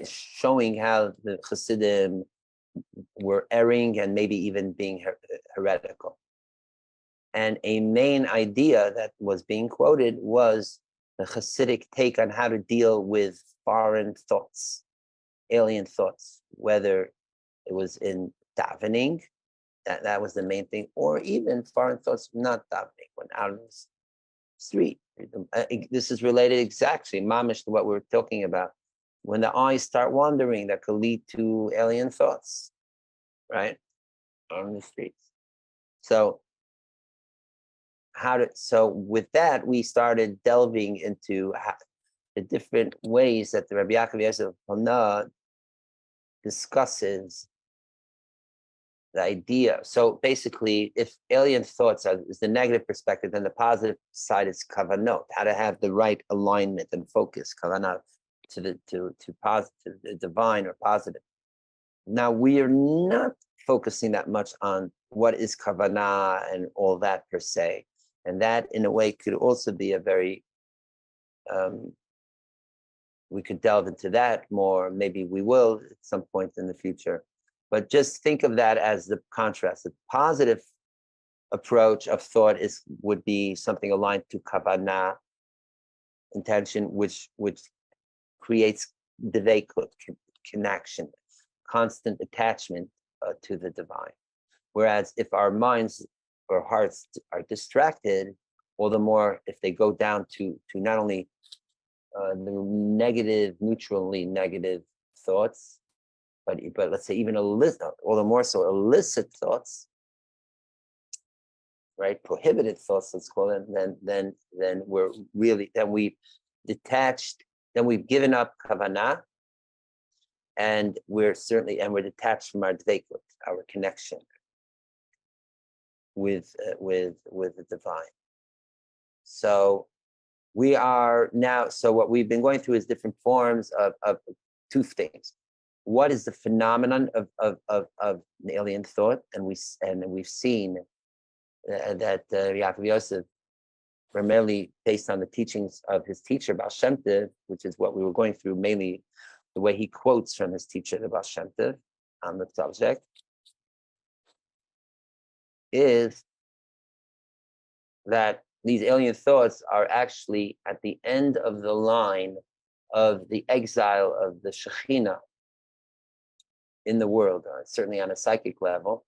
showing how the Chassidim were erring and maybe even being heretical. And a main idea that was being quoted was the Hasidic take on how to deal with foreign thoughts, alien thoughts, whether it was in davening, that was the main thing, or even foreign thoughts not davening, when out on the street. This is related exactly, mamish, to what we were talking about. When the eyes start wandering, that could lead to alien thoughts, right, on the streets. So with that, we started delving into the different ways that the Rabbi Yaakov Yosef Polna discusses the idea. So basically, if alien thoughts is the negative perspective, then the positive side is kavanot, how to have the right alignment and focus, kavanot, to positive, the divine or positive. Now, we are not focusing that much on what is kavanah and all that per se. And that, in a way, could also be a very we could delve into that more. Maybe we will at some point in the future. But just think of that as the contrast. The positive approach of thought would be something aligned to kavanah, intention, which creates devekut, connection, constant attachment to the divine. Whereas if our minds or hearts are distracted, all the more if they go down to not only the negative, neutrally negative thoughts, but let's say even all the more so illicit thoughts, right? Prohibited thoughts, let's call it. Then we've detached. Then we've given up kavanah, and we're detached from our dveikut, our connection with the divine. So we are now. So what we've been going through is different forms of two things. What is the phenomenon of the alien thought, and we've seen that Yaakov Yosef, primarily based on the teachings of his teacher Baal Shem Tov, which is what we were going through, mainly the way he quotes from his teacher, the Baal Shem Tov, on the subject, is that these alien thoughts are actually at the end of the line of the exile of the Shekhinah in the world, certainly on a psychic level.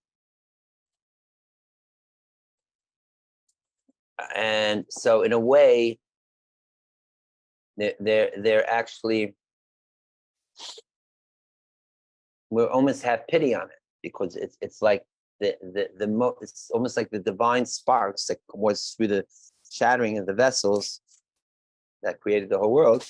And so in a way, they're actually, we almost have pity on it, because it's like it's almost like the divine sparks that was through the shattering of the vessels that created the whole world.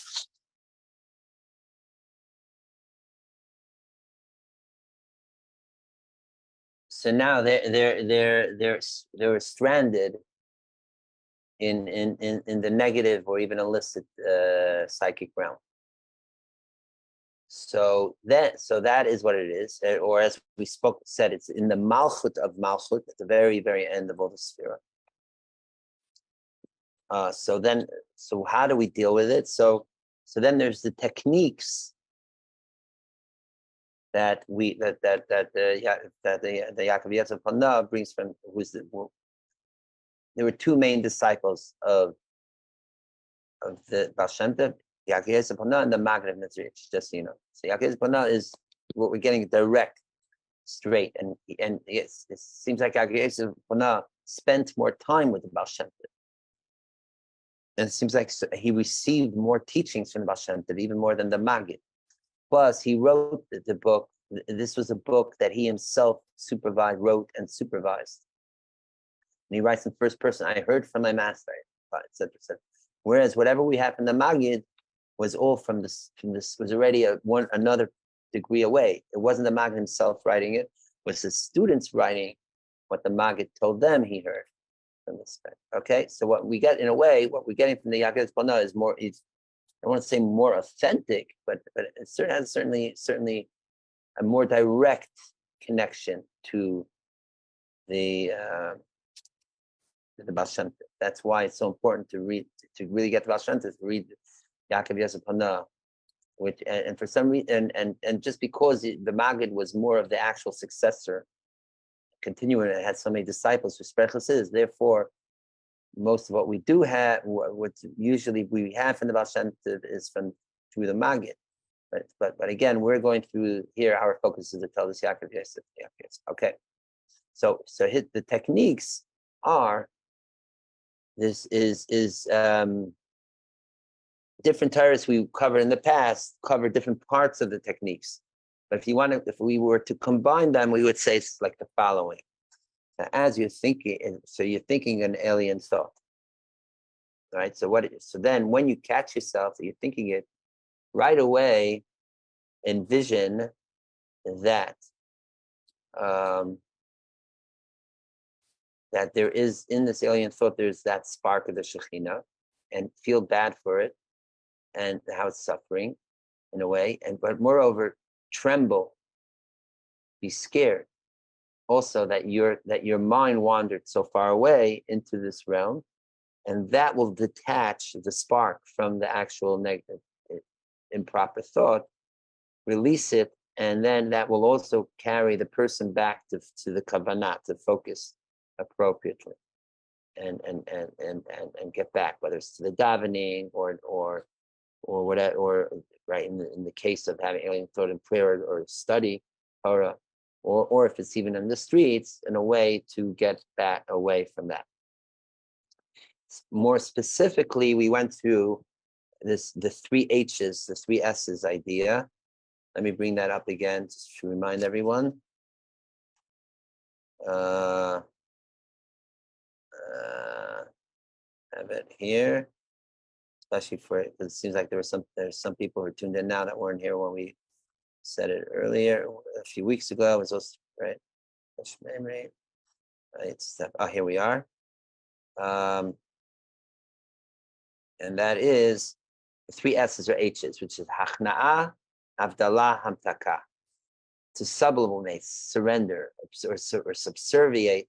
So now they're stranded in the negative or even illicit psychic realm. So that is what it is, or as we said, it's in the malchut of malchut, at the very, very end of all the sphere. So how do we deal with it? So then there's the techniques that the Yaakov Yosef Pana brings from, there were two main disciples of the Baal Shem Tov, Yaakov Yosef Pana and the Maggid of Mezrich, just so you know. So Yaakov Yosef Pana is what we're getting direct, straight, and it seems like Yaakov Yosef Pana spent more time with the Baal Shem Tov. And it seems like he received more teachings from the Baal Shem Tov, even more than the Maggid. Plus, he wrote the book. This was a book that he himself wrote and supervised. And he writes in first person, I heard from my master, etc., etc. Whereas whatever we have from the Maggid was all from this was already another degree away. It wasn't the Maggid himself writing it, it was his students writing what the Maggid told them he heard from this fact. Okay, so what we get, in a way, what we're getting from the Yaakov Pana is more, I want to say more authentic, but it has certainly a more direct connection to the Baal Shem Tov. That's why it's so important to read, to really get the Baal Shem Tov, to read Yaakov Yosef Pana, which and for some reason and just because the Maggid was more of the actual successor, continuing, it had so many disciples, is therefore most of what we do have, what usually we have from the Baal Shem Tov is through the Maggid. But again, we're going through here. Our focus is to tell this Yaakov Yosef. Okay, so the techniques are. This is different Torahs we covered in the past cover different parts of the techniques. But if we were to combine them, we would say it's like the following. Now, as you're thinking, so you're thinking an alien thought, right? So then when you catch yourself, you're thinking it, right away, envision that that there is, in this alien thought, there's that spark of the Shekhinah, and feel bad for it, and how it's suffering, in a way, but moreover, tremble, be scared, also that your mind wandered so far away into this realm, and that will detach the spark from the actual negative proper thought, release it, and then that will also carry the person back to the kavanah, to focus appropriately, and get back, whether it's to the davening or whatever, or right in the case of having alien thought in prayer or study Torah, or if it's even in the streets, in a way to get back away from that. More specifically, we went through the 3 H's, the 3 S's idea. Let me bring that up again just to remind everyone. Have it here, especially because it seems like there's some people who are tuned in now that weren't here when we said it earlier a few weeks ago. It was also right. Memory. Right. Oh, here we are. And that is the 3 S's or H's, which is Hachna'a, Avdalah, Hamtaka. To sublimate, surrender, or subserviate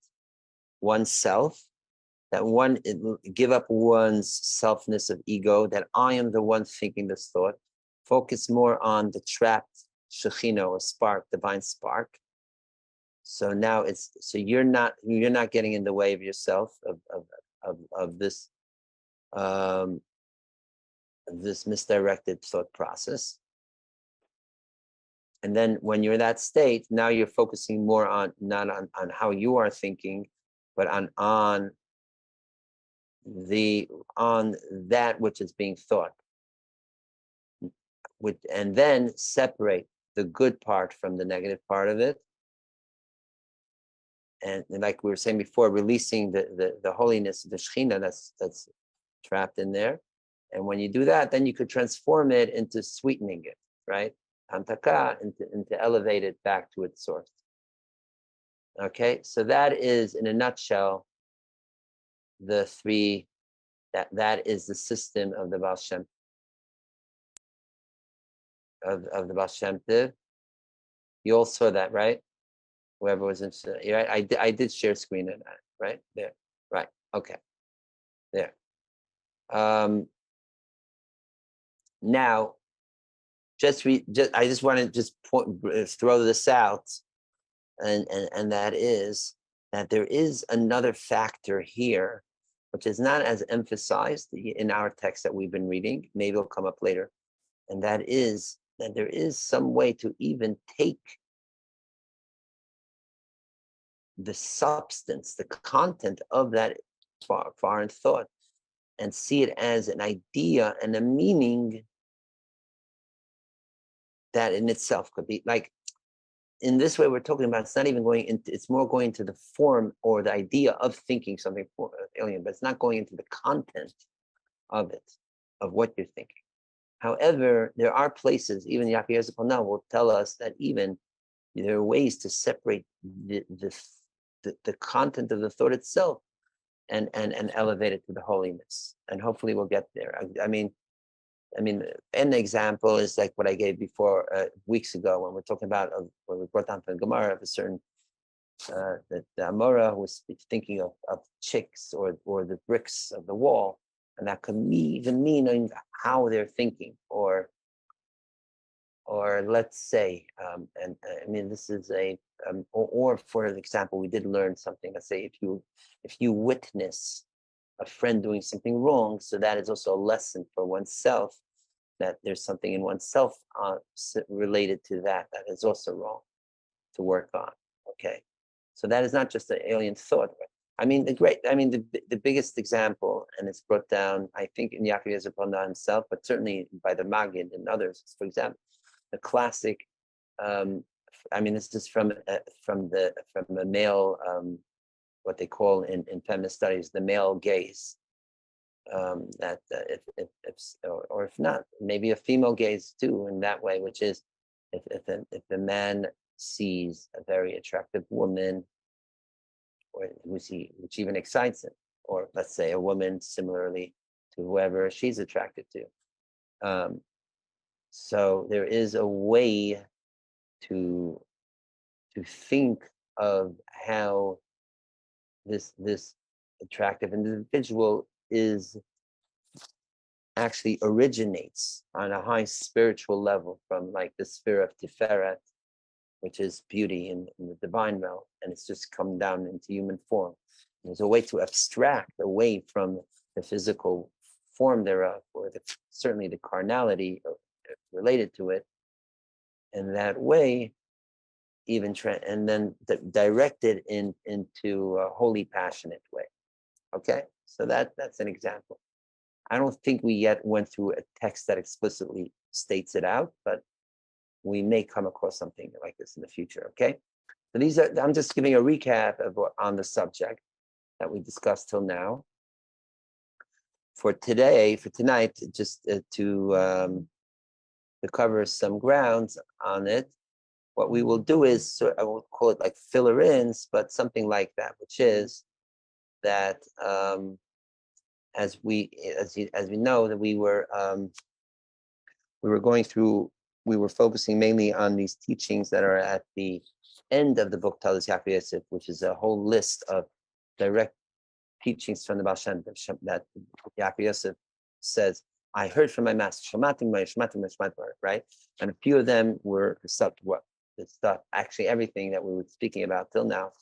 oneself, that one give up one's selfness of ego, that I am the one thinking this thought. Focus more on the trapped Shekhinah or spark, divine spark. So now you're not getting in the way of yourself, of this this misdirected thought process. And then when you're in that state, now you're focusing more on not on how you are thinking, but on that which is being thought. And then separate the good part from the negative part of it. And like we were saying before, releasing the holiness of the Shekhinah that's trapped in there. And when you do that, then you could transform it into sweetening it, right? Hamtaka, into elevate it back to its source. Okay, so that is, in a nutshell, the 3, that is the system of the Baal Shem, of the Baal Shem Tov. You all saw that, right? Whoever was interested, right? I did share screen in that, right? There, right, okay, there. Now, I just want to just throw this out, and that is that there is another factor here, which is not as emphasized in our text that we've been reading. Maybe it'll come up later, and that is that there is some way to even take the substance, the content of that foreign thought, and see it as an idea and a meaning that in itself could be like, in this way we're talking about, it's not even going into, it's more going to the form or the idea of thinking something for alien, but it's not going into the content of it, of what you're thinking. However, there are places, even Yaakov Yerzikol now will tell us that even there are ways to separate the content of the thought itself and elevate it to the holiness. And hopefully we'll get there. I mean, an example is like what I gave before weeks ago when we're talking about when we brought down from Gemara of a certain the Amora who was thinking of chicks or the bricks of the wall, and that could even mean how they're thinking, or let's say, and I mean this is or for example, we did learn something. Let's say if you witness a friend doing something wrong, so that is also a lesson for oneself, that there's something in oneself related to that is also wrong to work on. Okay, so that is not just an alien thought. I mean, the biggest example, and it's brought down, I think, in Yaakov Yerzikol himself, but certainly by the Maggid and others. For example, the classic. This is from a male, what they call in feminist studies, the male gaze. That if not, maybe a female gaze too, in that way, which is if the man sees a very attractive woman, or which even excites him, or let's say a woman similarly to whoever she's attracted to. So there is a way to think of how this attractive individual is actually originates on a high spiritual level from like the sphere of Tiferet, which is beauty in the divine realm, and it's just come down into human form. There's a way to abstract away from the physical form thereof, or certainly the carnality related to it, and that way, even and then directed into a holy, passionate way. Okay, so that's an example. I don't think we yet went through a text that explicitly states it out, but we may come across something like this in the future. Okay, so I'm just giving a recap of on the subject that we discussed till now. For tonight, just to cover some grounds on it, what we will do is, I won't call it like filler-ins, but something like that, which is that as we know, that we were focusing mainly on these teachings that are at the end of the book Talis Yaakov Yosef, which is a whole list of direct teachings from the Baal Shem Tov that Yaakov Yosef says, I heard from my master, right? And a few of them were the stuff, actually everything that we were speaking about till now,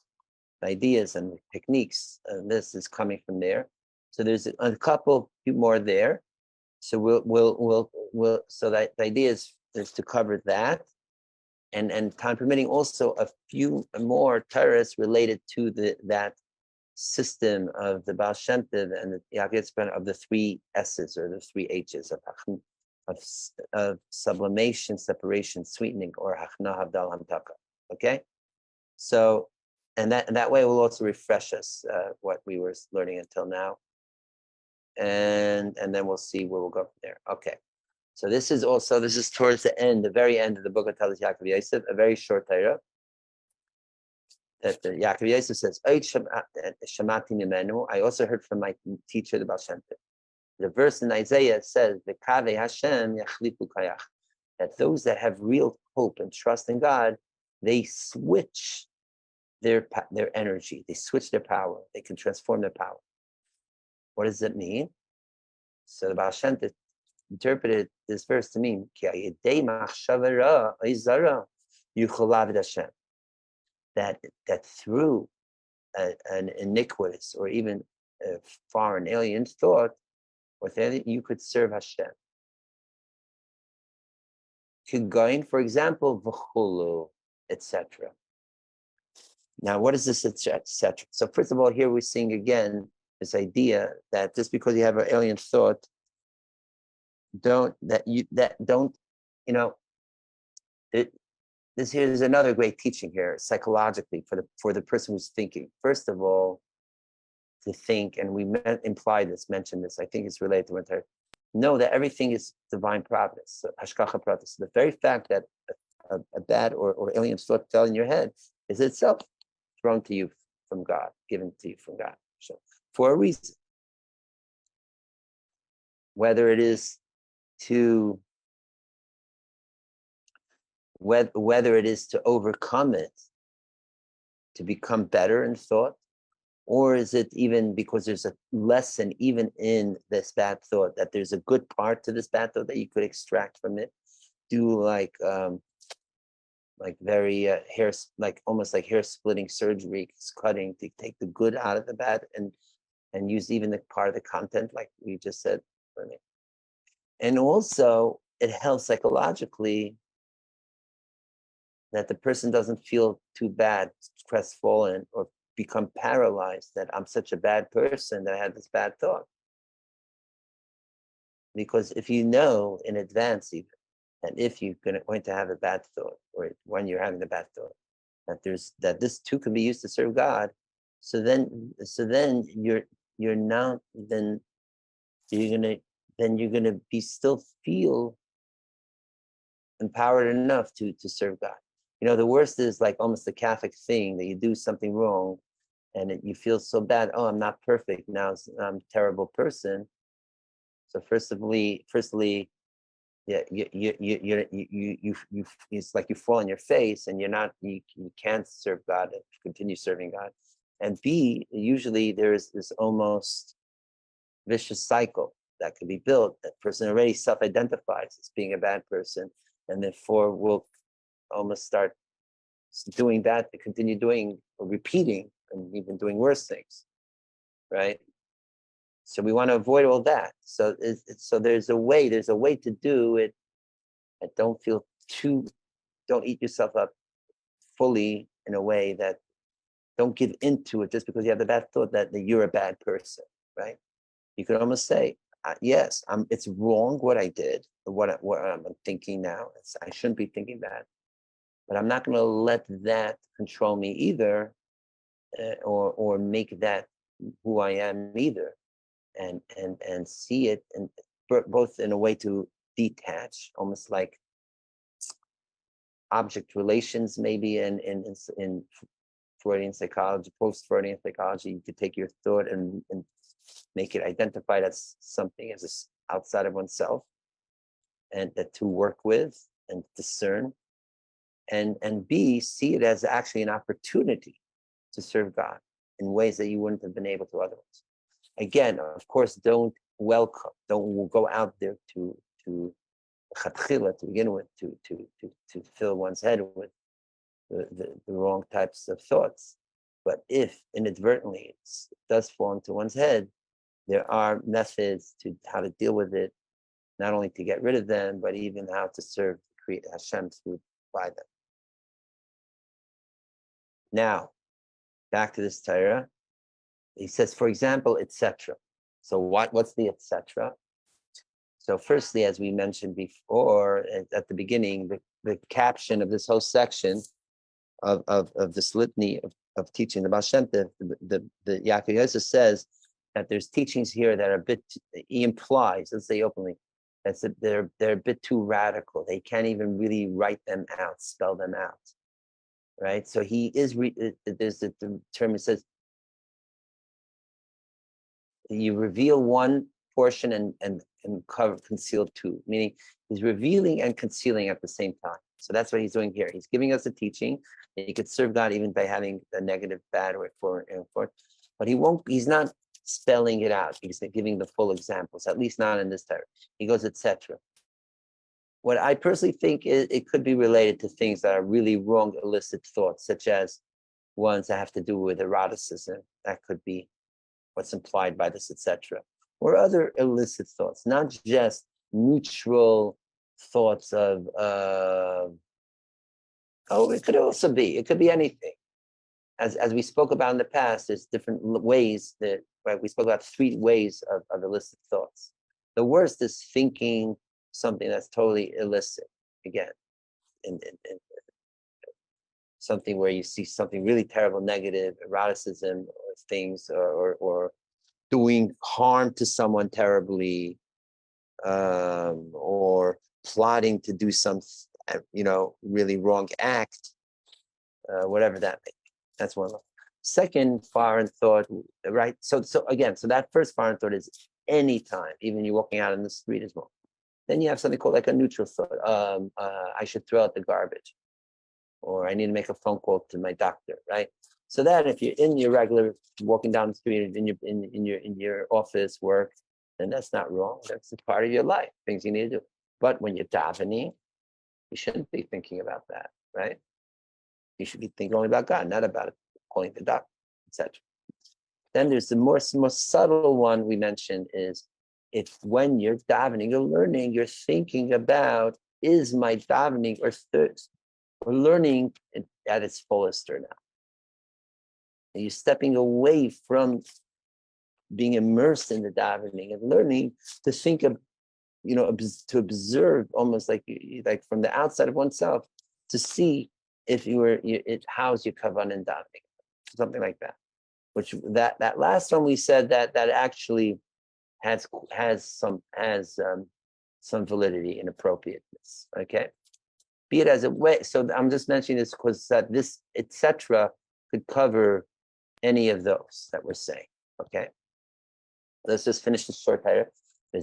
the ideas and the techniques, and this is coming from there. So there's a few more there. So we'll so that the idea is to cover that, and time permitting, also a few more Torahs related to that system of the Baal Shem Tov and the Yaakov Yosef of the three S's or the three H's of sublimation, separation, sweetening, or Hachna Havdal Hamtaka. Okay, so and that way will also refresh us what we were learning until now, and then we'll see where we'll go from there. Okay, so this is towards the very end of the book of Talis Yaakov Yosef, a very short Torah. That the Yaakov Yosef says, Shamati Mimenu, I also heard from my teacher, the Baal Shem Tov. The verse in Isaiah says, V'kavei Hashem yachlifu kayach, that those that have real hope and trust in God, they switch their energy, they switch their power, they can transform their power. What does it mean? So the Baal Shem Tov interpreted this verse to mean, Ki ayidei machshava ra izara yuchol lavid Hashem. That through an iniquitous or even a foreign alien thought, you could serve Hashem. Kigain, for example, v'chulu, etc. Now, what is this, etc.? So first of all, here we're seeing again this idea that just because you have an alien thought, this here is another great teaching here psychologically for the person who's thinking. First of all, to think, and we mentioned this, I think it's related to entire. Know that everything is divine providence, so hashgacha pratis. The very fact that a bad or alien thought fell in your head is itself thrown to you from God, given to you from God. So for a reason, whether it is to overcome it, to become better in thought, or is it even because there's a lesson even in this bad thought, that there's a good part to this bad thought that you could extract from it, do like very almost like hair splitting surgery, cutting to take the good out of the bad, and use even the part of the content like we just said. And also it helps psychologically that the person doesn't feel too bad, crestfallen, or become paralyzed that I'm such a bad person that I had this bad thought. Because if you know in advance even, and if you're going to have a bad thought, or when you're having the bad thought, that this too can be used to serve God, so then you're gonna be still feel empowered enough to serve God. The worst is like almost the Catholic thing that you do something wrong, and you feel so bad. Oh, I'm not perfect now. I'm a terrible person. So firstly, yeah, you it's like you fall on your face, and you can't serve God and continue serving God. And B, usually there's this almost vicious cycle that could be built. That person already self-identifies as being a bad person, and therefore will almost start doing that to continue doing or repeating and even doing worse things, right? So we want to avoid all that. So so there's a way to do it. And don't eat yourself up fully in a way that don't give into it just because you have the bad thought that you're a bad person, right? You could almost say, yes, it's wrong what I did, what I'm thinking now. I shouldn't be thinking that, but I'm not going to let that control me either, or make that who I am either, and see it, and both in a way to detach, almost like object relations, maybe in Freudian psychology, post-Freudian psychology. You could take your thought and make it identified as something as outside of oneself, and to work with and discern, and B, see it as actually an opportunity to serve God in ways that you wouldn't have been able to otherwise. Again, of course, don't go out there to begin with, to fill one's head with the wrong types of thoughts. But if inadvertently it does fall into one's head, there are methods to how to deal with it, not only to get rid of them, but even how to serve, create Hashem by them. Now, back to this Torah. He says, for example, etc. So what's the etc.? So firstly, as we mentioned before, at the beginning, the caption of this whole section of this litany of teaching the Baal Shem Tov, the Yaakov Yosef says that there's teachings here that are a bit, he implies, let's say openly, that they're a bit too radical. They can't even really write them out, spell them out, right? So he is, there's the term, it says, you reveal one portion and conceal two, meaning he's revealing and concealing at the same time. So that's what he's doing here. He's giving us a teaching that you could serve God even by having a negative, bad, or forth, but he's not spelling it out. He's giving the full examples, at least not in this Torah. He goes, etc. What I personally think is it could be related to things that are really wrong, illicit thoughts, such as ones that have to do with eroticism. That could be what's implied by this, etc. Or other illicit thoughts, not just neutral thoughts of, it could be anything. As we spoke about in the past, there's different ways that, right? We spoke about 3 ways of illicit thoughts. The worst is thinking something that's totally illicit, again, in something where you see something really terrible, negative, eroticism, or things, or doing harm to someone terribly, or plotting to do some, really wrong act, whatever that may be. That's one. Second foreign thought, right? So that first foreign thought is anytime, even you're walking out in the street as well. Then you have something called like a neutral thought. I should throw out the garbage, or I need to make a phone call to my doctor, right? So that if you're in your regular walking down the street in your office work, then that's not wrong. That's a part of your life, things you need to do. But when you're davening, you shouldn't be thinking about that, right? You should be thinking only about God, not about calling the doctor, etc. Then there's the more subtle one we mentioned is if when you're davening, you're learning, you're thinking about, is my davening or learning at its fullest or not? And you're stepping away from being immersed in the davening and learning to think of, to observe almost like from the outside of oneself to see if how's your kavanah in davening, something like that. Which that last one we said that actually has some validity and appropriateness. Okay, be it as it way. So I'm just mentioning this because that this etc. could cover any of those that we're saying. Okay, let's just finish this short paragraph. Well,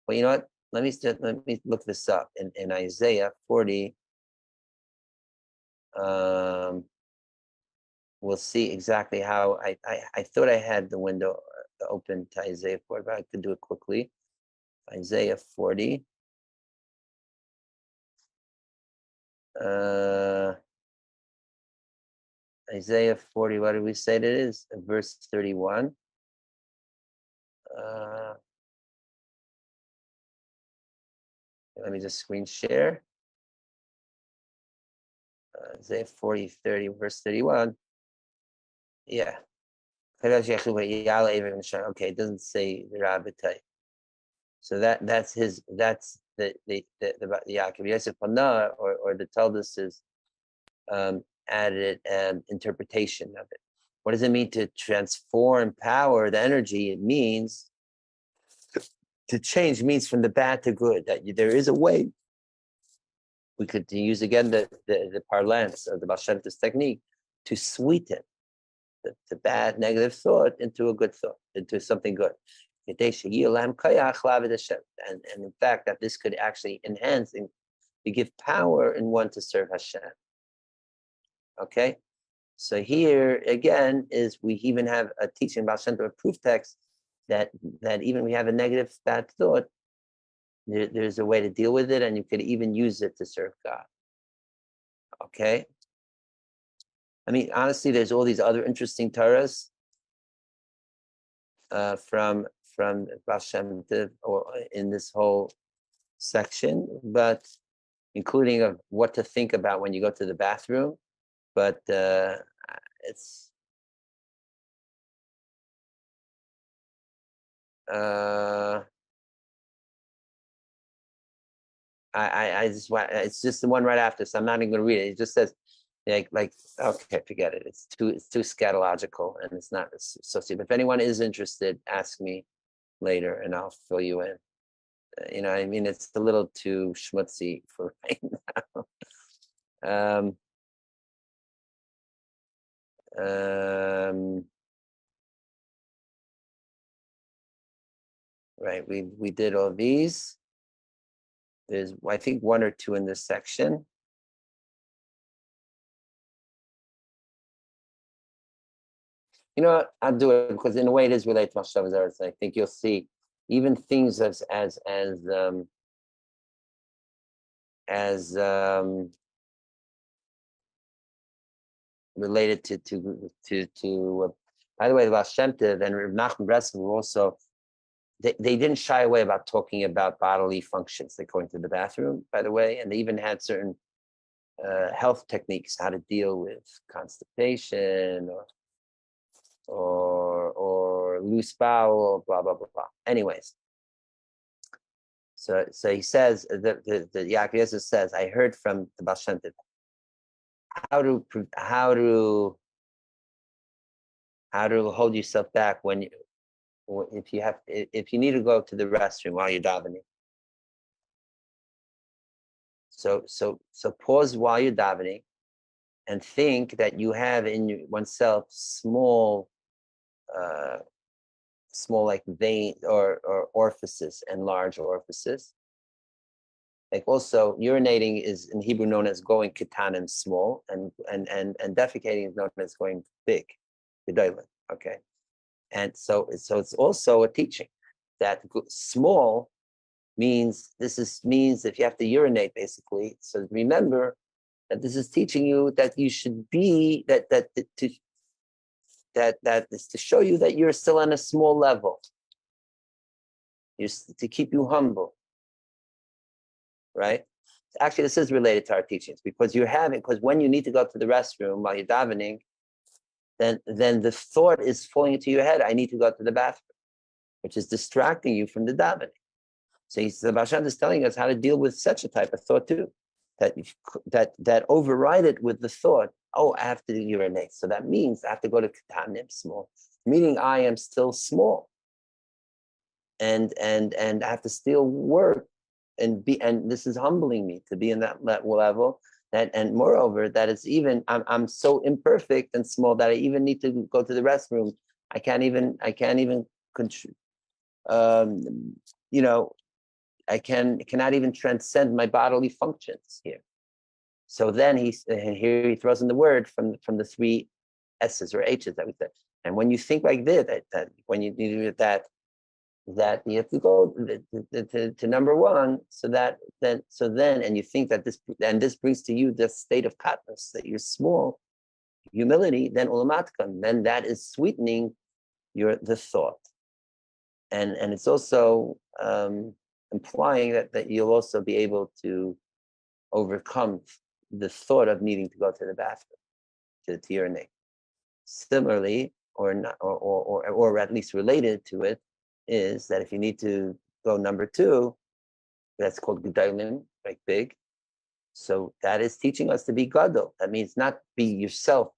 you know what? Let me look this up in Isaiah 40. we'll see exactly how I thought I had the window open to Isaiah 40, but I could do it quickly. Isaiah 40. Isaiah 40, what did we say that is? Verse 31. Let me just screen share. Isaiah 40, 30, verse 31. Yeah. Okay, it doesn't say the rabbi type. So that's the Yaakov Yosef Pana, or the Talmud is added interpretation of it. What does it mean to transform power, the energy? It means to change, means from the bad to good, that there is a way. We could use again the parlance of the Baal Shem Tov's technique to sweeten the bad negative thought into a good thought, into something good. And in fact, that this could actually enhance and to give power in one to serve Hashem. Okay, so here again is we even have a teaching about Shem Tov, a proof text that even we have a negative bad thought, there's a way to deal with it, and you could even use it to serve God. Okay. I mean, honestly, there's all these other interesting Torahs from Baal Shem Tov, or in this whole section, but including of what to think about when you go to the bathroom. But it's I just want, it's just the one right after, so I'm not even going to read it. It just says like okay, forget it. It's too scatological, and it's not associated. If anyone is interested, ask me later, and I'll fill you in. You know, I mean, it's a little too schmutzy for right now. Right, we did all these. There's, I think, one or two in this section. You know what? I'll do it because in a way it is related to Machshavas Eretz. I think you'll see even things as related to by the way, the Baal Shem Tov and Rav Nachman Breslov were also, they didn't shy away about talking about bodily functions, like going to the bathroom, by the way, and they even had certain health techniques, how to deal with constipation or loose bowel, blah blah blah blah. Anyways, so he says the Yaakov Yosef says, I heard from the Baal Shem Tov how to hold yourself back if you need to go to the restroom while you're davening. So pause while you're davening and think that you have in oneself small like vein or orifices and large orifices. Like also urinating is in Hebrew known as going ketanim, small, and defecating is known as going big, gedolim. Okay, and so it's also a teaching that small means means if you have to urinate, basically. So remember that this is teaching you that you should be that is to show you that you're still on a small level. To keep you humble, right? Actually, this is related to our teachings because when you need to go to the restroom while you're davening, then the thought is falling into your head. I need to go to the bathroom, which is distracting you from the davening. So the Baal Shem Tov is telling us how to deal with such a type of thought too, that override it with the thought, oh, I have to urinate. So that means I have to go to ketanim, small, meaning I am still small, and I have to still work and this is humbling me to be in that level. And moreover, that it's even I'm so imperfect and small that I even need to go to the restroom. I can't even I cannot even transcend my bodily functions here. So then here he throws in the word from the three S's or H's that we said. And when you think like this, that when you do that you have to go to number one, so then and you think that this brings to you this state of katnus, that you're small, humility, then ulamatkam, then that is sweetening the thought, and it's also implying that you'll also be able to overcome the thought of needing to go to the bathroom to urinate. Similarly, or not, or at least related to it, is that if you need to go number two, that's called gedalim, like big. So that is teaching us to be gadol. That means not be yourself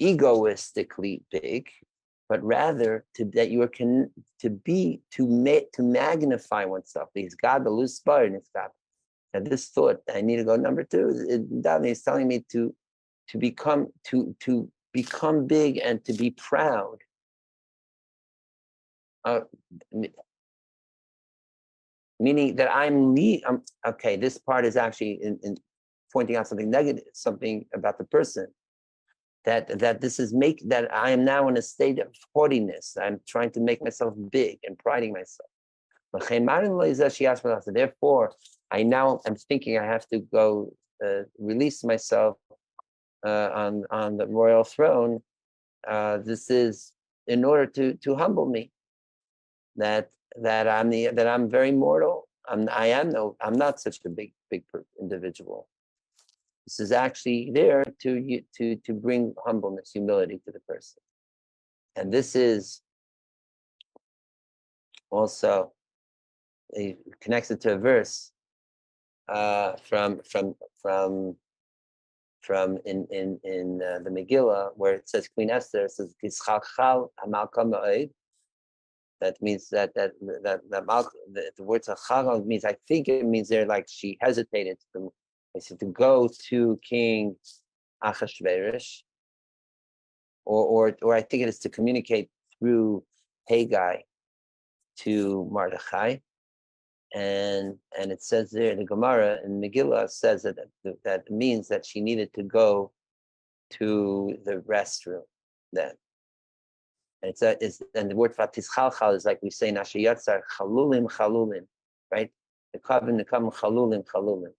egoistically big, but rather that you are to magnify oneself. Because gadol is bar in its gadol. And this thought, I need to go number two. Is telling me to become big and to be proud. Meaning that okay, this part is actually in pointing out something negative, something about the person. That this is that I am now in a state of haughtiness. I'm trying to make myself big and priding myself. Therefore, I now am thinking I have to go release myself on the royal throne. This is in order to humble me. That I'm very mortal. I'm not such a big individual. This is actually there to bring humbleness, humility to the person, and this is also connected to a verse from in the Megillah, where it says Queen Esther says Tischalchal hamalka ma'od. That means that the word Chachal means, I think it means there, like she hesitated to go to King Achashverosh, or I think it is to communicate through Haggai to Mordechai, and it says there in the Gemara in Megillah says that means that she needed to go to the restroom then. And and the word Fatischalchal is like we say Nashayatzar chalulim, right? The kavim chalulim,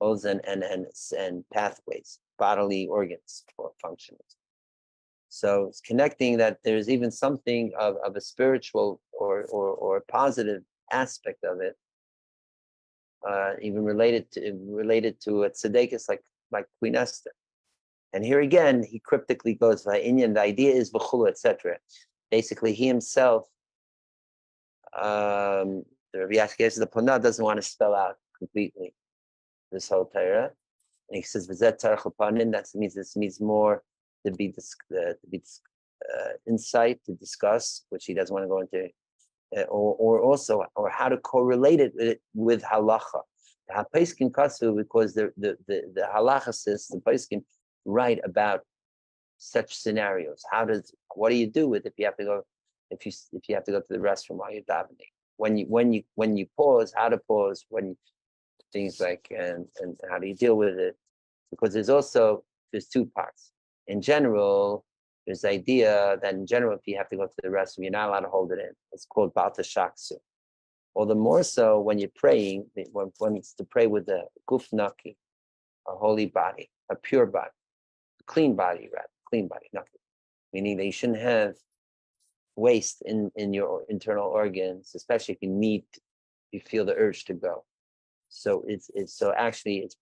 holes and pathways, bodily organs for functions. So it's connecting that there's even something of a spiritual or a positive aspect of it, even related to a tzedekis like Queen Esther. And here again, he cryptically goes, the idea is v'chulu, etc. Basically, he himself, the Rabbi Yashkesh, the Ponah doesn't want to spell out completely this whole Torah. And he says, v'zet tzarech l'panim, that means this means more to be insight, to discuss, which he doesn't want to go into, or how to correlate it with halacha. The hapeiskin kasu, because the halacha says, the paiskin write about such scenarios. What do you do with if you have to go to the restroom while you're davening? When you pause, how to pause, when things like and how do you deal with it? Because there's two parts. In general, there's the idea that in general, if you have to go to the restroom, you're not allowed to hold it in. It's called balta shaksu. All the more so when you're praying, when it's to pray with the guf naki, a holy body, a pure body. Clean body, nothing. Meaning that you shouldn't have waste in your internal organs, especially if you feel the urge to go. So it's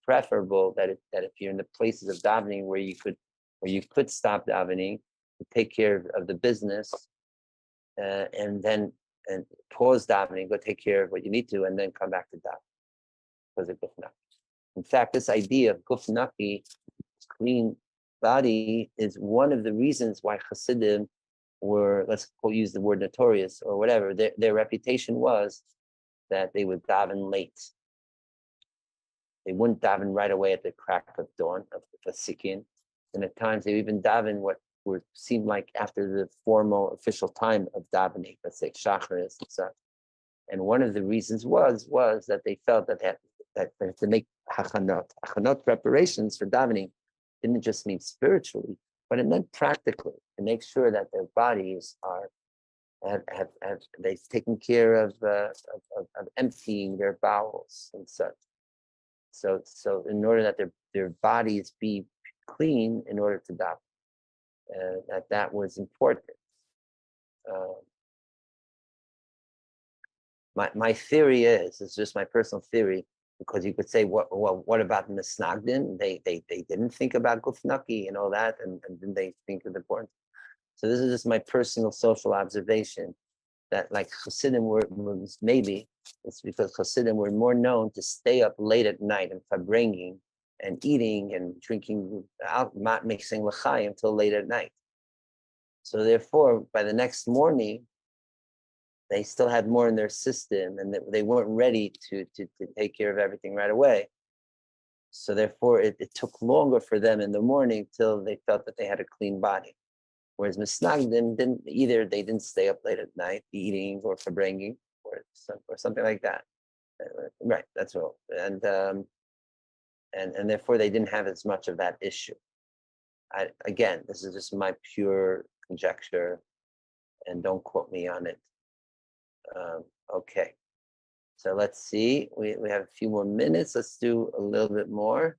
preferable that if you're in the places of davening where you could stop davening, to take care of the business, and pause davening, go take care of what you need to, and then come back to daven because of guf naki. In fact, this idea of guf naki, clean body, is one of the reasons why Chasidim were, use the word notorious or whatever, their reputation was that they would daven late. They wouldn't daven right away at the crack of dawn of the Fasikin. And at times they even daven what seemed like after the formal official time of davening, let's say Shacharis and such. And one of the reasons was that they felt that to make hachanot preparations for davening didn't just mean spiritually, but it meant practically to make sure that their bodies are have they've taken care of emptying their bowels and such. So in order that their bodies be clean in order to daven, that was important. My theory it's just my personal theory, because you could say, what about the Misnagdim? They didn't think about Gufnaki and all that, and didn't they think of the importance? So this is just my personal social observation, that like Chasidim was maybe it's because Chasidim were more known to stay up late at night and farbringing and eating and drinking, not mixing l'chaim until late at night. So therefore, by the next morning, they still had more in their system, and they weren't ready to take care of everything right away. So therefore, it took longer for them in the morning till they felt that they had a clean body. Whereas Misnagdim they didn't stay up late at night eating or farbringing or something like that. Right, that's all. And therefore they didn't have as much of that issue. Again, this is just my pure conjecture, and don't quote me on it. Okay, so let's see. We have a few more minutes. Let's do a little bit more.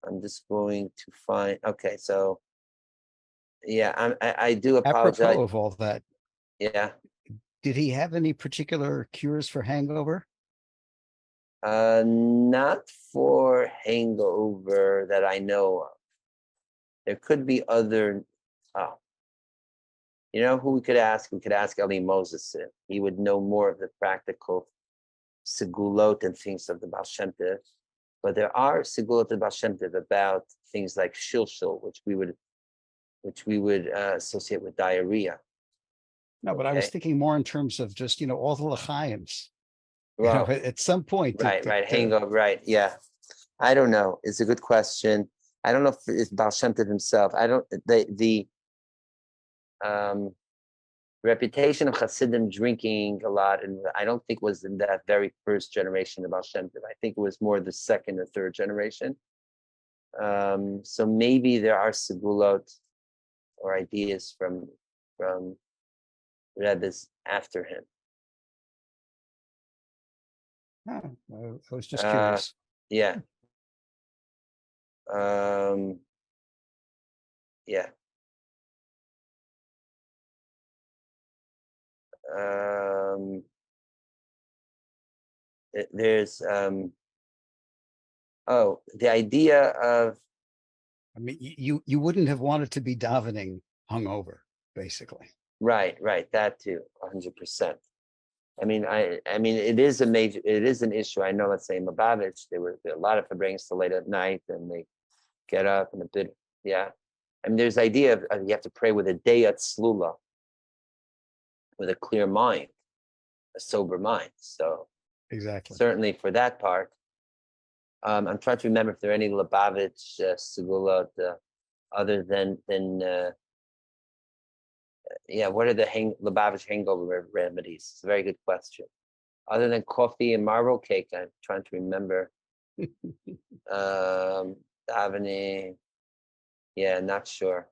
I'm just going to find. Okay, so yeah, I do apologize. Apropos of all that, yeah. Did he have any particular cures for hangover? Not for hangover that I know of. There could be other. Oh, you know who we could ask? We could ask Eli Moses. He would know more of the practical segulot and things of the Baal Shem Tov. But there are segulot of the Baal Shem Tov about things like shilshul, which we would associate with diarrhea. No, but I was thinking more in terms of just, all the l'chaims. Well, at some point. Right, hangover, right, yeah. I don't know. It's a good question. I don't know if it's Baal Shem Tov himself. I don't. The reputation of Chasidim drinking a lot, and I don't think was in that very first generation of Baal Shem Tov. I think it was more the second or third generation. So maybe there are segulot or ideas from Rebbes after him. Oh, I was just curious. Yeah. Yeah. There's the idea of, I mean, you wouldn't have wanted to be davening hungover, basically. Right, that too, 100%. I mean, it is an issue. I know, let's say in Lubavitch, there were a lot of farbringers till late at night, and they get up and a bit, yeah. I mean, there's the idea of you have to pray with a dayat slula, with a clear mind, a sober mind. So exactly, certainly for that part. I'm trying to remember if there are any Lubavitch segulot other than what are the Lubavitch hangover remedies? It's a very good question. Other than coffee and marble cake, I'm trying to remember. Davening, not sure.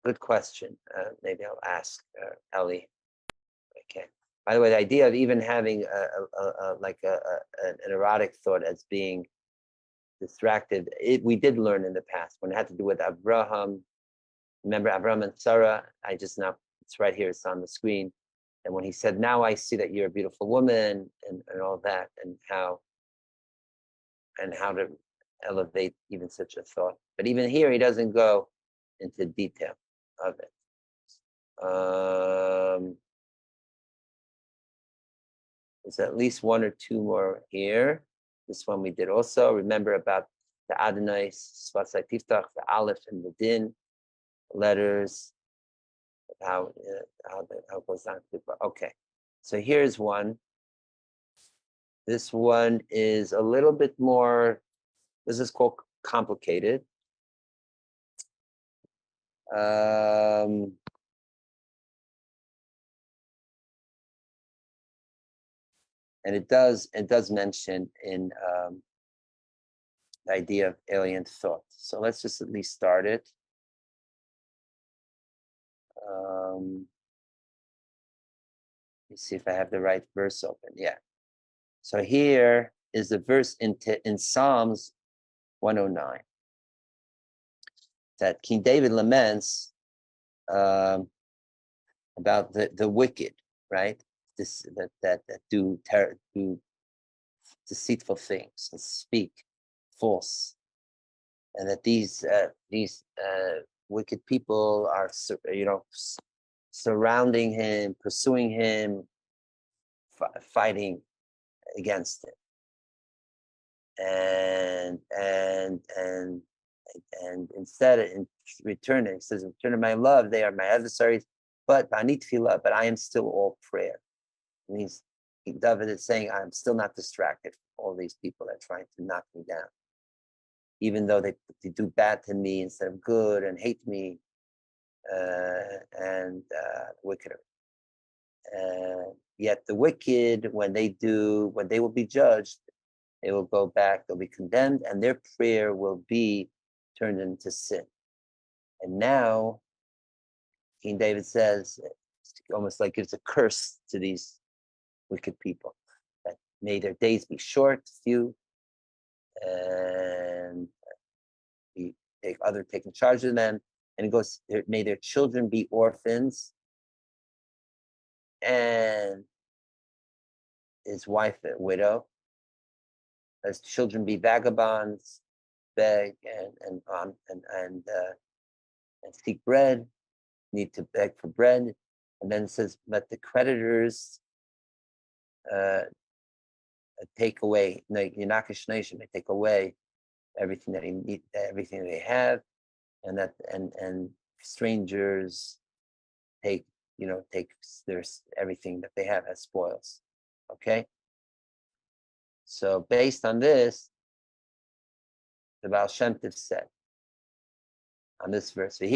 Good question. Maybe I'll ask Ellie. Okay. By the way, the idea of even having an erotic thought as being distracted, we did learn in the past when it had to do with Abraham. Remember Abraham and Sarah? It's right here, it's on the screen. And when he said, "Now I see that you're a beautiful woman," and all that, and how to elevate even such a thought. But even here, he doesn't go into detail of it. There's at least one or two more here. This one we did also. Remember about the Adonai, Svatzai Tiftach, the Aleph and the Din letters, how it goes down. Okay, so here's one. This one is a little bit more, this is called complicated. And it does mention in the idea of alien thought. So let's just at least start it. Let me see if I have the right verse open. Yeah. So here is the verse in Psalms 109 that King David laments about the wicked, right? That do deceitful things and speak false, and that these wicked people are surrounding him, pursuing him, fighting against him, and instead in return, it says, "In return of my love, they are my adversaries, but I need tefillah, but I am still all prayer." It means David is saying, I'm still not distracted from all these people that are trying to knock me down. Even though they do bad to me instead of good and hate me, and wicked. Yet the wicked, when they will be judged, they will go back, they'll be condemned, and their prayer will be turned into sin. And now, King David says, almost like gives a curse to these wicked people, that may their days be short, few, and taking charge of them. And it goes, may their children be orphans, and his wife a widow. His children be vagabonds, beg and seek bread, need to beg for bread. And then it says, let the creditors take away, they take away everything that they need, everything they have, and that and strangers take there's everything that they have as spoils. Okay. So based on this, the Baal Shem Tov said on this verse, what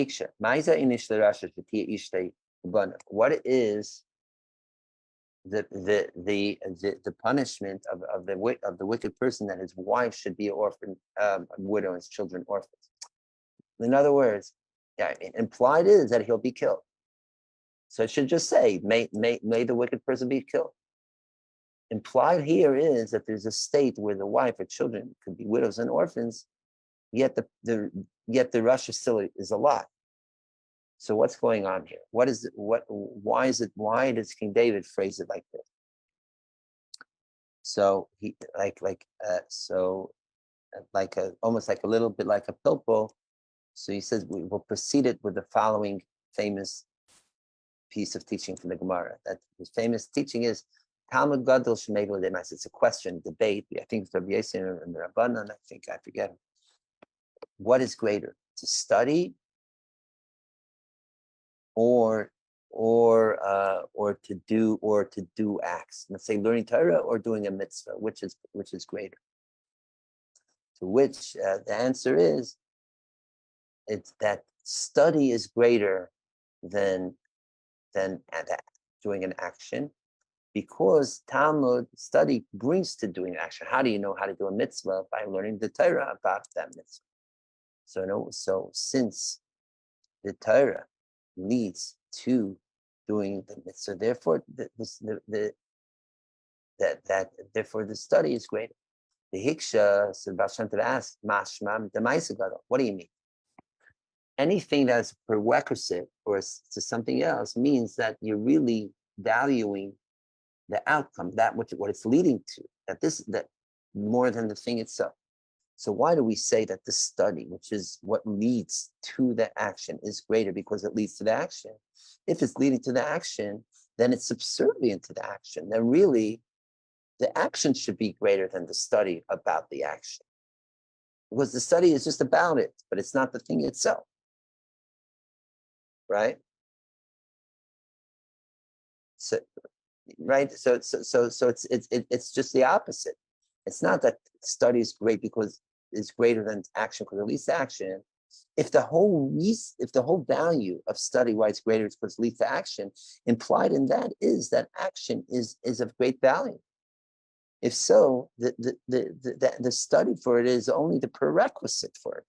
is the punishment of the wicked person that his wife should be an orphan, a widow, and his children orphans? In other words, implied is that he'll be killed. So it should just say, may the wicked person be killed. Implied here is that there's a state where the wife or children could be widows and orphans, yet the Russia still is alive. So what's going on here? Why does King David phrase it like this? So he almost like a little bit like a pilpul. So he says we will proceed it with the following famous piece of teaching from the Gemara. That his famous teaching is Talmud Gadol Shemei V'Lemas. It's a question, debate. I think it's Rabbi Yosef and the Rabbanan. I forget. What is greater, to study or to do acts? Let's say learning Torah or doing a mitzvah. Which is greater? To which the answer is, it's that study is greater than doing an action, because Talmud study brings to doing action. How do you know how to do a mitzvah? By learning the Torah about that mitzvah. So since the Torah leads to doing the mitzvah, therefore therefore the study is greater. The Hiksha, so Baal Shem Tov asked, Mashmam Demaisa Gadol. What do you mean? Anything that's prerequisite or to something else means that you're really valuing the outcome, what it's leading to, that more than the thing itself. So why do we say that the study, which is what leads to the action, is greater? Because it leads to the action. If it's leading to the action, then it's subservient to the action. Then really, the action should be greater than the study about the action. Because the study is just about it, but it's not the thing itself. Right? So it's just the opposite. It's not that study is great because it's greater than action, because it leads to action. If the whole value of study, why it's greater, is because it leads to action, implied in that is that action is of great value. If so, the study for it is only the prerequisite for it.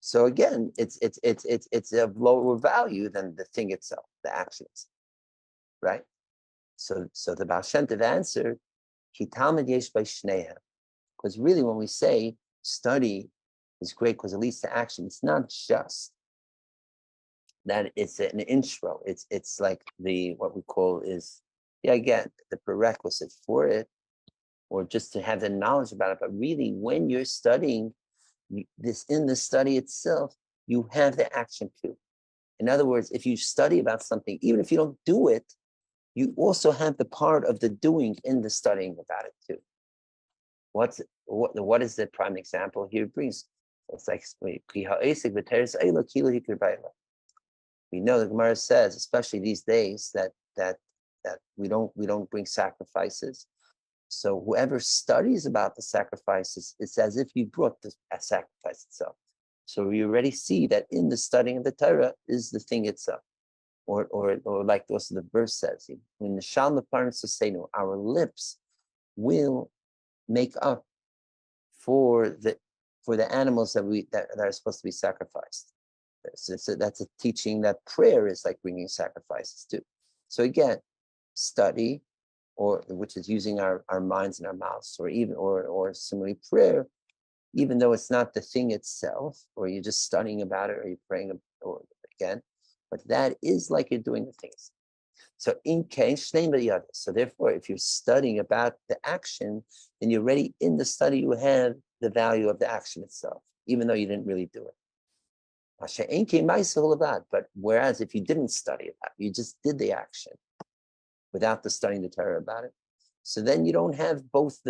So again, it's of lower value than the thing itself, the action itself, right? So the Baal Shem Tov answered, "Ki talmid yesh by shnehem," because really, when we say study is great because it leads to action, it's not just that it's an intro. It's like what we call is again the prerequisite for it, or just to have the knowledge about it. But really, when you're studying this in the study itself, you have the action too. In other words, if you study about something, even if you don't do it, you also have the part of the doing in the studying about it too. What is the prime example here? It brings it's like we know the Gemara says, especially these days, that we don't bring sacrifices. So whoever studies about the sacrifices, it's as if you brought the sacrifice itself. So we already see that in the studying of the Torah is the thing itself, or like also the verse says, when the Shalom Parnasosenu, our lips will make up for the animals that are supposed to be sacrificed. So that's a teaching that prayer is like bringing sacrifices too. So again, study, which is using our minds and our mouths, or similarly prayer, even though it's not the thing itself, or you're just studying about it, or you're praying, or again, but that is like you're doing the things. So so therefore, if you're studying about the action, then you're already in the study, you have the value of the action itself, even though you didn't really do it. But whereas if you didn't study about it, you just did the action without the studying the Torah about it, so then you don't have both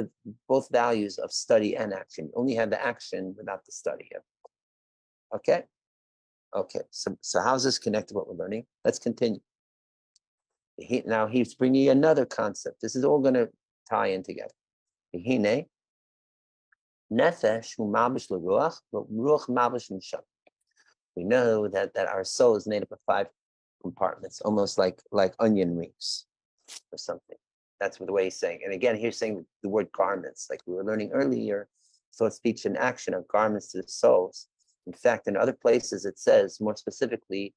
values of study and action. You only have the action without the study. Okay? So how's this connected to what we're learning? Let's continue. Now he's bringing another concept. This is all going to tie in together. We know that our soul is made up of 5 compartments, almost like onion rings or something. That's the way he's saying. And again, he's saying the word garments, like we were learning earlier. Thought, speech, and action are garments to the souls. In fact, in other places, it says more specifically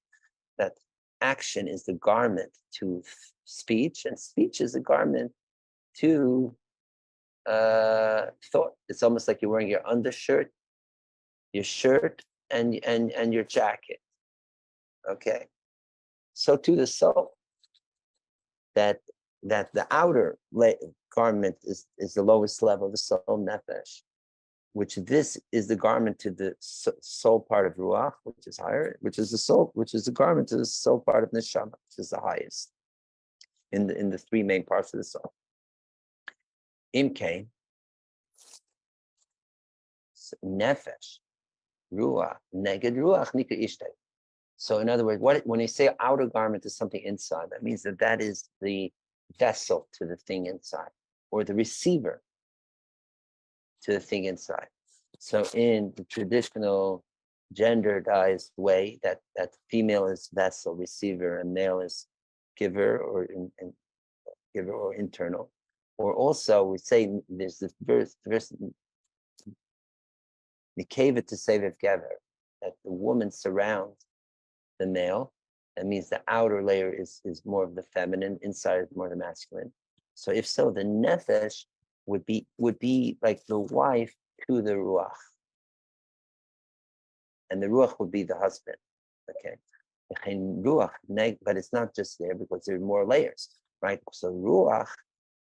that action is the garment to speech, and speech is a garment to thought. It's almost like you're wearing your undershirt, your shirt, and your jacket. Okay. So to the soul, that the outer garment is the lowest level of the soul nefesh, which this is the garment to the soul part of ruach, which is higher, which is the soul, which is the garment to the soul part of neshama, which is the highest in the 3 main parts of the soul. Imkain, nefesh, ruach, neged ruach, nika ishtay. So in other words, when they say outer garment is something inside, that means that is the vessel to the thing inside, or the receiver to the thing inside. So in the traditional genderized way, that female is vessel, receiver, and male is giver or internal. Or also we say there's the verse Nikevet to Sevev Gever, that the woman surrounds the male. That means the outer layer is more of the feminine, inside is more the masculine. So if so, the nefesh would be like the wife to the ruach, and the ruach would be the husband. Okay, but it's not just there because there are more layers, right? So ruach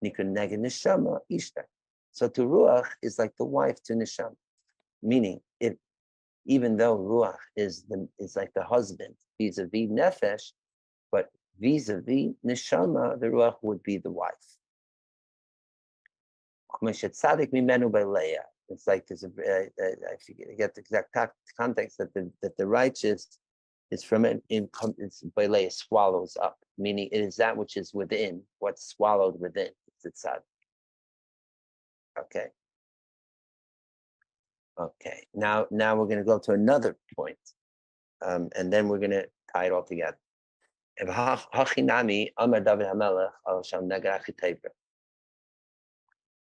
nikun neged neshama ishta. So to ruach is like the wife to neshama, meaning even though ruach is like the husband vis-a-vis nefesh, but vis-a-vis neshama, the ruach would be the wife. It's like there's I forget the exact context that the righteous is from it. It's Leia, swallows up, meaning it is that which is within, what's swallowed within. It's tzad. Okay. Now we're going to go to another point, and then we're going to tie it all together.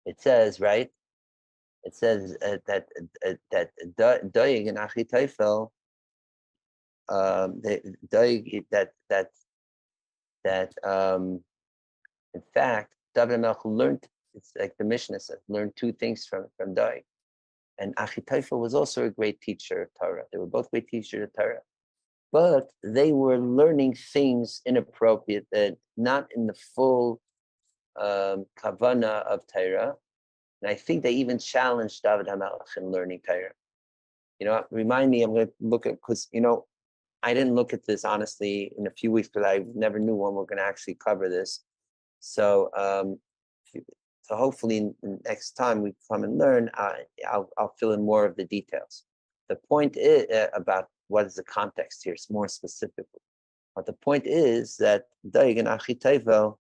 It says, right? It says that Doig and Achitophel, Doig that in fact David HaMelech learned. It's like the Mishnah says, learned two things from Doig. And Achitophel was also a great teacher of Torah. They were both great teachers of Torah, but they were learning things inappropriate, that not in the full kavana of Torah. And I think they even challenged David HaMelech in learning Torah. Remind me, I'm going to look at, because, I didn't look at this honestly in a few weeks, because I never knew when we're going to actually cover this. So, so hopefully next time we come and learn, I'll fill in more of the details. The point is about what is the context here, it's more specifically. But the point is that Doeg and Achitophel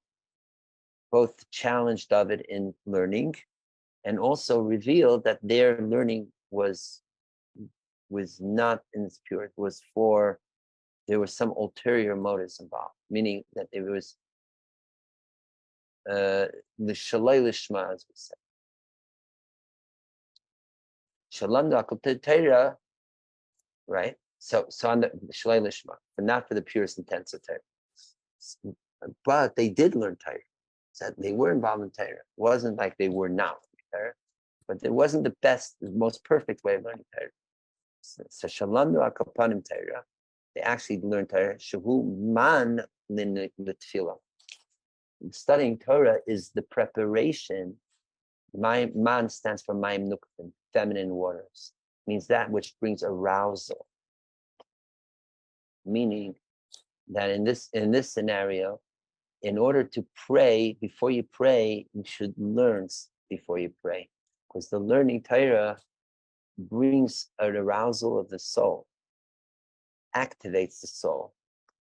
both challenged David in learning, and also revealed that their learning was not in its pure. It was there was some ulterior motives involved, meaning that it was the shalei lishma, as we say. Shalom Torah, right? So on the shalei lishma, but not for the purest intents of Torah. But they did learn Torah. So they were involved in Torah. It wasn't like they were not Torah, but it wasn't the most perfect way of learning Torah. So Shalom Akapanim Torah, they actually learned Torah. Shahu man l'tefillah. Studying Torah is the preparation. Man stands for Mayim Nukvin, feminine waters. Means that which brings arousal. Meaning that in this scenario, in order to pray, before you pray, you should learn before you pray. Because the learning Torah brings an arousal of the soul, activates the soul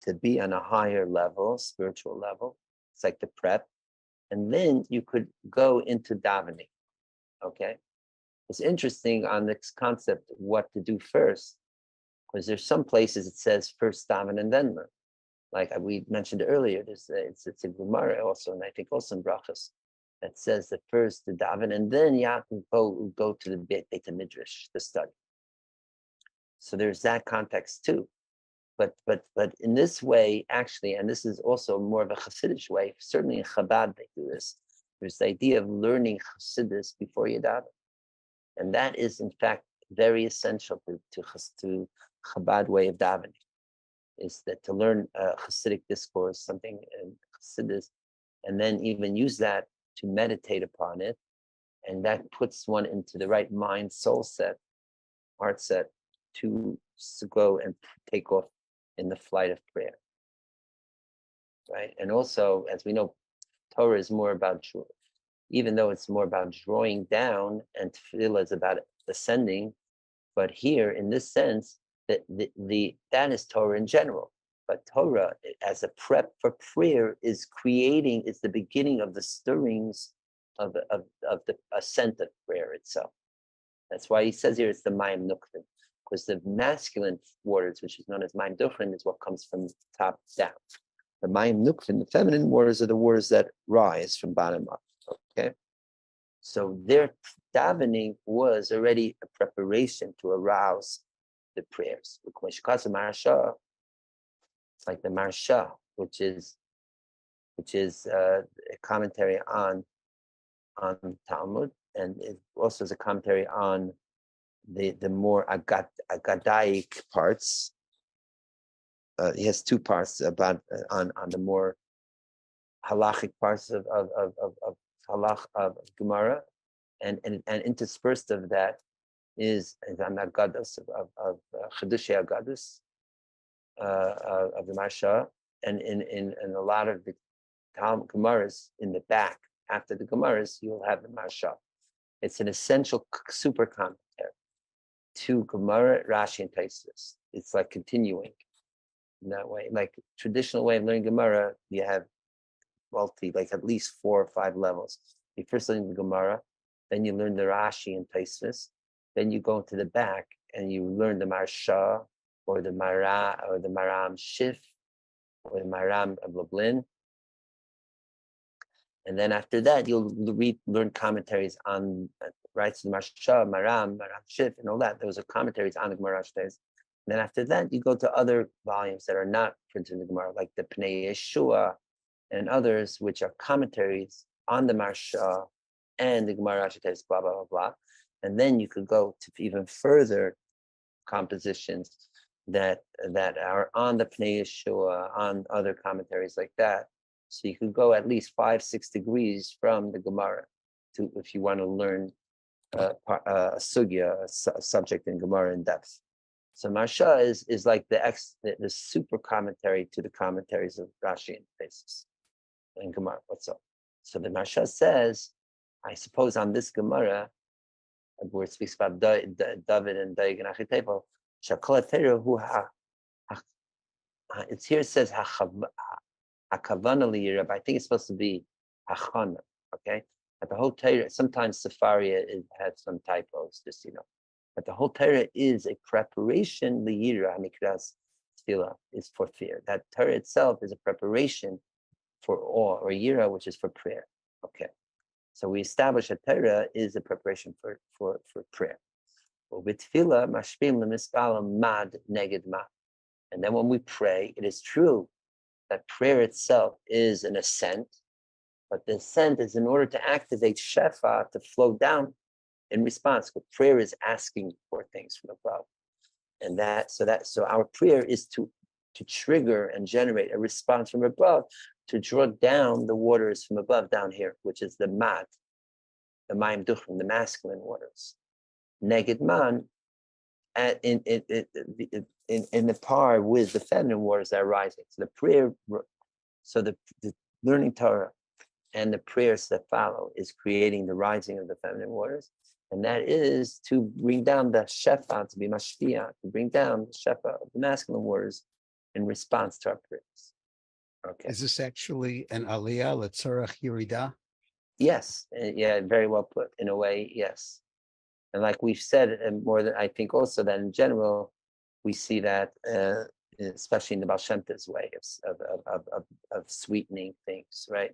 to be on a higher level, spiritual level. It's like the prep. And then you could go into davening, okay? It's interesting on this concept, what to do first, because there's some places it says first daven and then learn. Like we mentioned earlier, it's a Gemara also, and I think also in Brachos, that says that first the daven, and then you have to go to the Beit Midrash to study. So there's that context too. But in this way, actually, and this is also more of a Hasidic way, certainly in Chabad they do this, there's the idea of learning Hasidus before you daven. And that is, in fact, very essential to Chabad way of davening, is that to learn Hasidic discourse, something in Hasidus, and then even use that to meditate upon it. And that puts one into the right mind, soul set, heart set, to go and take off in the flight of prayer, right? And also, as we know, Torah is more about, even though it's more about drawing down, and tefillah is about ascending, but here, in this sense, that is Torah in general. But Torah, as a prep for prayer, is the beginning of the stirrings of the ascent of prayer itself. That's why he says here it's the Mayim Nukvin, because the masculine waters, which is known as Mayim Duchrin, is what comes from top down. The Mayim Nukvin, the feminine waters, are the waters that rise from bottom up. Okay, so their davening was already a preparation to arouse the prayers. It's like the Marsha, which is a commentary on Talmud, and it also is a commentary on the more agadaic parts. He has two parts about on the more halachic parts of halach of Gemara, and interspersed of that is an agados of Chedushei Agadus of the Marsha, and in a lot of the Gemaras in the back after the Gemaras you'll have the Marsha. It's an essential super commentary to Gemara, Rashi, and Tosfos. It's like continuing in that way. Like traditional way of learning Gemara, you have like at least 4 or 5 levels. You first learn the Gemara, then you learn the Rashi and Tosfos, then you go into the back and you learn the Marsha, or the Mara, or the Maram Shif, or the Maram of Lublin. And then after that, you'll learn commentaries on, right? So the Marsha, Maram Shif, and all that. Those are commentaries on the Gemara Shtays. And then after that, you go to other volumes that are not printed in the Gemara, like the Pnei Yeshua and others, which are commentaries on the Marsha and the Gemara Shtays, blah, blah, blah, blah. And then you could go to even further compositions that are on the Pnei Yeshua, on other commentaries like that. So you could go at least 5-6 degrees from the Gemara to, if you want to learn a sugya, a subject in Gemara in depth. So Marsha is like the super commentary to the commentaries of Rashi and Basis in Gemara. What's up? So the Marsha says, I suppose on this Gemara, where it speaks about David and Daig and Achitepo, it's here, it says Hakavana liyira, but I think it's supposed to be Hachana, okay? But the whole Torah, sometimes Sefaria has some typos, just, but the whole Torah is a preparation liyira, Mikras Tefillah, is for fear. That Torah itself is a preparation for awe, or yira, which is for prayer, okay? So we establish that Torah is a preparation for prayer. With tefillah, mashpim lemiskalam mad neged mad. And then when we pray, it is true that prayer itself is an ascent, but the ascent is in order to activate shefa to flow down in response. Because prayer is asking for things from above, and so our prayer is to trigger and generate a response from above, to draw down the waters from above down here, which is the mad, the mayim duchim, the masculine waters. Neged man, in the par with the feminine waters that are rising. So the prayer, so the learning Torah and the prayers that follow is creating the rising of the feminine waters, and that is to bring down the shefa, to be mashpia, to bring down the shefa of the masculine waters in response to our prayers. Okay. Is this actually an aliyah, letzorach yirida? Yes. Yeah, very well put. In a way, yes. And like we've said, and more than I think also that in general, we see that, especially in the Baal Shem Tov's way of sweetening things, right?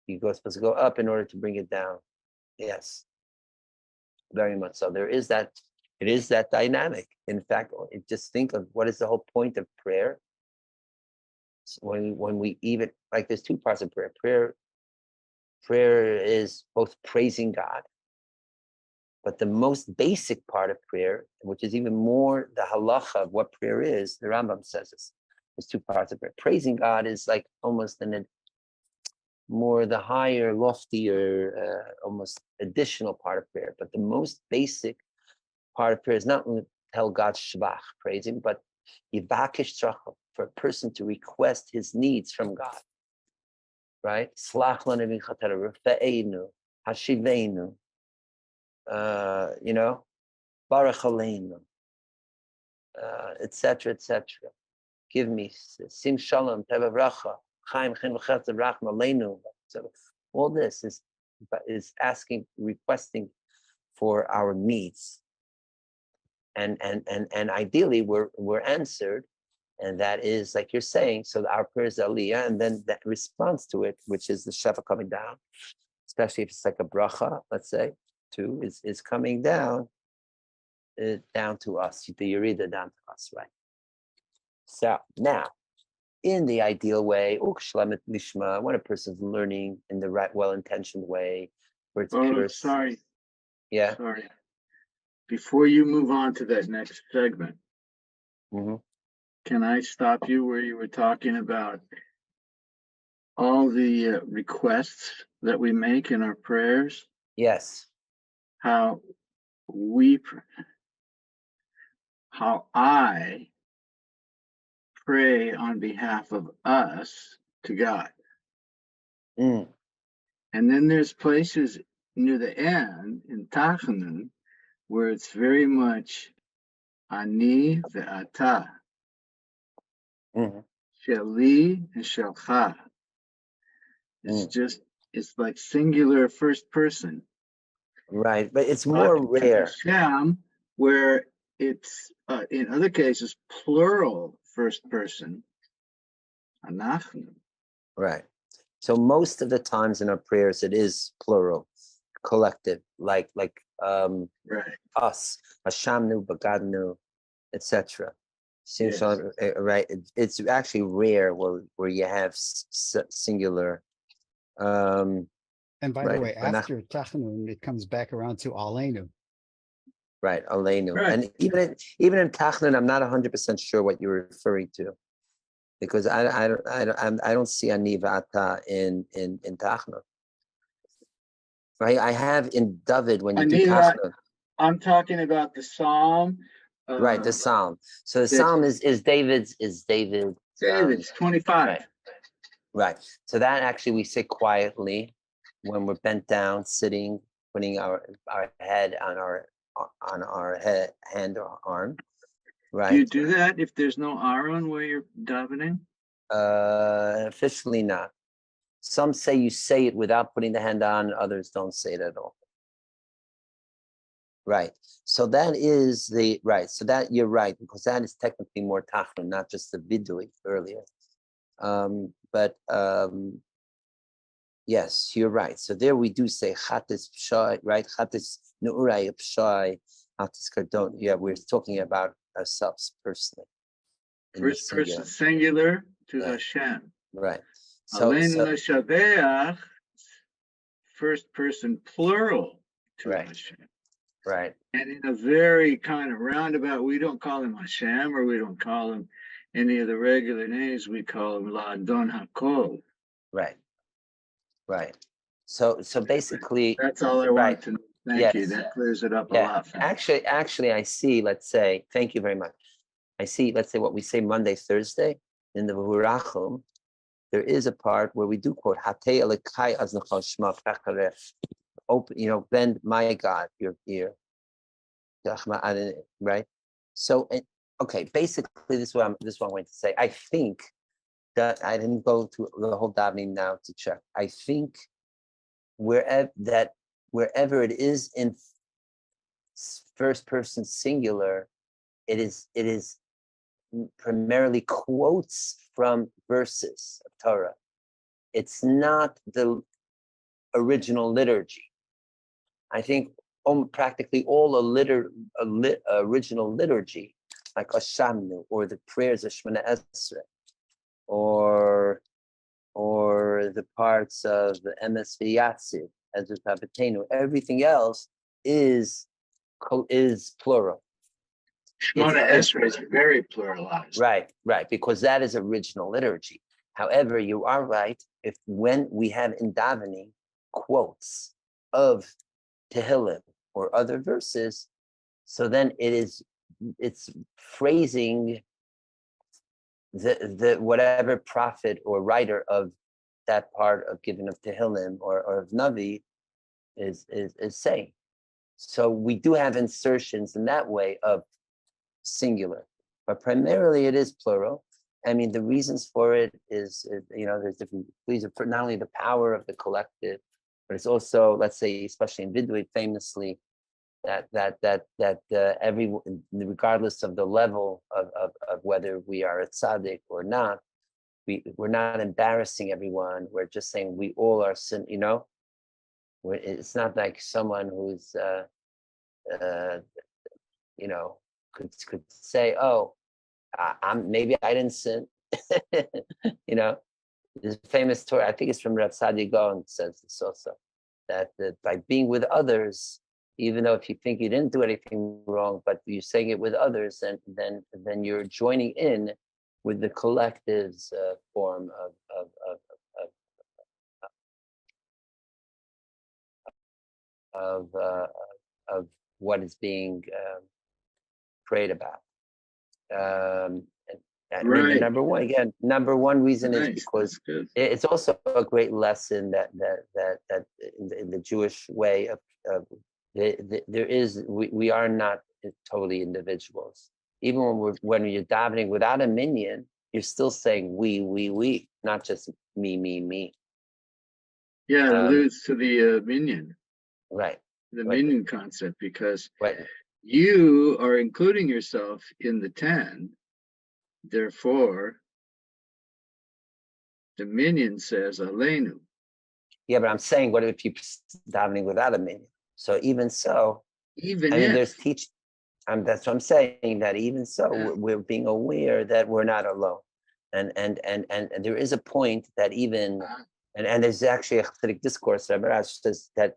You're supposed to go up in order to bring it down. Yes, very much so. It is that dynamic. In fact, just think of what is the whole point of prayer. So when we even, like, there's two parts of prayer. Prayer is both praising God, but the most basic part of prayer, which is even more the halacha of what prayer is, the Rambam says this. There's two parts of prayer. Praising God is like almost more the higher, loftier, almost additional part of prayer. But the most basic part of prayer is not only tell God shvach, praise Him, but yivakish tzrachov, for a person to request his needs from God. Right? Slach lanu v'chatanu, rafeinu, hashivenu. Baruch Aleinu, etc., etc. Give me sim shalom, teva bracha, chaim chen v'chet rachma aleinu. So all this is asking, requesting for our needs, and ideally we're answered, and that is like you're saying. So our prayer is aliyah, and then that response to it, which is the shefa coming down, especially if it's like a bracha, let's say. Too is coming down to us, the Yerida down to us, right? So now, in the ideal way, when a person's learning in the right, well-intentioned way, where it's pure. Sorry. Yeah. Sorry. Before you move on to that next segment, can I stop you where you were talking about all the requests that we make in our prayers? Yes. How I pray on behalf of us to God. And then there's places near the end in Tachanun where it's very much ani ve'ata, sheli and shelcha. It's like singular first person. Right, but it's more rare. Hashem, where it's in other cases plural first person. Anachnu. Right. So most of the times in our prayers, it is plural, collective, like Right. us, Hashamnu, Bagadnu, etc. Seems Yes. right. It's actually rare where you have singular. And by the Right, way, after Tachanun, it comes back around to Aleinu. right, Aleinu, Right. and even in Tachanun, I'm not 100% sure what you're referring to, because I don't see Anivata in Tachanun. Right, I have in David when you do Tachanun. I'm talking about the Psalm. Right, the Psalm. So the that- Psalm is David's. David's 25. Right. So that actually we say quietly when we're bent down, sitting, putting our head on our head, hand or arm. Right. Do you do that if there's no Aaron where you're davening? Officially not. Some say you say it without putting the hand on, others don't say it at all. Right. So that is right. So that you're right, because that is technically more tachnun, not just the vidui earlier. But yes, you're right. So there we do say chatis pshai, right? Chatis nu'urai pshai, chatis kardon. Yeah, we're talking about ourselves personally. First person singular to Hashem. Right. Aleinu Shabeach, first person plural to right. Hashem. Right. And in a very kind of roundabout, we don't call him Hashem, or we don't call him any of the regular names. We call him La'adon HaKol. Right. Right. So basically, that's all I want to know. Thank you. That clears it up a lot. Actually, I see. Let's say, thank you very much. I see. Let's say what we say Monday, Thursday in the V'hurachum. There is a part where we do quote Hatei Elikai Aznachal Shma Pecharef. Open, bend my God your ear. Right. So okay, basically this is what I'm going to say. I think that I didn't go through the whole davening now to check. I think wherever it is in first person singular, it is primarily quotes from verses of Torah. It's not the original liturgy. I think practically all original liturgy, like Ashamnu or the prayers of Shemana Esrei, or the parts of the Emes V'Yatziv, Ezra Tabitenu, everything else is plural. Shemona Esrei is very pluralized. Right, because that is original liturgy. However, you are right. When we have in davening quotes of Tehillim or other verses, so then it's phrasing the whatever prophet or writer of that part of giving of Tehillim or of Navi is saying. So we do have insertions in that way of singular, but primarily it is plural. I mean, the reasons for it is there's different reasons for not only the power of the collective, but it's also, let's say, especially in Vidui, famously, that every, regardless of the level of whether we are a tzaddik or not, we're not embarrassing everyone. We're just saying we all are sin. It's not like someone who's could say, oh, maybe I didn't sin. There's a famous story, I think it's from Rav Sadi Gaon, says this also, that by being with others, even though if you think you didn't do anything wrong, but you're saying it with others, and then you're joining in with the collective's form of what is being prayed about. I mean, the number one reason is because it's also a great lesson that in the Jewish way of there is we are not totally individuals. Even when you're davening without a minyan, you're still saying we, not just me. Yeah, it alludes to the minyan. Right. The minyan concept, because you are including yourself in the 10. Therefore, the minyan says Aleinu. Yeah, but I'm saying, what if you're davening without a minyan? So even so, Even I mean, if there's teach. That's what I'm saying. That even so, we're being aware that we're not alone, and there is a point that even, and there's actually a Hasidic discourse that says that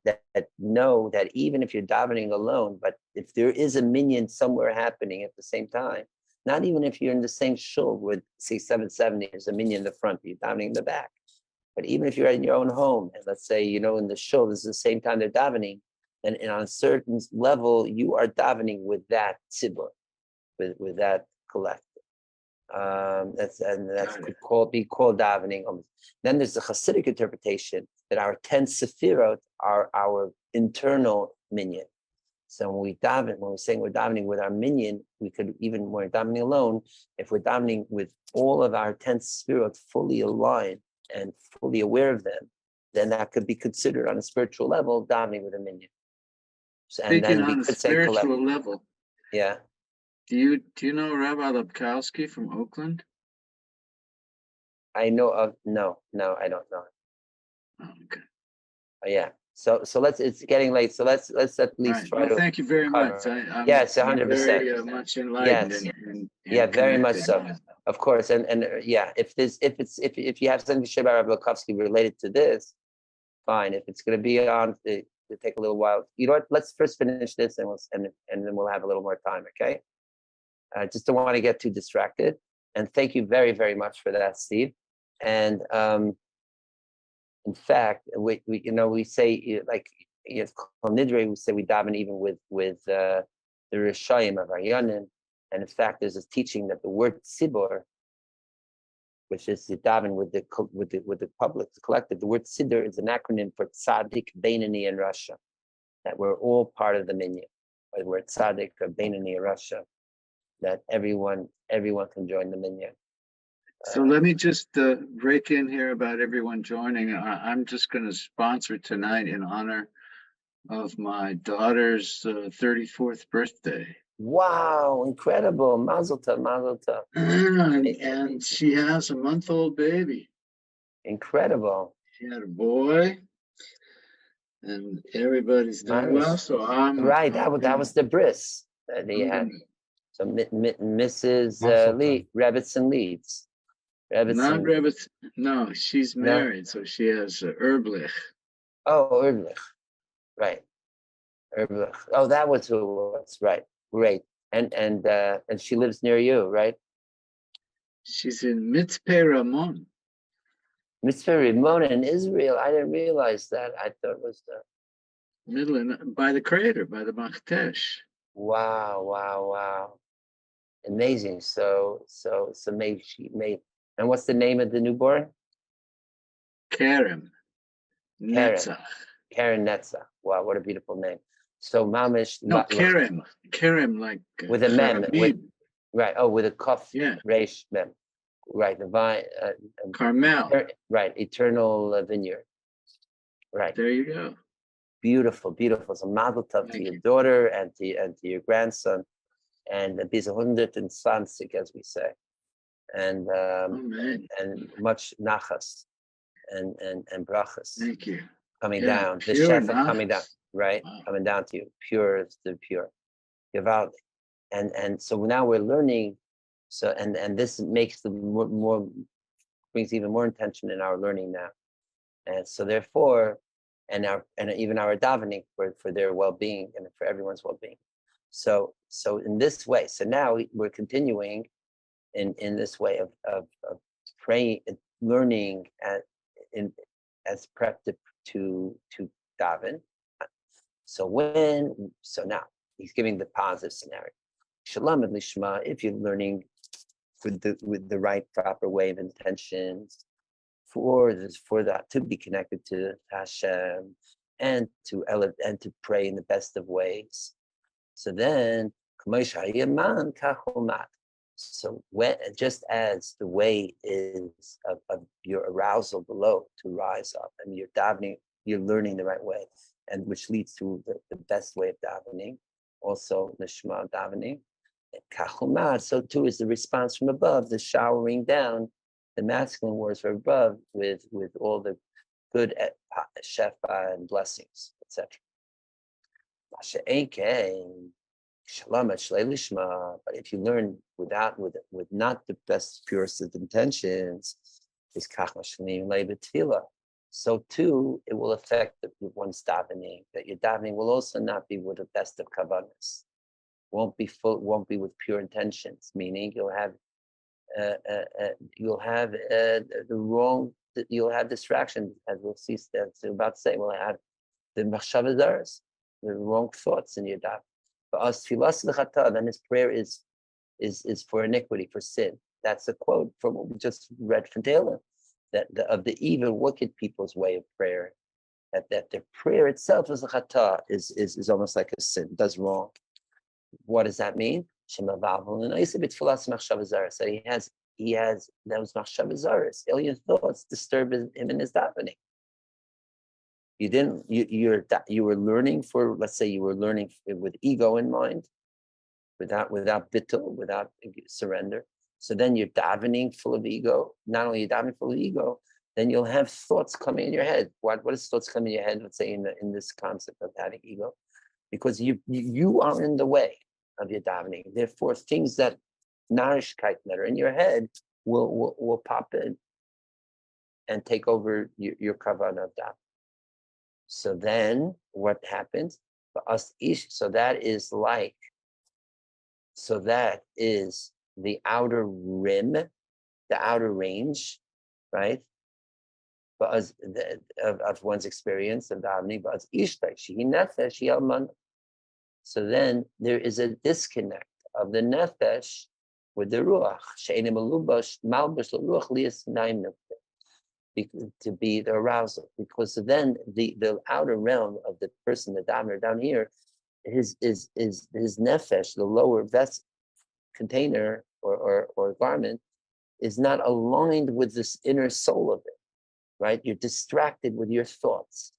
know that even if you're davening alone, but if there is a minyan somewhere happening at the same time, not even if you're in the same shul with say 770, there's a minyan in the front, you're davening in the back, but even if you're in your own home, and let's say in the shul, this is the same time they're davening. And on a certain level, you are davening with that tzibur, with that collective. That's could be called davening. Then there's the Hasidic interpretation that our 10 sefirot are our internal minyan. So when we daven, when we're saying we're davening with our minyan, we could even when we're davening alone, if we're davening with all of our 10 sefirot fully aligned and fully aware of them, then that could be considered on a spiritual level davening with a minyan. And speaking then on a spiritual level. Yeah. Do you know Rabbi Lepkowski from Oakland? I know of no, I don't know. Oh, okay. Yeah. So it's getting late. So let's at least try to. Thank you very much. Yes, 100%. Very much enlightened. Yes. And Yeah, very much so. Yeah. Of course, and yeah, if you have something to share about Rabbi Lepkowski related to this, fine. If it's going to be on, to take a little while. You know what? Let's first finish this, and then we'll have a little more time. Okay. I just don't want to get too distracted. And thank you very, very much for that, Steve. And in fact, we say like Kol Nidre, we say we daven even with the Rishayim of Aryanim. And in fact, there's this teaching that the word Tzibor, which is the daven with the public, the collective, the word Siddur is an acronym for Tzaddik, Beinani, and Rasha. That we're all part of the minyan. Whether we're Tzaddik or Beinani or Rasha, that everyone can join the minyan. So let me just break in here about everyone joining. I'm just going to sponsor tonight in honor of my daughter's 34th birthday. Wow, incredible. Mazel tov, mazel tov. And she has a month-old baby. Incredible. She had a boy. And everybody's doing well. So I'm right. That was the bris that he had. So Mrs. Rebbitzin Leeds. Not Rebbitzin. No, she's married, so she has Erblich. Oh, Erblich. Right. Erblich. Oh, that was who it was. Right. Great. And she lives near you, right? She's in Mitzpeh Ramon. Mitzpeh Ramon in Israel. I didn't realize that. I thought it was the middle by the crater, by the Machtesh. Wow. Amazing. So maybe she made. And what's the name of the newborn? Karen Netzach. Karen Netzach. Wow, what a beautiful name. So Mamish. No, Karen like with a mem. Right. Oh, with a kaf. Yeah. Reish mem. Right. Divine. Carmel. Right. Eternal vineyard. Right. There you go. Beautiful. So mazel tov to your daughter and to your grandson, and bis 120, as we say, and much nachas and brachas. Thank you. Coming down, the shefa coming down, right? Wow. Coming down to you, pure, Givaldi. And so now we're learning. So and this makes the more brings even more intention in our learning now, and so therefore. And even our davening for their well-being and for everyone's well-being. So in this way, so now we're continuing in this way of praying, learning as prep to daven. So now he's giving the positive scenario. Shalom and lishma, if you're learning with the right proper way of intentions. For that to be connected to Hashem and to pray in the best of ways. So then, so when just as the way is of your arousal below to rise up, and you're davening, you're learning the right way, and which leads to the best way of davening, also Nishma davening. So too is the response from above, the showering down the masculine words are above with all the good shefa and blessings, etc. But if you learn with not the best, purest of intentions, so too it will affect one's davening. That your davening will also not be with the best of kavanas. Won't be with pure intentions. Meaning you'll have the wrong. You'll have distractions, as we'll see. That's about to say. We'll have the machshavas, the wrong thoughts in your davening. For us, tfilas l'chata, then his prayer is for iniquity, for sin. That's a quote from what we just read from Taylor, that of the evil, wicked people's way of prayer. That their prayer itself is l'chata, is almost like a sin, does wrong. What does that mean? So he has those machshavas, alien thoughts disturb him in his davening. You were learning for, let's say you were learning with ego in mind, without bittul, without surrender. So then you're davening full of ego. Not only you're davening full of ego, then you'll have thoughts coming in your head. What is thoughts coming in your head? Let's say in this concept of having ego, because you are in the way of your davening. Therefore, things that narishkeit that are in your head will pop in and take over your kavanah of davening. So then what happens for us ish? So that is the outer rim, the outer range, right? For us of one's experience of davening, but as ish shehi nefesh yalman. So then there is a disconnect of the nefesh with the ruach. She'enim malubash malbash l'ruach lias naim nefesh. To be the arousal, because then the outer realm of the person, the davener down here, his nefesh, the lower vest container or garment, is not aligned with this inner soul of it, right? You're distracted with your thoughts.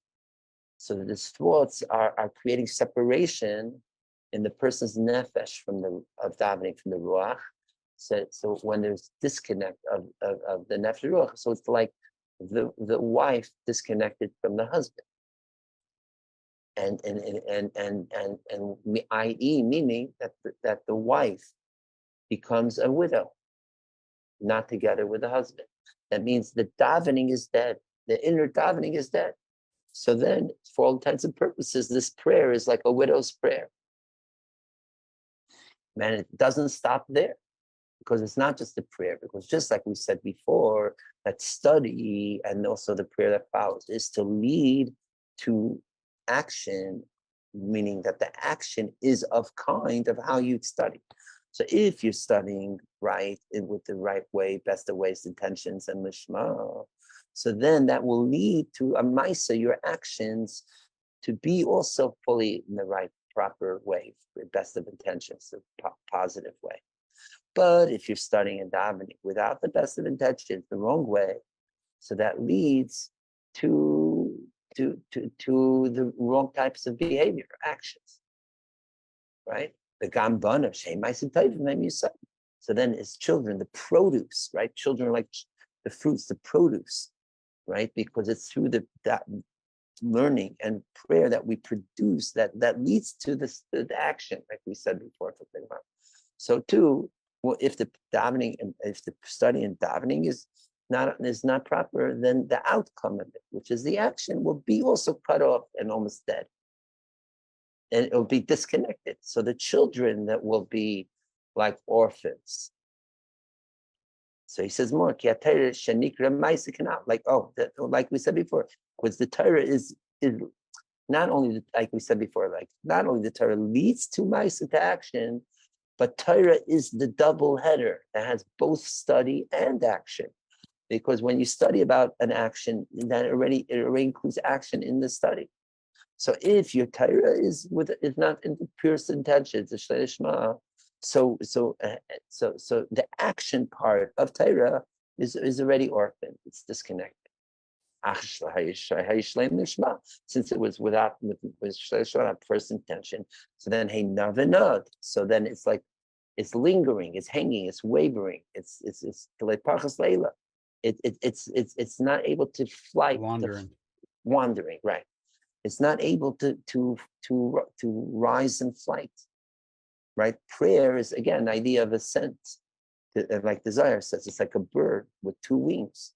So these thoughts are creating separation in the person's nefesh of davening from the ruach. So when there's disconnect of the nefesh ruach, so it's like the wife disconnected from the husband, and i.e. meaning that the wife becomes a widow, not together with the husband. That means the davening is dead. The inner davening is dead. So then, for all intents and purposes, this prayer is like a widow's prayer. Man, it doesn't stop there. Because it's not just the prayer, because just like we said before, that study and also the prayer that follows is to lead to action, meaning that the action is of kind of how you study. So if you're studying right, with the right way, best of ways, intentions, and lishma, so then that will lead to a maisa, your actions, to be also fully in the right, proper way, best of intentions, the positive way. But if you're studying and davening without the best of intentions, the wrong way, so that leads to the wrong types of behavior, actions, right? The gambana, so then as children, the produce, right? Children are like the fruits, the produce, right? Because it's through that learning and prayer that we produce that leads to the action, like we said before. So too, well, if the davening and if the study and davening is not proper, then the outcome of it, which is the action, will be also cut off and almost dead, and it will be disconnected. So the children that will be like orphans. So he says more, like we said before, because the Torah is not only, like we said before, like not only the Torah leads to ma'aseh, to action, but Torah is the double header that has both study and action. Because when you study about an action, then it already includes action in the study. So if your Torah is not in the purest intentions, the Shlei Lishma, so the action part of Torah is already orphaned. It's disconnected. Since it was with first intention, so then hey navinad. So then it's like it's lingering, it's hanging, it's wavering, it's it's not able to fly. Wandering, right? It's not able to rise in flight, right? Prayer is again the idea of ascent, like desire says. It's like a bird with two wings,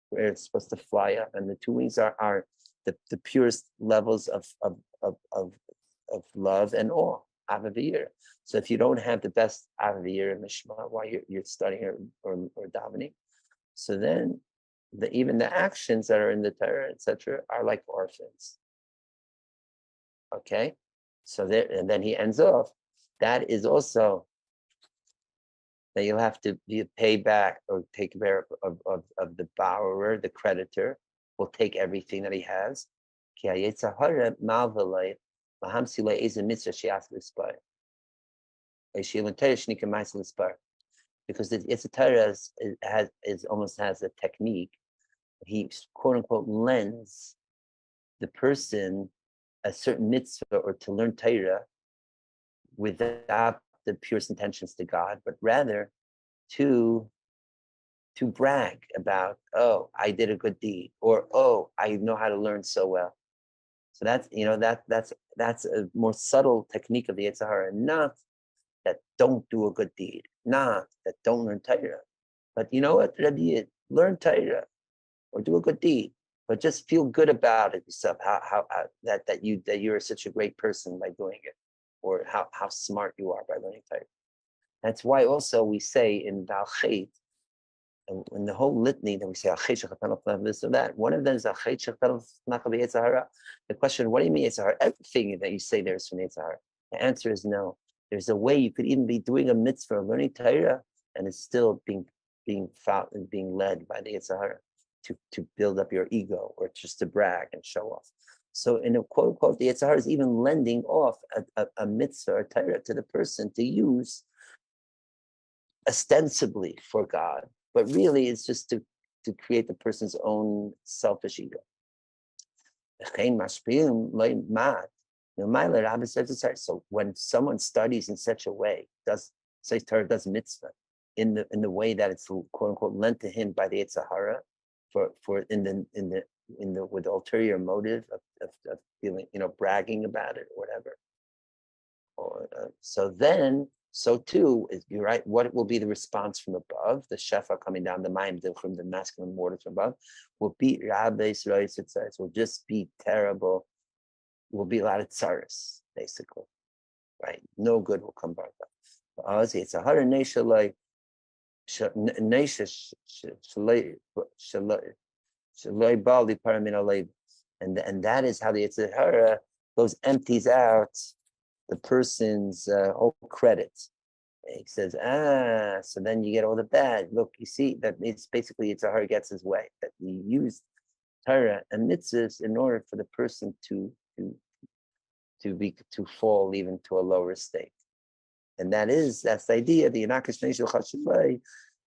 where it's supposed to fly up, and the two wings are the purest levels of love and awe, avavir. So if you don't have the best avavir and mishma while you're studying or davening, so then even the actions that are in the Torah, etc., are like orphans. Okay, so there, and then he ends off. That is also that you'll have to pay back or take care of the borrower, the creditor will take everything that he has. Because it's a Torah almost has a technique. He quote unquote lends the person a certain mitzvah or to learn Torah without the purest intentions to God, but rather to brag about, oh, I did a good deed, or oh, I know how to learn so well. So that's that's a more subtle technique of the Yetzer Hara, not that don't do a good deed, not that don't learn Torah, but you know what, Rabbi, learn Torah or do a good deed, but just feel good about it yourself. How that you're such a great person by doing it, or how smart you are by learning Torah. That's why also we say in Dal Chet, and in the whole litany that we say this or that, one of them is the question, what do you mean Yetzer Hara? Everything that you say there is from Yetzer Hara. The answer is no. There's a way you could even be doing a mitzvah, learning Torah, and it's still being led by the Yetzer Hara to build up your ego or just to brag and show off. So in a quote unquote, the Yetzer Hara is even lending off a mitzvah or Torah to the person to use ostensibly for God, but really it's just to create the person's own selfish ego. So when someone studies in such a way, does mitzvah in the way that it's quote unquote lent to him by the Yetzer Hara, for in the with ulterior motive of feeling, bragging about it or whatever. Or so too, you're right. What will be the response from above? The shefa coming down, the mayim from the masculine waters from above, will be rabbeis roitzitzais. Will just be terrible. Will be a lot of tsaris, basically, right? No good will come back. It's a hard nation like and that is how the Yetzer Hara empties out the person's whole credit. He says, so then you get all the bad. Look, you see that it's basically Yetzer Hara gets his way. That he used Torah and mitzvahs in order for the person to fall even to a lower state. And that's the idea, the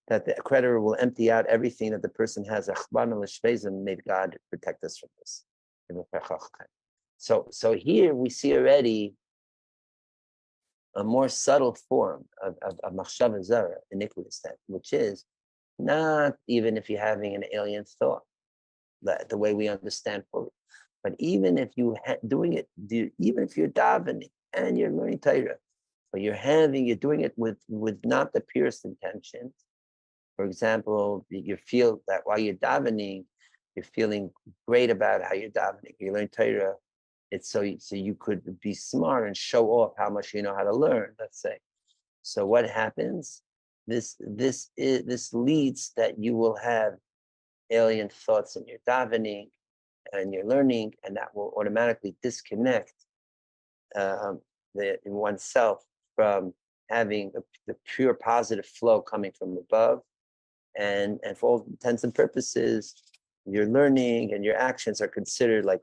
that the creditor will empty out everything that the person has. May God protect us from this. So here we see already a more subtle form of machshava zara, iniquitous, which is not even if you're having an alien thought, the way we understand fully, but even if you doing it, even if you're davening and you're learning Torah, but you're doing it with not the purest intentions. For example, you feel that while you're davening, you're feeling great about how you're davening. You learn Torah. It's so you could be smart and show off how much you know how to learn, let's say. So what happens? This leads that you will have alien thoughts in your davening and your learning, and that will automatically disconnect oneself from having the pure positive flow coming from above. And for all intents and purposes, your learning and your actions are considered like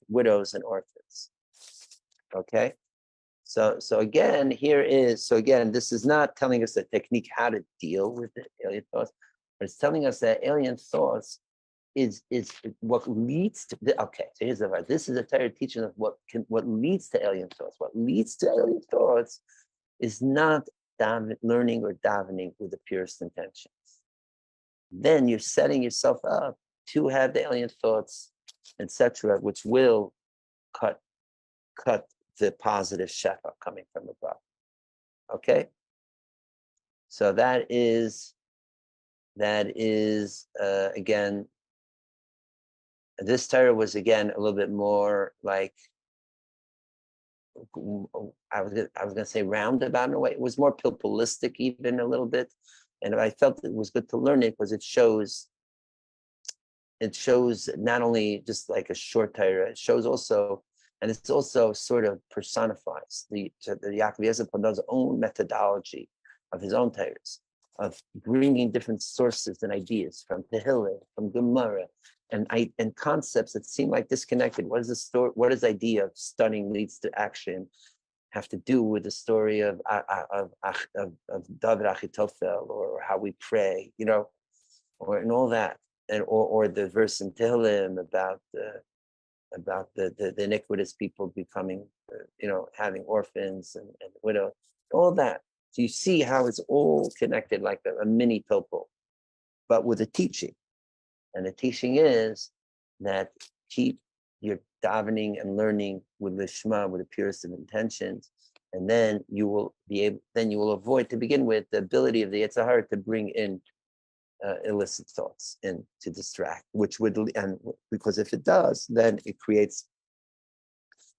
widows and orphans. Okay, so again, this is not telling us a technique how to deal with the alien thoughts, but it's telling us that alien thoughts is what leads to okay. So here's the part. This is a Torah teaching of what leads to alien thoughts. What leads to alien thoughts is not learning or davening with the purest intentions. then you're setting yourself up to have the alien thoughts, etc., which will cut the positive shefa coming from above. Okay, so that is again. This Torah was again a little bit more like, I was gonna say roundabout in a way. It was more pilpulistic even a little bit, and I felt it was good to learn it because it shows not only just like a short Torah, it shows also, and it's also sort of personifies the Yaakov Yehuda's own methodology of his own Torahs, of bringing different sources and ideas from Tehillim, from Gemara, and concepts that seem like disconnected. What is the story? What does the idea of stunning leads to action have to do with the story of David Achitophel, or how we pray, or and all that, and or the verse in Tehillim about the iniquitous people becoming, having orphans and widows, all that. So you see how it's all connected like a mini topo, but with a teaching. And the teaching is that keep your davening and learning with lishma, with the purest of intentions, and then you will avoid, to begin with, the ability of the Yetzer Hara to bring in illicit thoughts and to distract, because if it does, then it creates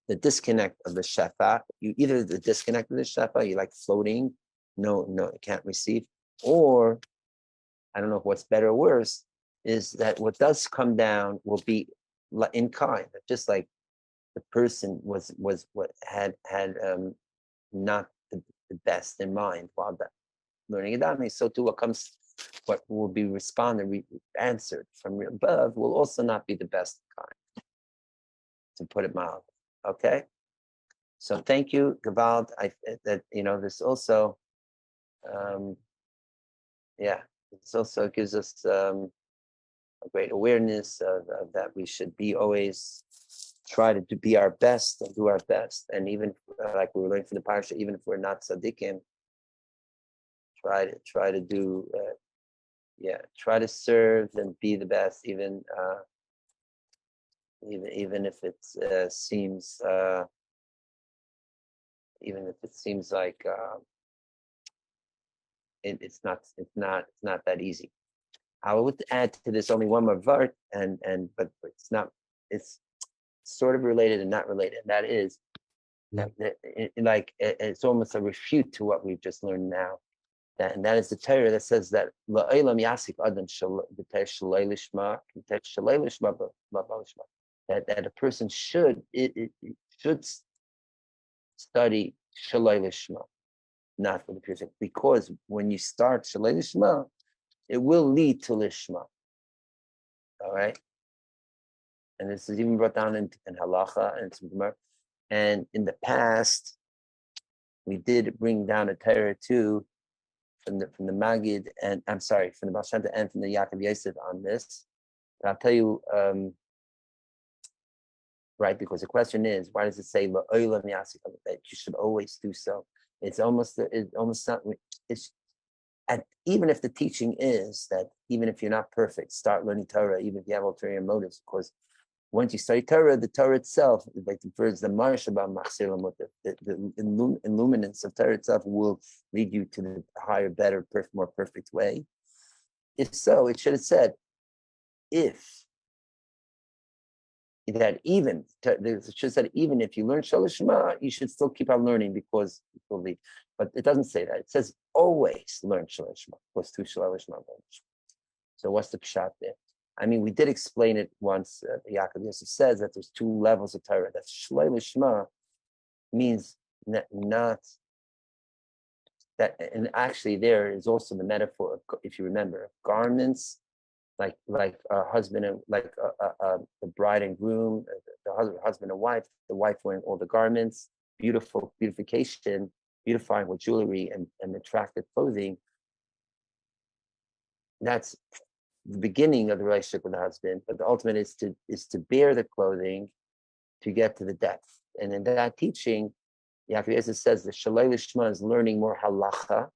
the disconnect of the shefa. You either the disconnect of the shefa, you like floating, no, it can't receive, or I don't know if what's better or worse, is that what does come down will be in kind, just like the person was what had not the best in mind while learning Adami. So too, what will be answered from above will also not be the best kind, to put it mildly. Okay, so thank you, Gavald. This also, this also gives us a great awareness of that we should be always try to be our best and do our best, and even like we were learning from the parsha, even if we're not tzaddikim, try to do. Try to serve and be the best, even if it seems like it's not that easy. I would add to this only one more vart, but it's not. It's sort of related and not related. That is, it's almost a refute to what we've just learned now. And that is the Torah that says that that a person should study Shalai Lishma, not for the pure sake, because when you start Shalai Lishma, it will lead to Lishma. All right, and this is even brought down in Halacha and some Gemara. And in the past, we did bring down a Torah too, from the Magid, and I'm sorry, from the Baal Shem Tov and from the Yaakov Yosef on this. And I'll tell you, right, because the question is, why does it say that you should always do so? It's almost something. And even if the teaching is that even if you're not perfect, start learning Torah, even if you have ulterior motives, because once you study Torah, the Torah itself, like the words, the illuminance of Torah itself will lead you to the higher, better, more perfect way. If so, it should have said, even if you learn Shalosh Shema, you should still keep on learning because you will lead. But it doesn't say that. It says always learn Shalosh Shema. Plus two Shalosh Shema. So what's the pshat there? I mean, we did explain it once. Yaakov Yosef says that there's two levels of Torah. That Shalei Lishma means not that, and actually there is also the metaphor of, if you remember, garments, like a husband and the bride and groom, the husband and wife, the wife wearing all the garments, beautification, beautifying with jewelry and attractive clothing. That's the beginning of the relationship with the husband, but the ultimate is to bear the clothing to get to the depth. And in that teaching, Yaakov Yosef says the Shalei Lishma is learning more halacha.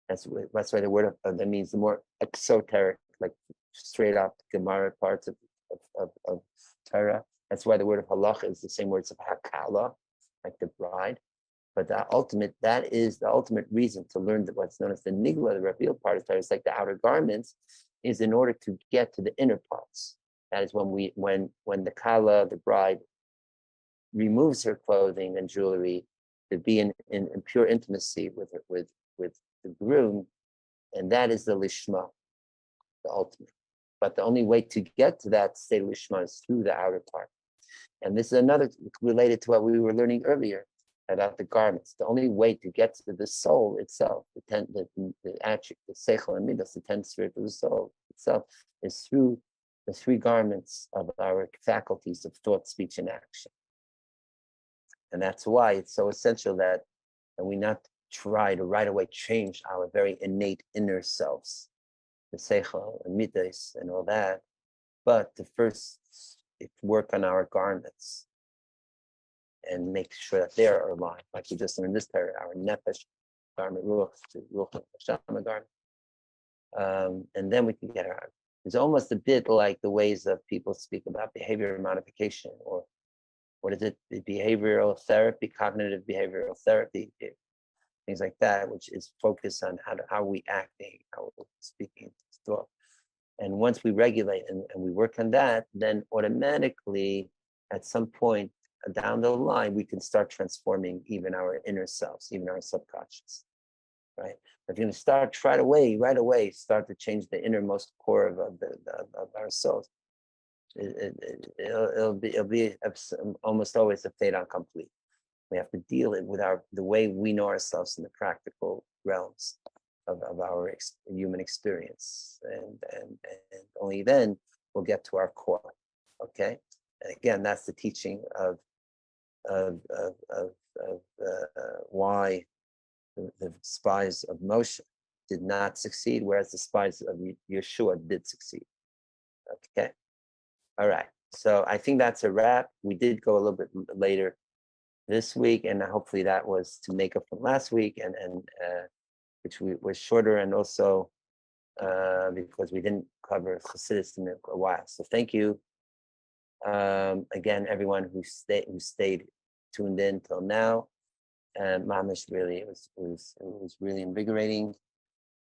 That's why the word that means the more exoteric like straight up Gemara parts of Torah. That's why the word of halacha is the same words of hakala, like the bride. But that is the ultimate reason to learn what's known as the nigla, the revealed part of Torah. It's like the outer garments, is in order to get to the inner parts. That is when the kala, the bride, removes her clothing and jewelry to be in pure intimacy with the groom, and that is the lishma, the ultimate. But the only way to get to that state of lishma is through the outer part. And this is another related to what we were learning earlier about the garments. The only way to get to the soul itself, the attribute, the seichel and midas, the 10th spirit of the soul itself, is through the 3 garments of our faculties of thought, speech, and action. And that's why it's so essential that we not try to right away change our very innate inner selves, the seichel and midas and all that, but to first work on our garments and make sure that they are aligned, like we just learned this period, our nefesh garment, ruach neshama garment, and then we can get our. It's almost a bit like the ways that people speak about behavior modification, or what is it? The behavioral therapy, cognitive behavioral therapy, things like that, which is focused on how we acting, how we're speaking, thought. And once we regulate and we work on that, then automatically, at some point down the line, we can start transforming even our inner selves, even our subconscious, right? If you start right away, start to change the innermost core of our souls, it'll be almost always a fait accompli. We have to deal with the way we know ourselves in the practical realms of our human experience, and only then we'll get to our core. Okay, and again, that's the teaching of why the spies of Moshe did not succeed, whereas the spies of Yeshua did succeed. Okay, all right. So I think that's a wrap. We did go a little bit later this week, and hopefully that was to make up from last week, and which was shorter, and also because we didn't cover Chassidus in a while. So thank you again, everyone who stayed tuned in till now. And Mamish, really, it was really invigorating.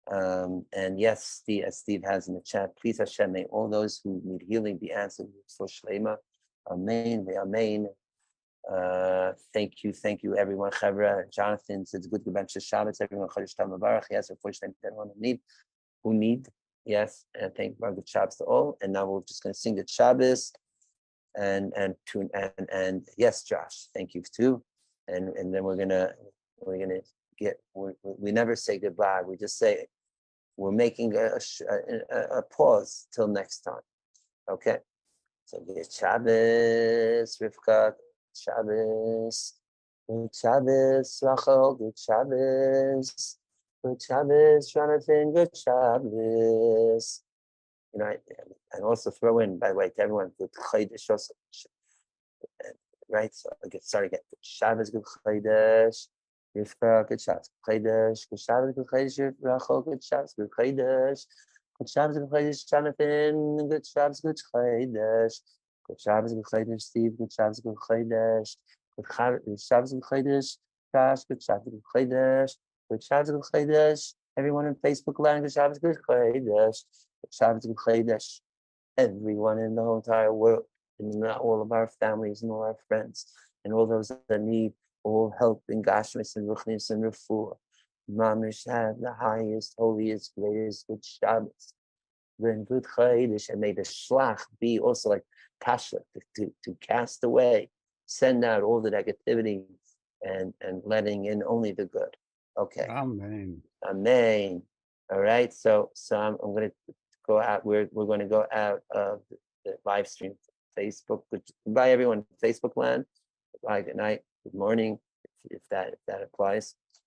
And yes, as Steve has in the chat, please Hashem, may all those who need healing be answered for Shlema. Amen. Amen. Thank you, everyone. Chavra, Jonathan says good bench Shabbos. Everyone, Chodesh Tov Mubarak. Yes, unfortunately, everyone who need. Yes, and thank you. Good Shabbos to all. And now we're just going to sing the Shabbos, and yes, Josh, thank you too. And then we're gonna get. We never say goodbye. We just say we're making a pause till next time. Okay. So good Shabbos, Rivka. Shabbos, good Shabbos, Rachel, good Shabbos, good Shabbos, Jonathan, good Shabbos. You know, and also throw in, by the way, to everyone, good Chodesh also. Right, so I get started again. Good Shabbos, good Chodesh, Rivka, good Shabbos, good Chodesh, good Shabbos, good Chodesh, Rachel, good Shabbos, good Chodesh, good Shabbos, good Chodesh, Jonathan, good Shabbos, good Chodesh. Good Shabbos, good Chodesh, Steve. Good Shabbos, good Chodesh. Good Shabbos, good Chodesh, Josh. Good Shabbos, good Chodesh. Good Shabbos, good Chodesh. Everyone in Facebook Land. Good Shabbos, good Chodesh. Good Shabbos, good Chodesh. Everyone in the whole entire world, and all of our families and all our friends, and all those that need all help in Gashmis and Ruchnis and Refuah. Mamish have the highest, holiest, greatest good Shabbos. Then good Chodesh, and may the shlach be also like Kasha, to cast away, send out all the negativity, and letting in only the good. Okay. Amen. Amen. All right. So I'm going to go out. We're going to go out of the live stream, Facebook. Goodbye, everyone. Facebook land. Goodbye. Good night. Good morning. If that applies.